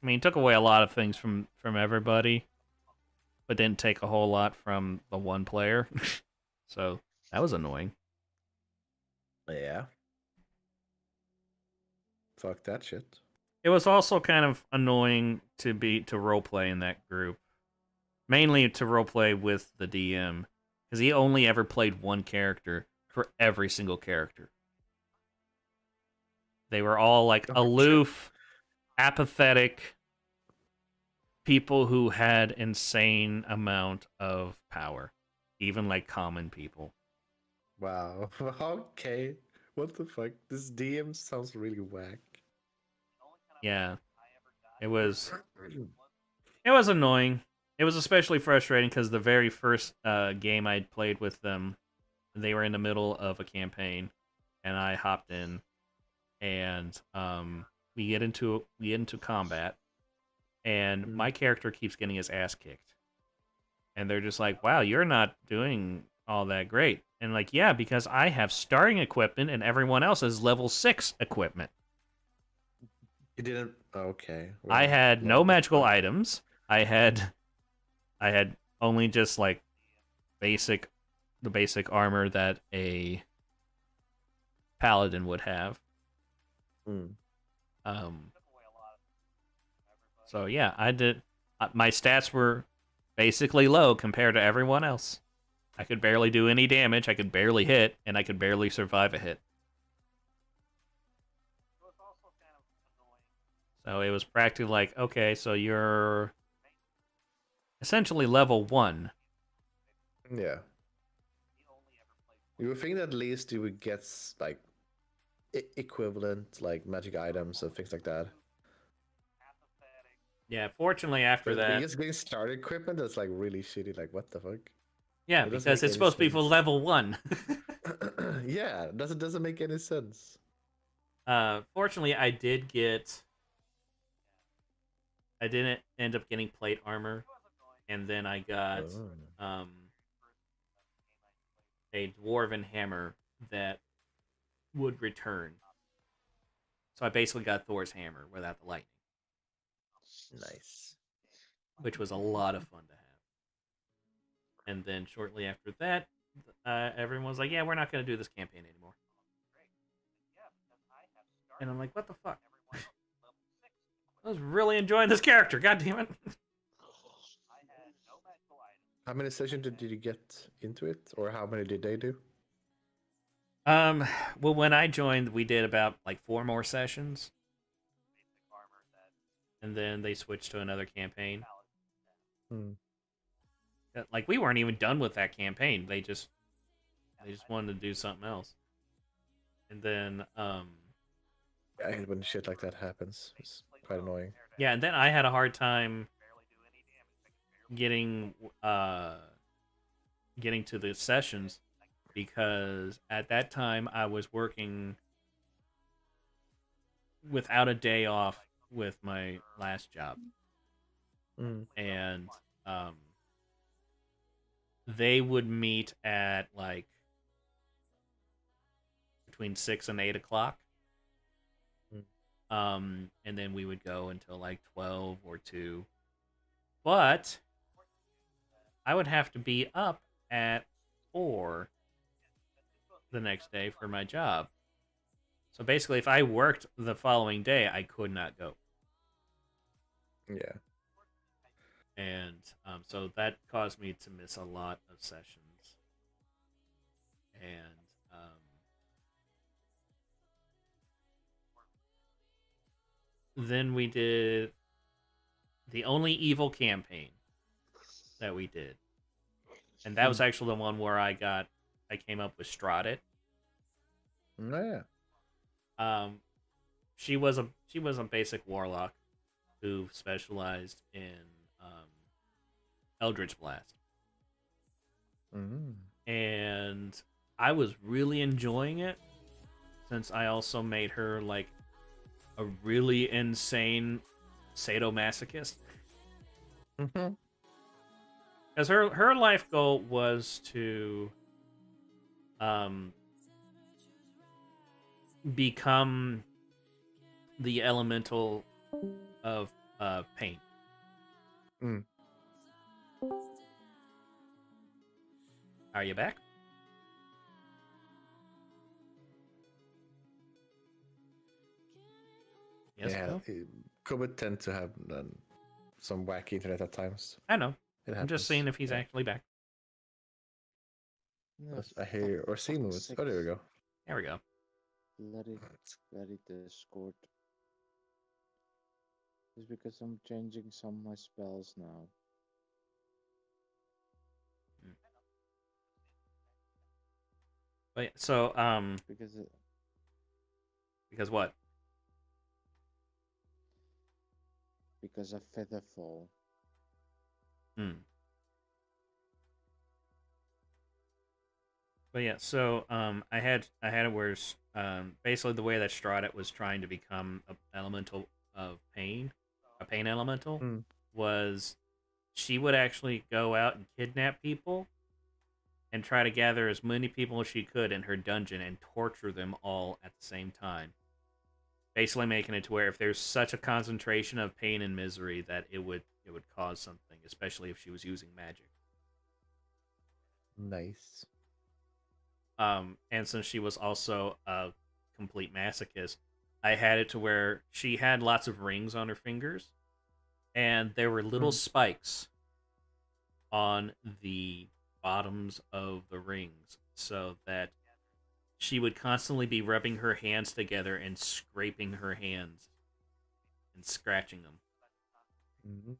I mean, he took away a lot of things from everybody, but didn't take a whole lot from the one player. So that was annoying. Yeah. Fuck that shit. It was also kind of annoying to roleplay in that group. Mainly to roleplay with the DM, because he only ever played one character for every single character. They were all like aloof, apathetic people who had insane amount of power, even like common people. Wow. Okay. What the fuck? This DM sounds really whack. Yeah. It was annoying. It was especially frustrating because the very first game I'd played with them, they were in the middle of a campaign, and I hopped in, and we get into combat, and my character keeps getting his ass kicked, and they're just like, "Wow, you're not doing all that great. And like, yeah, because I have starting equipment and everyone else has level 6 equipment. You didn't. Okay. I Well, had no level magical 5. items. I had only just like the basic armor that a paladin would have. Hmm. So yeah, I did. My stats were basically low compared to everyone else. I could barely do any damage. I could barely hit, and I could barely survive a hit. It was also kind of annoying. So it was practically like, okay, so you're essentially level 1. Yeah. You would think that at least you would get like equivalent like magic items and things like that. Yeah, fortunately after But that, just getting started equipment that's like really shitty. Like what the fuck? yeah, It doesn't because make it's any supposed to be for sense. level 1. Yeah, doesn't make any sense. Fortunately, I didn't end up getting plate armor, and then I got Oh. a dwarven hammer that would return. So I basically got Thor's hammer without the lightning, Nice. which was a lot of fun to have. And then shortly after that, everyone was like, "Yeah, we're not going to do this campaign anymore." And I'm like, "What the fuck?" I was really enjoying this character. God damn it! How many sessions did you get into it, or how many did they do? Well, when I joined, we did about like 4 more sessions, and then they switched to another campaign. Like we weren't even done with that campaign. They just wanted to do something else. And then I hate when shit like that happens. It's quite annoying. yeah, and then I had a hard time getting to the sessions because at that time I was working without a day off with my last job. And they would meet at like between 6 and 8 o'clock. And then we would go until like 12 or 2. But I would have to be up at 4 the next day for my job. So basically, if I worked the following day, I could not go. Yeah. And so that caused me to miss a lot of sessions. And then we did the only evil campaign that we did. And that was actually the one where I came up with Strahdit. Oh, yeah. She was a basic warlock who specialized in Eldritch Blast. And I was really enjoying it since I also made her like a really insane sadomasochist. Because her life goal was to become the elemental of pain. Are you back? Yes. Yeah, Kobe tend to have some wacky internet at times. I know. It I'm just seeing if he's actually back. No, I hear or see moves. Oh, there we go. There we go. Let it Discord. It's because I'm changing some of my spells now. Wait, so because what? Because of Featherfall. But yeah, so I had it where basically the way that Strahdit was trying to become an elemental of pain, a pain elemental, was she would actually go out and kidnap people and try to gather as many people as she could in her dungeon and torture them all at the same time. Basically making it to where if there's such a concentration of pain and misery that it would cause something, especially if she was using magic. Nice. And since she was also a complete masochist, I had it to where she had lots of rings on her fingers, and there were little spikes on the bottoms of the rings, so that she would constantly be rubbing her hands together and scraping her hands and scratching them. Mm-hmm.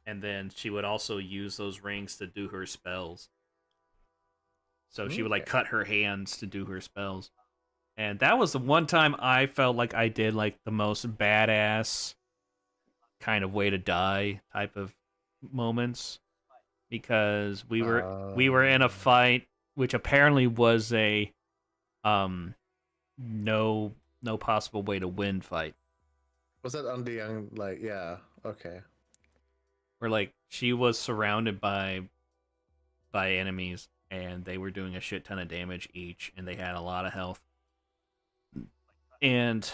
And then she would also use those rings to do her spells. So she would like cut her hands to do her spells. And that was the one time I felt like I did like the most badass kind of way to die type of moments, because we were in a fight which apparently was a no possible way to win fight. Was that on the young, like, yeah, okay. Where like she was surrounded by enemies and they were doing a shit ton of damage each, and they had a lot of health. And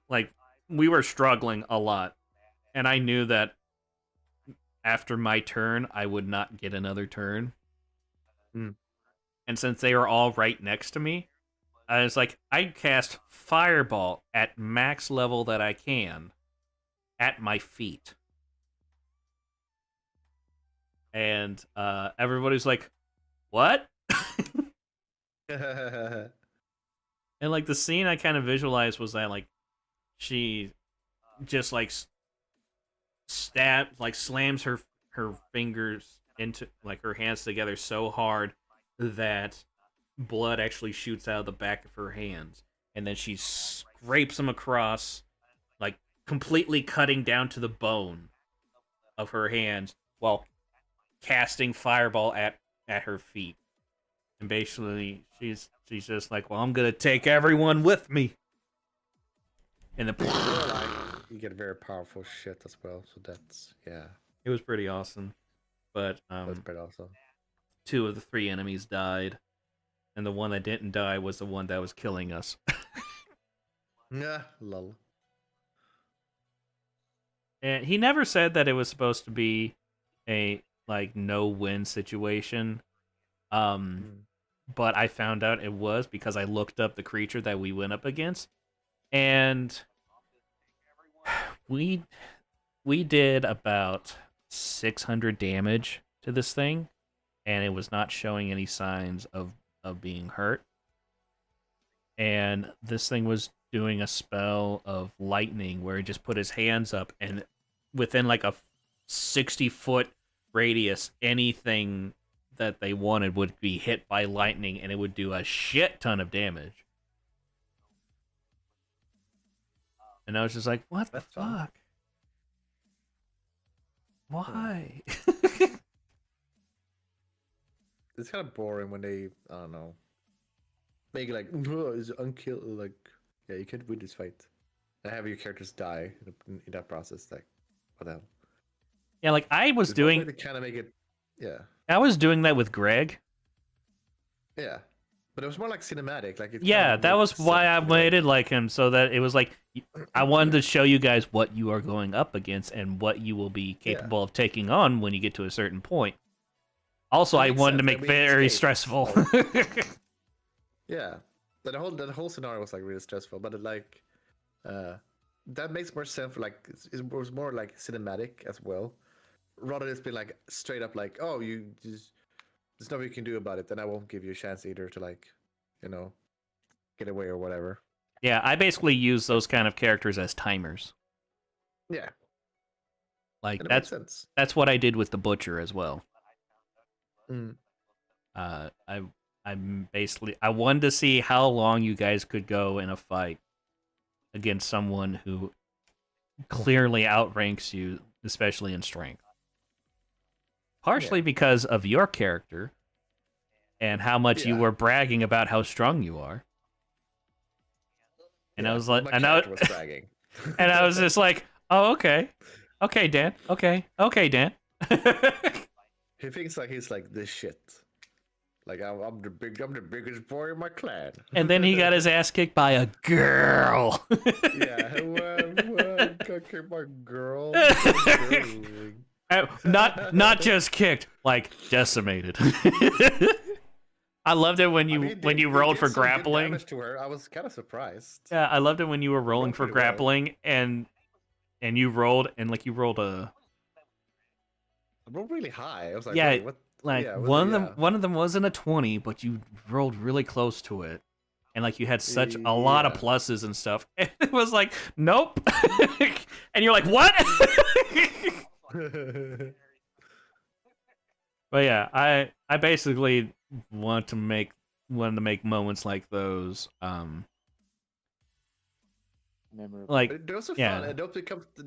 like we were struggling a lot, and I knew that after my turn I would not get another turn. And since they were all right next to me, I was like, I cast Fireball at max level that I can at my feet. And everybody's like, what? And like the scene I kind of visualized was that like she just like slams her fingers into like her hands together so hard that blood actually shoots out of the back of her hands, and then she scrapes them across, like completely cutting down to the bone of her hands while casting Fireball at her feet. And basically she's just like, well, I'm gonna take everyone with me. And you get very powerful shit as well, so that's, yeah, it was pretty awesome. But that's pretty awesome. 2 of the 3 enemies died, and the one that didn't die was the one that was killing us. Yeah, lol. And he never said that it was supposed to be a like no-win situation. But I found out it was because I looked up the creature that we went up against, and we did about 600 damage to this thing, and it was not showing any signs of being hurt. And this thing was doing a spell of lightning where he just put his hands up, and within like a 60-foot radius, anything that they wanted would be hit by lightning, and it would do a shit ton of damage. And I was just like, what the fuck? Why? It's kind of boring when they, I don't know, make it like, it's unkill, like, yeah, you can't win this fight. And have your characters die in that process, like, what the hell? Yeah, like I was doing... To kind of make it, yeah. I was doing that with Greg. Yeah. But it was more like cinematic. Like it yeah, that was why I made it like him, so that it was like, I wanted to show you guys what you are going up against and what you will be capable of taking on when you get to a certain point. Also, I wanted to make it very stressful. Yeah. That whole scenario was like really stressful, but like that makes more sense for like it was more like cinematic as well. Rather than just be like straight up like, oh, you just there's nothing you can do about it, then I won't give you a chance either to like, you know, get away or whatever. Yeah, I basically use those kind of characters as timers. Yeah. Like that's what I did with the Butcher as well. I'm basically I wanted to see how long you guys could go in a fight against someone who clearly outranks you, especially in strength. Partially because of your character and how much you were bragging about how strong you are. And I was like, and I was bragging. And I was just like, oh, okay. Okay, Dan. Okay, Dan. He thinks like he's like this shit. Like I'm the biggest boy in my clan. And then he got his ass kicked by a girl. Yeah, got kicked by a girl. Not just kicked, like decimated. I loved it when you rolled for grappling. To her. I was kind of surprised. Yeah, I loved it when you were rolling rolled for pretty well. grappling and you rolled and like you rolled a I rolled really high. I was like, yeah, wait, what? like Yeah, one of them wasn't a 20, but you rolled really close to it. And like you had such a lot of pluses and stuff. And it was like, nope. And you're like, what? But yeah, I basically want to make moments like those. Memorable. Like those are yeah. fun. And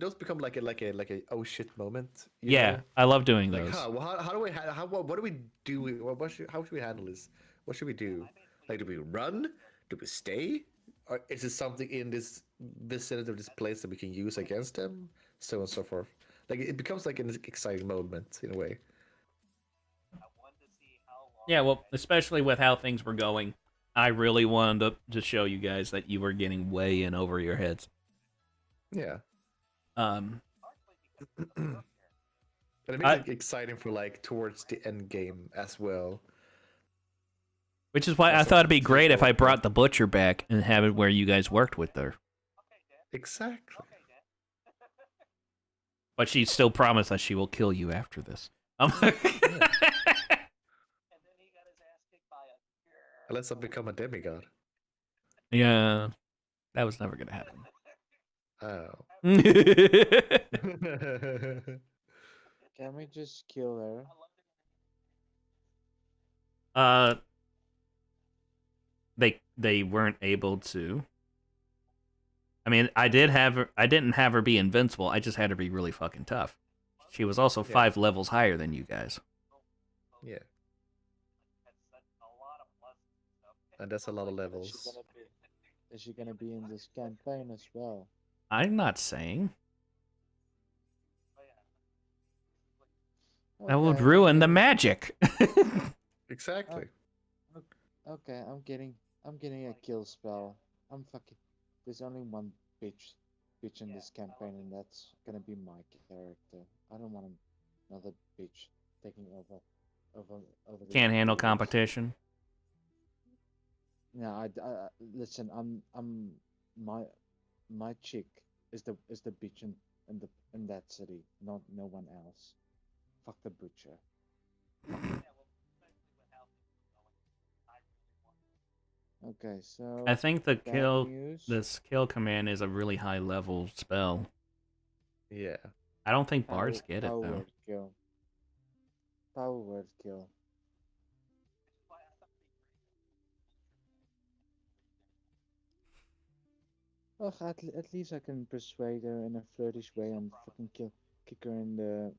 those become like a oh shit moment. Yeah, know? I love doing Like, those. how do we what do we do? How should we handle this? What should we do? Like, do we run? Do we stay? Or is it something in this vicinity of this place that we can use against them? So on and so forth. Like it becomes like an exciting moment in a way. Yeah, well, especially with how things were going, I really wanted to show you guys that you were getting way in over your heads. Yeah. Um, And it makes it exciting for like towards the end game as well. which is why I thought it'd be great if I brought the butcher back and have it where you guys worked with her. Exactly. But she still promised that she will kill you after this. Unless I become a demigod. Yeah, that was never gonna happen. Oh. Can we just kill uh, her? they weren't able to. I mean, I didn't have her be invincible. I just had her be really fucking tough. She was also 5 levels higher than you guys. Yeah. And that's a lot of levels. Is she gonna be in this campaign as well? I'm not saying. That would Okay, ruin the okay. magic. Exactly. Okay, I'm getting a kill spell. I'm fucking. There's only one bitch in this campaign, and that's gonna be my character. I don't want another bitch taking over the Can't handle rules. competition. No, I listen. My chick is the bitch in that city, not no one else. Fuck the butcher. Okay, so I think the bad kill news. this kill command is a really high level spell. Yeah. I don't think bards Power- get it power though. word kill. Power word kill. Well, at least I can persuade her in a flirtish way and fucking kick her in the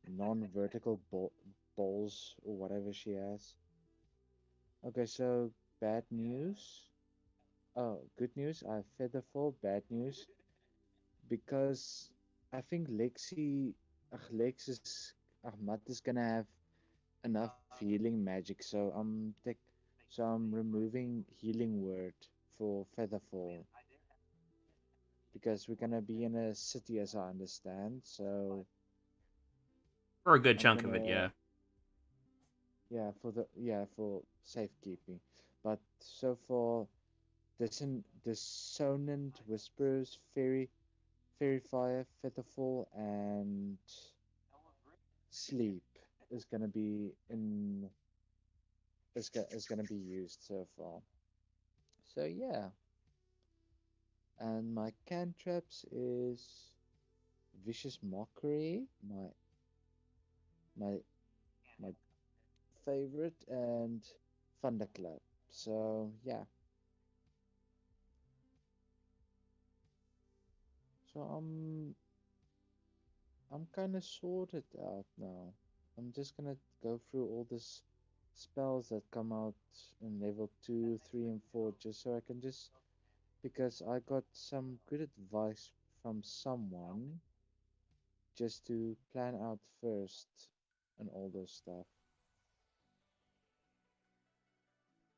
non-vertical balls or whatever she has. Okay, so bad news. Oh, good news. I have Featherfall. Bad news because I think Ahmad is gonna have enough healing magic. So I'm removing healing word for Featherfall because we're gonna be in a city, as I understand. So For a good I'm chunk of it, gonna- yeah. for safekeeping. But so for dissonant whispers, fairy fire, featherfall, and sleep is gonna be used so far. So yeah. And my cantrips is vicious mockery, my my favorite, and thunderclap. So yeah. So I'm kind of sorted out now. I'm just gonna go through all this spells that come out in level 2, 3, and 4 just so I can just because I got some good advice from someone just to plan out first and all those stuff.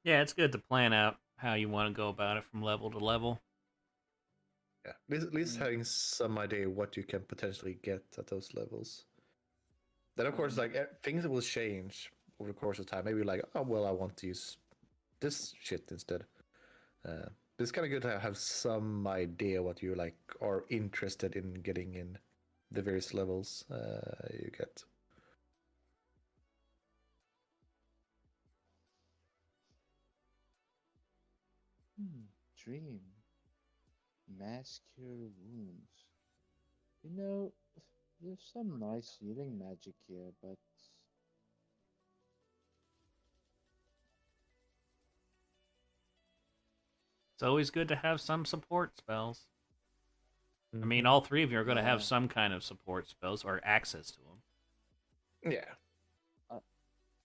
Yeah, it's good to plan out how you want to go about it from level to level. Yeah, at least Mm. having some idea what you can potentially get at those levels. Then of course, like things will change over the course of time. Maybe like, oh well, I want to use this shit instead. But it's kind of good to have some idea what you like are interested in getting in the various levels you get. Dream. Mask your wounds. You know, there's some nice healing magic here, but It's always good to have some support spells. I mean, Mhm. all three of you are going to have yeah, some kind of support spells or access to them. Yeah, I I'm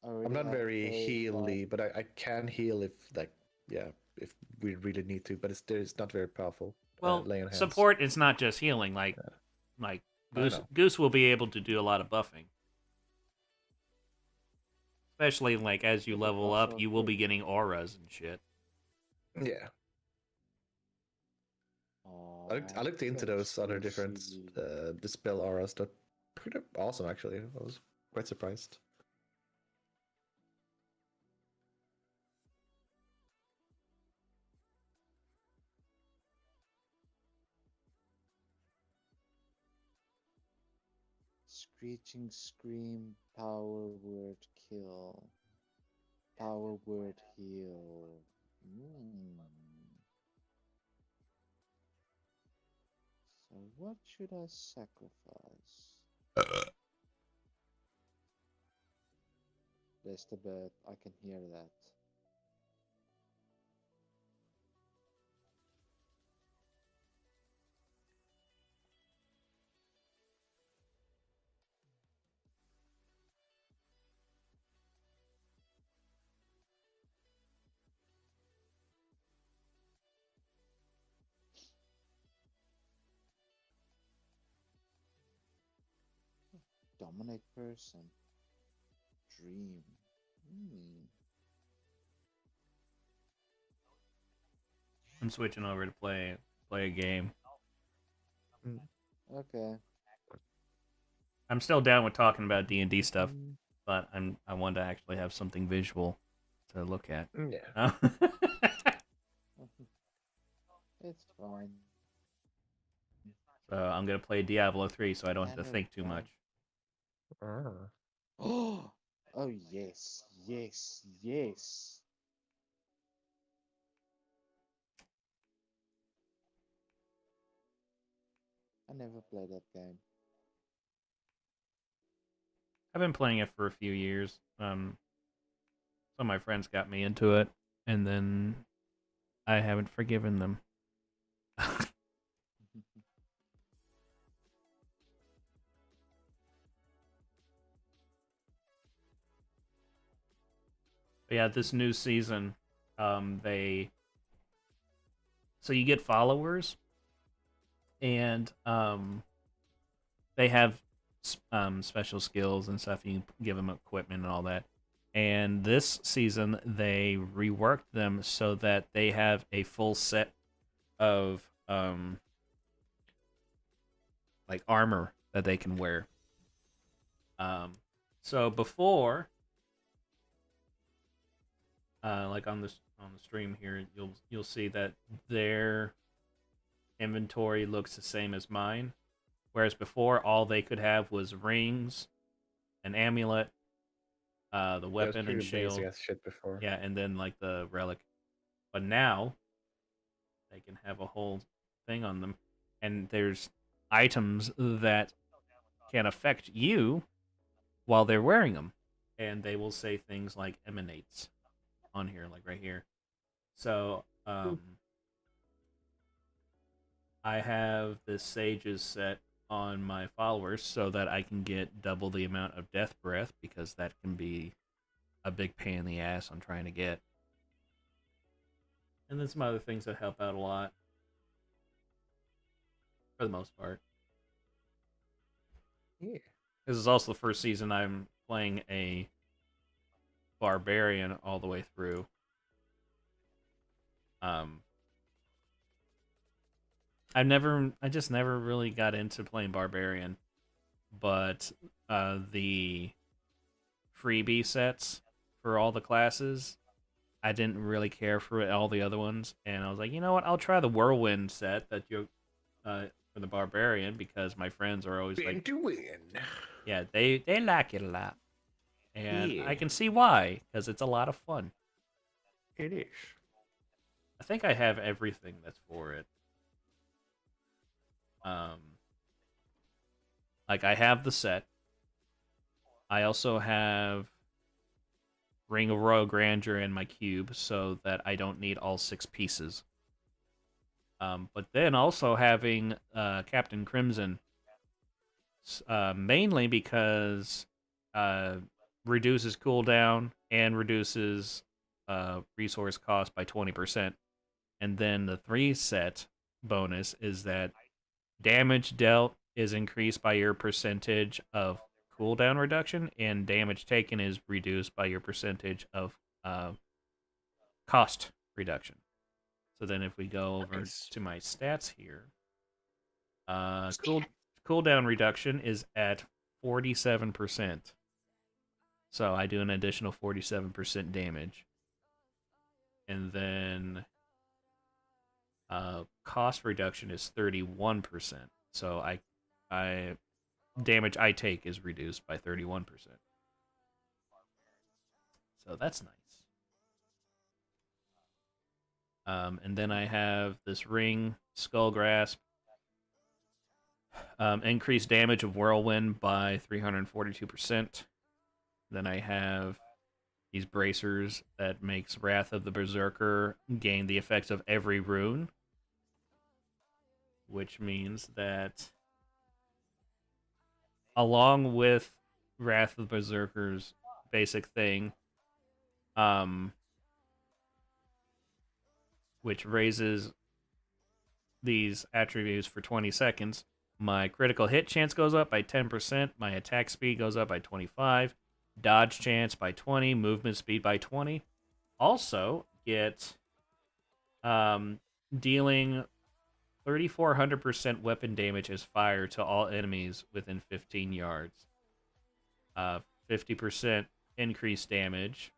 already not have very a healy, but I can heal if like if we really need to. But it's not very powerful. Well, Lay on hands. support is not just healing. Like I Goose know. Goose will be able to do a lot of buffing. Especially like as you but it level up, also you will be getting auras and shit. Yeah, Oh, I looked into that's those other so different silly. dispel auras. That pretty awesome actually. I was quite surprised. Screeching scream, power word kill, power word heal. Hmm. So what should I sacrifice? There's the bird. I can hear that. Dominate person. Dream. Hmm. I'm switching over to play a game. Okay. I'm still down with talking about D&D stuff, but I want to actually have something visual to look at. Yeah. It's fine. So I'm gonna play Diablo 3, so I don't have to Banner think too down. much. Oh, oh yes, yes, yes. I never played that game. I've been playing it for a few years. Some of my friends got me into it, and then I haven't forgiven them. But yeah, this new season, they so you get followers, and they have special skills and stuff. You can give them equipment and all that. And this season, they reworked them so that they have a full set of like armor that they can wear. So before, like on the stream here, you'll see that their inventory looks the same as mine, whereas before all they could have was rings, an amulet, the That was weapon pretty and shield, basic as shit before. yeah, and then like the relic. But now they can have a whole thing on them, and there's items that can affect you while they're wearing them, and they will say things like emanates on here, like right here. So I have the sages set on my followers so that I can get double the amount of death breath, because that can be a big pain in the ass I'm trying to get. And then some other things that help out a lot, for the most part. Yeah. This is also the first season I'm playing a barbarian all the way through. I just never really got into playing barbarian, but the freebie sets for all the classes, I didn't really care for all the other ones, and I was like, you know what? I'll try the whirlwind set that you for the barbarian because my friends are always like, to win. yeah, they like it a lot, and Yeah. I can see why because it's a lot of fun. It is. I think I have everything that's for it. Like I have the set. I also have Ring of Royal Grandeur in my cube so that I don't need all 6 pieces. But then also having Captain Crimson, mainly because reduces cooldown and reduces resource cost by 20%. And then the 3 set bonus is that damage dealt is increased by your percentage of cooldown reduction, and damage taken is reduced by your percentage of cost reduction. So then if we go over to my stats here, cooldown reduction is at 47%. So I do an additional 47% damage. And then cost reduction is 31%. So I damage I take is reduced by 31%. So that's nice. And then I have this ring, Skull Grasp. Increased damage of Whirlwind by 342%. Then I have these bracers that makes Wrath of the Berserker gain the effects of every rune. Which means that along with Wrath of the Berserker's basic thing, which raises these attributes for 20 seconds, my critical hit chance goes up by 10%, my attack speed goes up by 25%, dodge chance by 20%, movement speed by 20%. Also get dealing 3,400% weapon damage as fire to all enemies within 15 yards. 50% increased damage.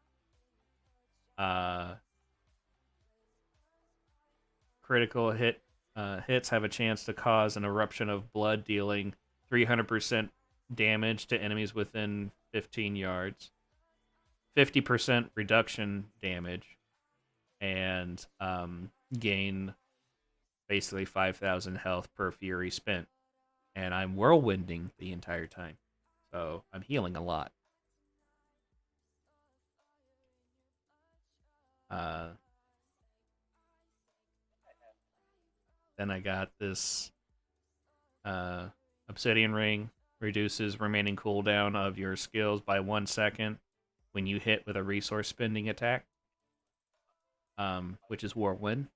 Critical hits have a chance to cause an eruption of blood, dealing 300% damage to enemies within 15 yards. 50% reduction damage. And gain basically 5,000 health per fury spent. And I'm whirlwinding the entire time. So I'm healing a lot. Then I got this Obsidian Ring. Reduces remaining cooldown of your skills by 1 second when you hit with a resource spending attack. Which is Whirlwind.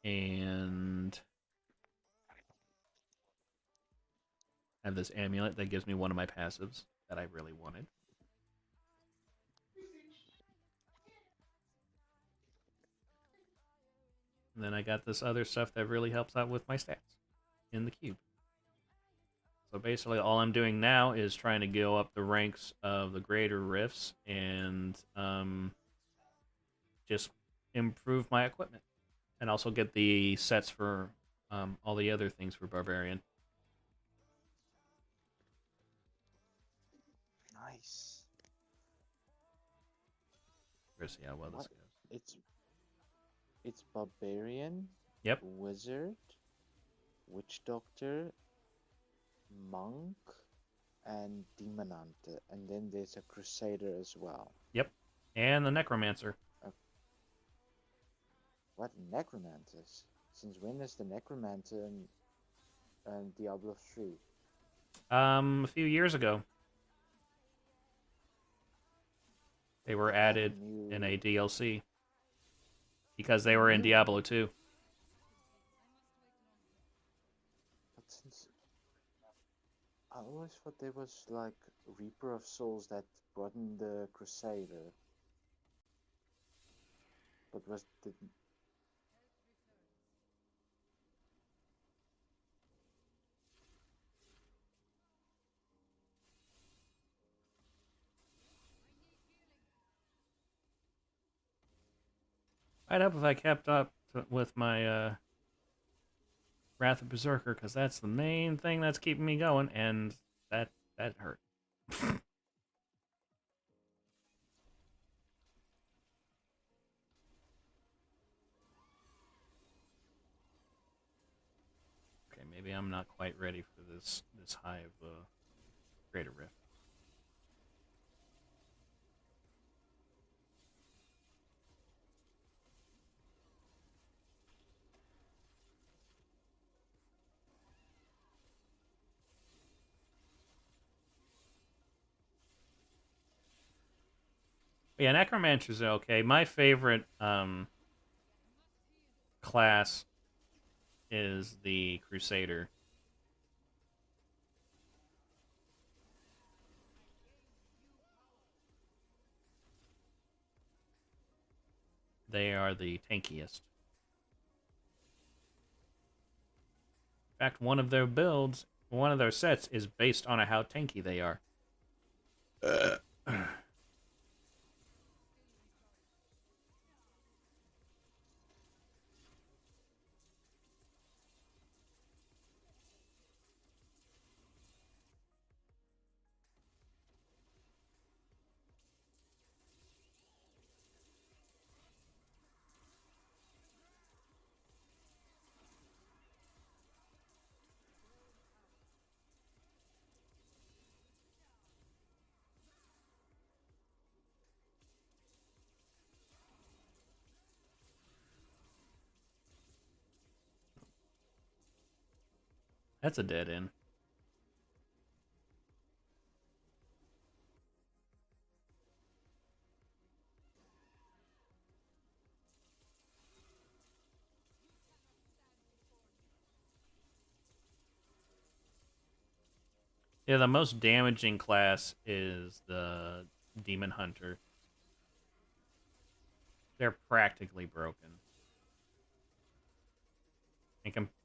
And I have this amulet that gives me one of my passives that I really wanted. And then I got this other stuff that really helps out with my stats in the cube. So basically all I'm doing now is trying to go up the ranks of the greater rifts and just improve my equipment. And also get the sets for all the other things for Barbarian. Nice. Let's see how well this goes. It's Barbarian. Yep. Wizard, Witch Doctor, Monk, and Demon Hunter, and then there's a Crusader as well. Yep. And the Necromancer. What Necromancers? Since when is the Necromancer in Diablo 3? A few years ago. They were added in a DLC. Because they were in Diablo 2. But since I always thought there was like Reaper of Souls that brought in the Crusader. But was did I'd up if I kept up with my Wrath of Berserker, because that's the main thing that's keeping me going, and that hurt. Okay, maybe I'm not quite ready for this high of Greater Rift. But yeah, Necromancer's okay. My favorite class is the Crusader. They are the tankiest. In fact, one of their builds, one of their sets, is based on how tanky they are. That's a dead end. Yeah, the most damaging class is the Demon Hunter. They're practically broken.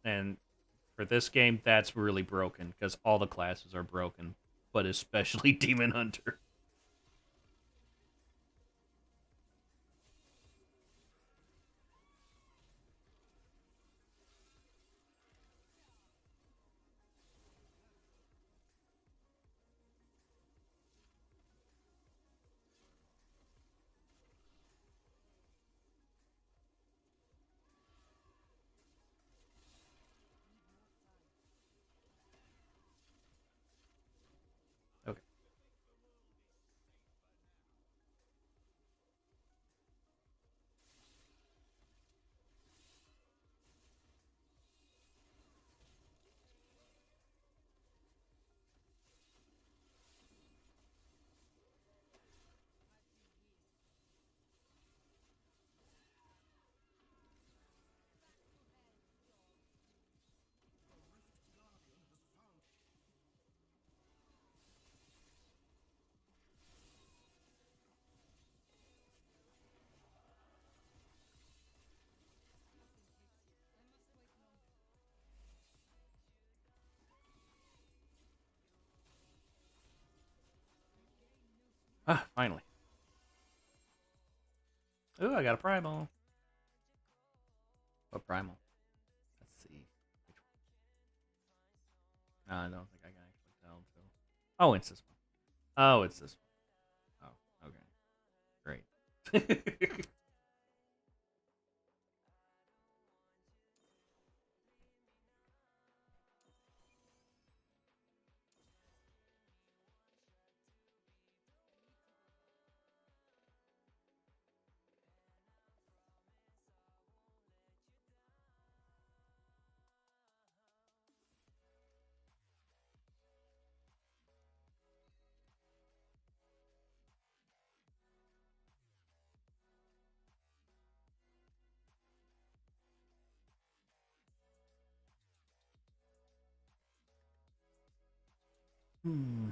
And for this game, that's really broken, because all the classes are broken, but especially Demon Hunter. Okay. Ah, finally. Ooh, I got a primal. What primal? Let's see. Which one? I don't think I can actually tell until. Oh, it's this one. Oh, it's this one. Oh, okay. Great. Hmm.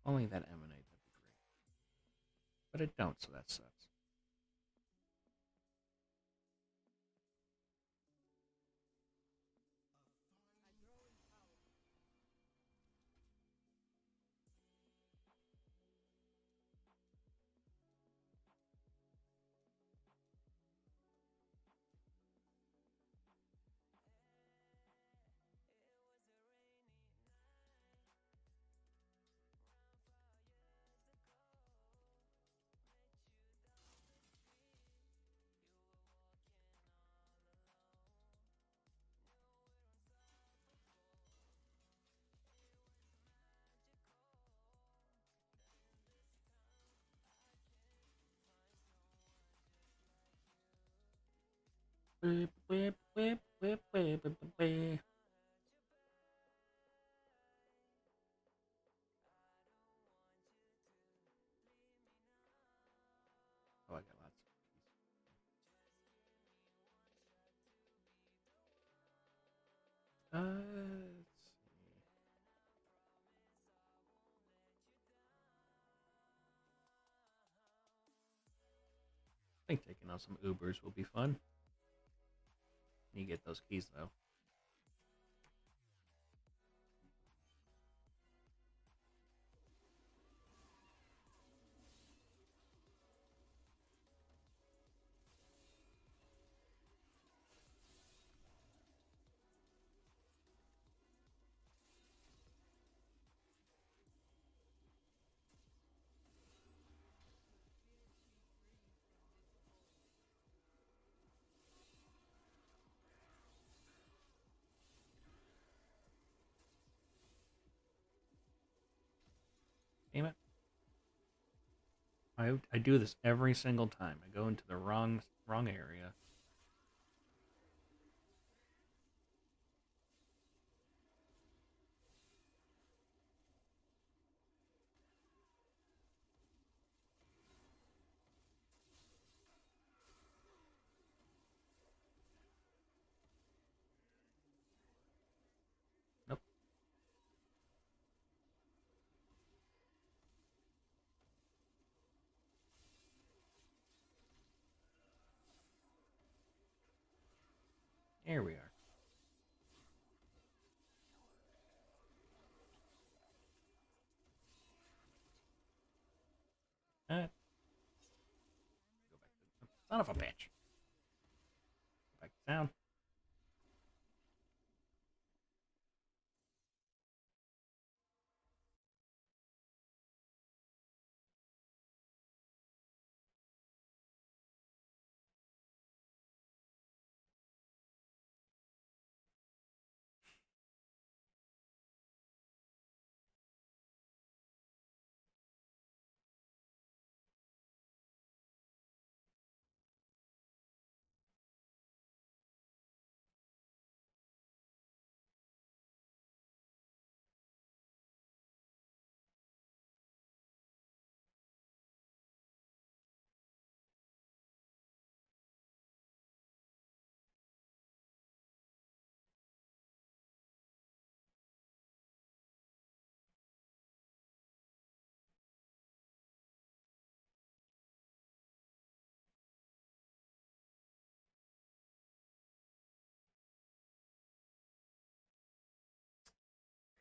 Only that emanate, that'd be great. But it don't, so that sucks. Whip, whip, whip, whip, whip, whip, whip. Oh, I got lots of keys. Let's see. I think taking on some Ubers will be fun. You get those keys though. Damn it. I do this every single time. I go into the wrong area. Nope. Here we are. Go back to son of a bitch. Go back to town.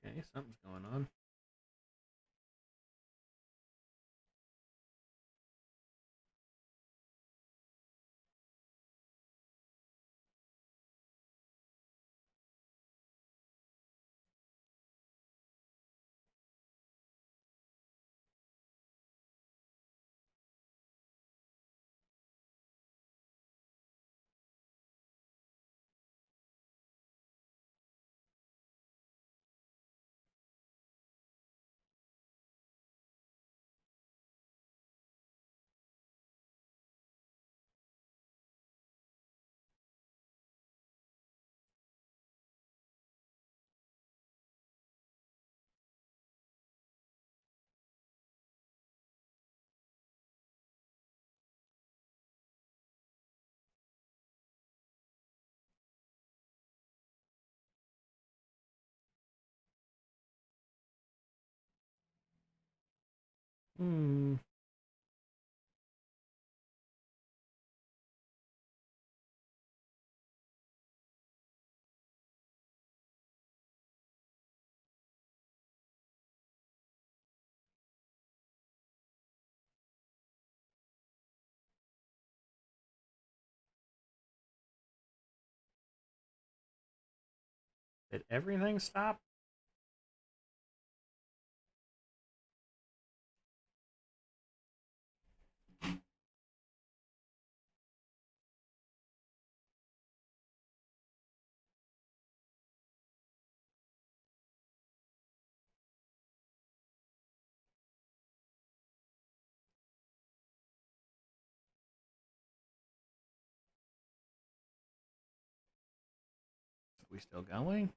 Okay, something's going on. Hmm. Did everything stop? Are we still going?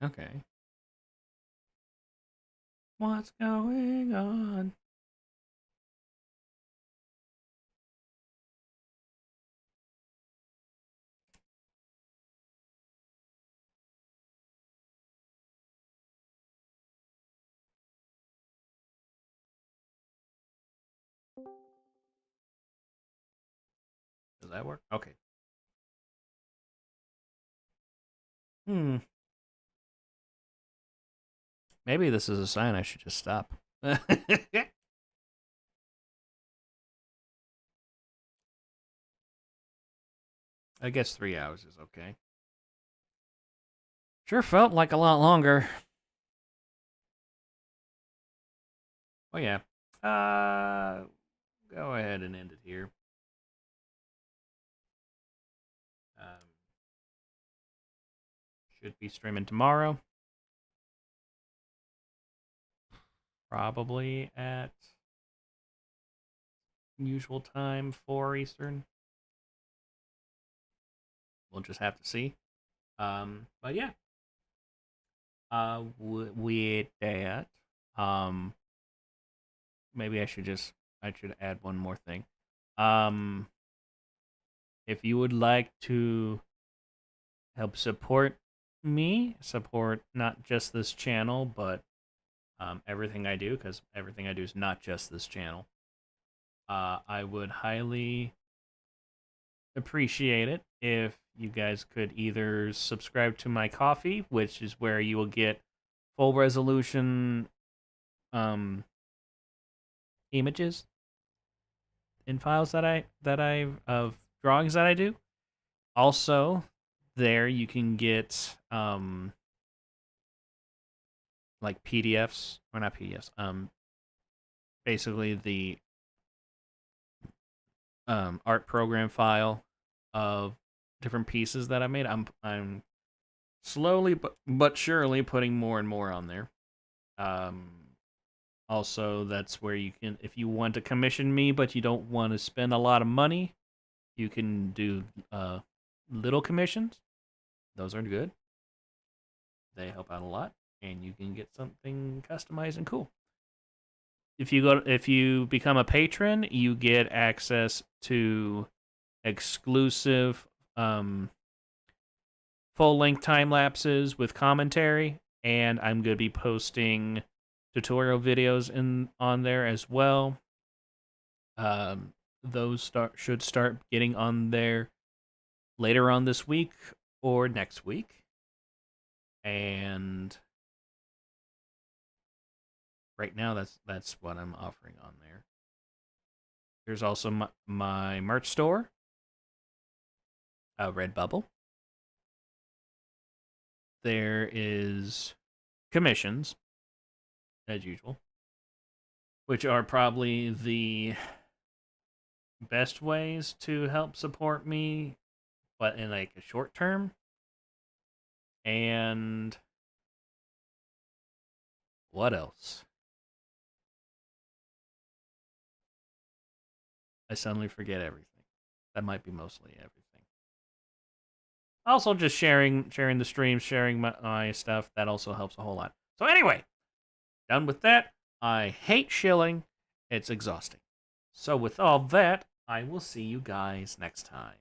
Okay. What's going on? Does that work? Okay. Hmm. Maybe this is a sign I should just stop. I guess 3 hours is okay. Sure felt like a lot longer. Oh yeah. Go ahead and end it here. Should be streaming tomorrow. Probably at usual time, 4 Eastern. We'll just have to see. But yeah. With that, maybe I should add one more thing. If you would like to help support me, support not just this channel, but everything I do, because everything I do is not just this channel, I would highly appreciate it if you guys could either subscribe to my Ko-fi, which is where you will get full resolution images and files that I of drawings that I do. Also, there you can get like PDFs, or not PDFs, basically the art program file of different pieces that I made. I'm slowly but surely putting more and more on there. Also, that's where you can, if you want to commission me but you don't want to spend a lot of money, you can do little commissions. Those are good. They help out a lot, and you can get something customized and cool. If you become a patron, you get access to exclusive full-length time lapses with commentary, and I'm going to be posting tutorial videos on there as well. Those should start getting on there later on this week or next week. And right now, that's what I'm offering on there. There's also my merch store, Redbubble. There is commissions, as usual, which are probably the best ways to help support me, but in like a short term. And what else? I suddenly forget everything. That might be mostly everything. Also, just sharing the stream, sharing my stuff, that also helps a whole lot. So anyway, done with that. I hate shilling. It's exhausting. So with all that, I will see you guys next time.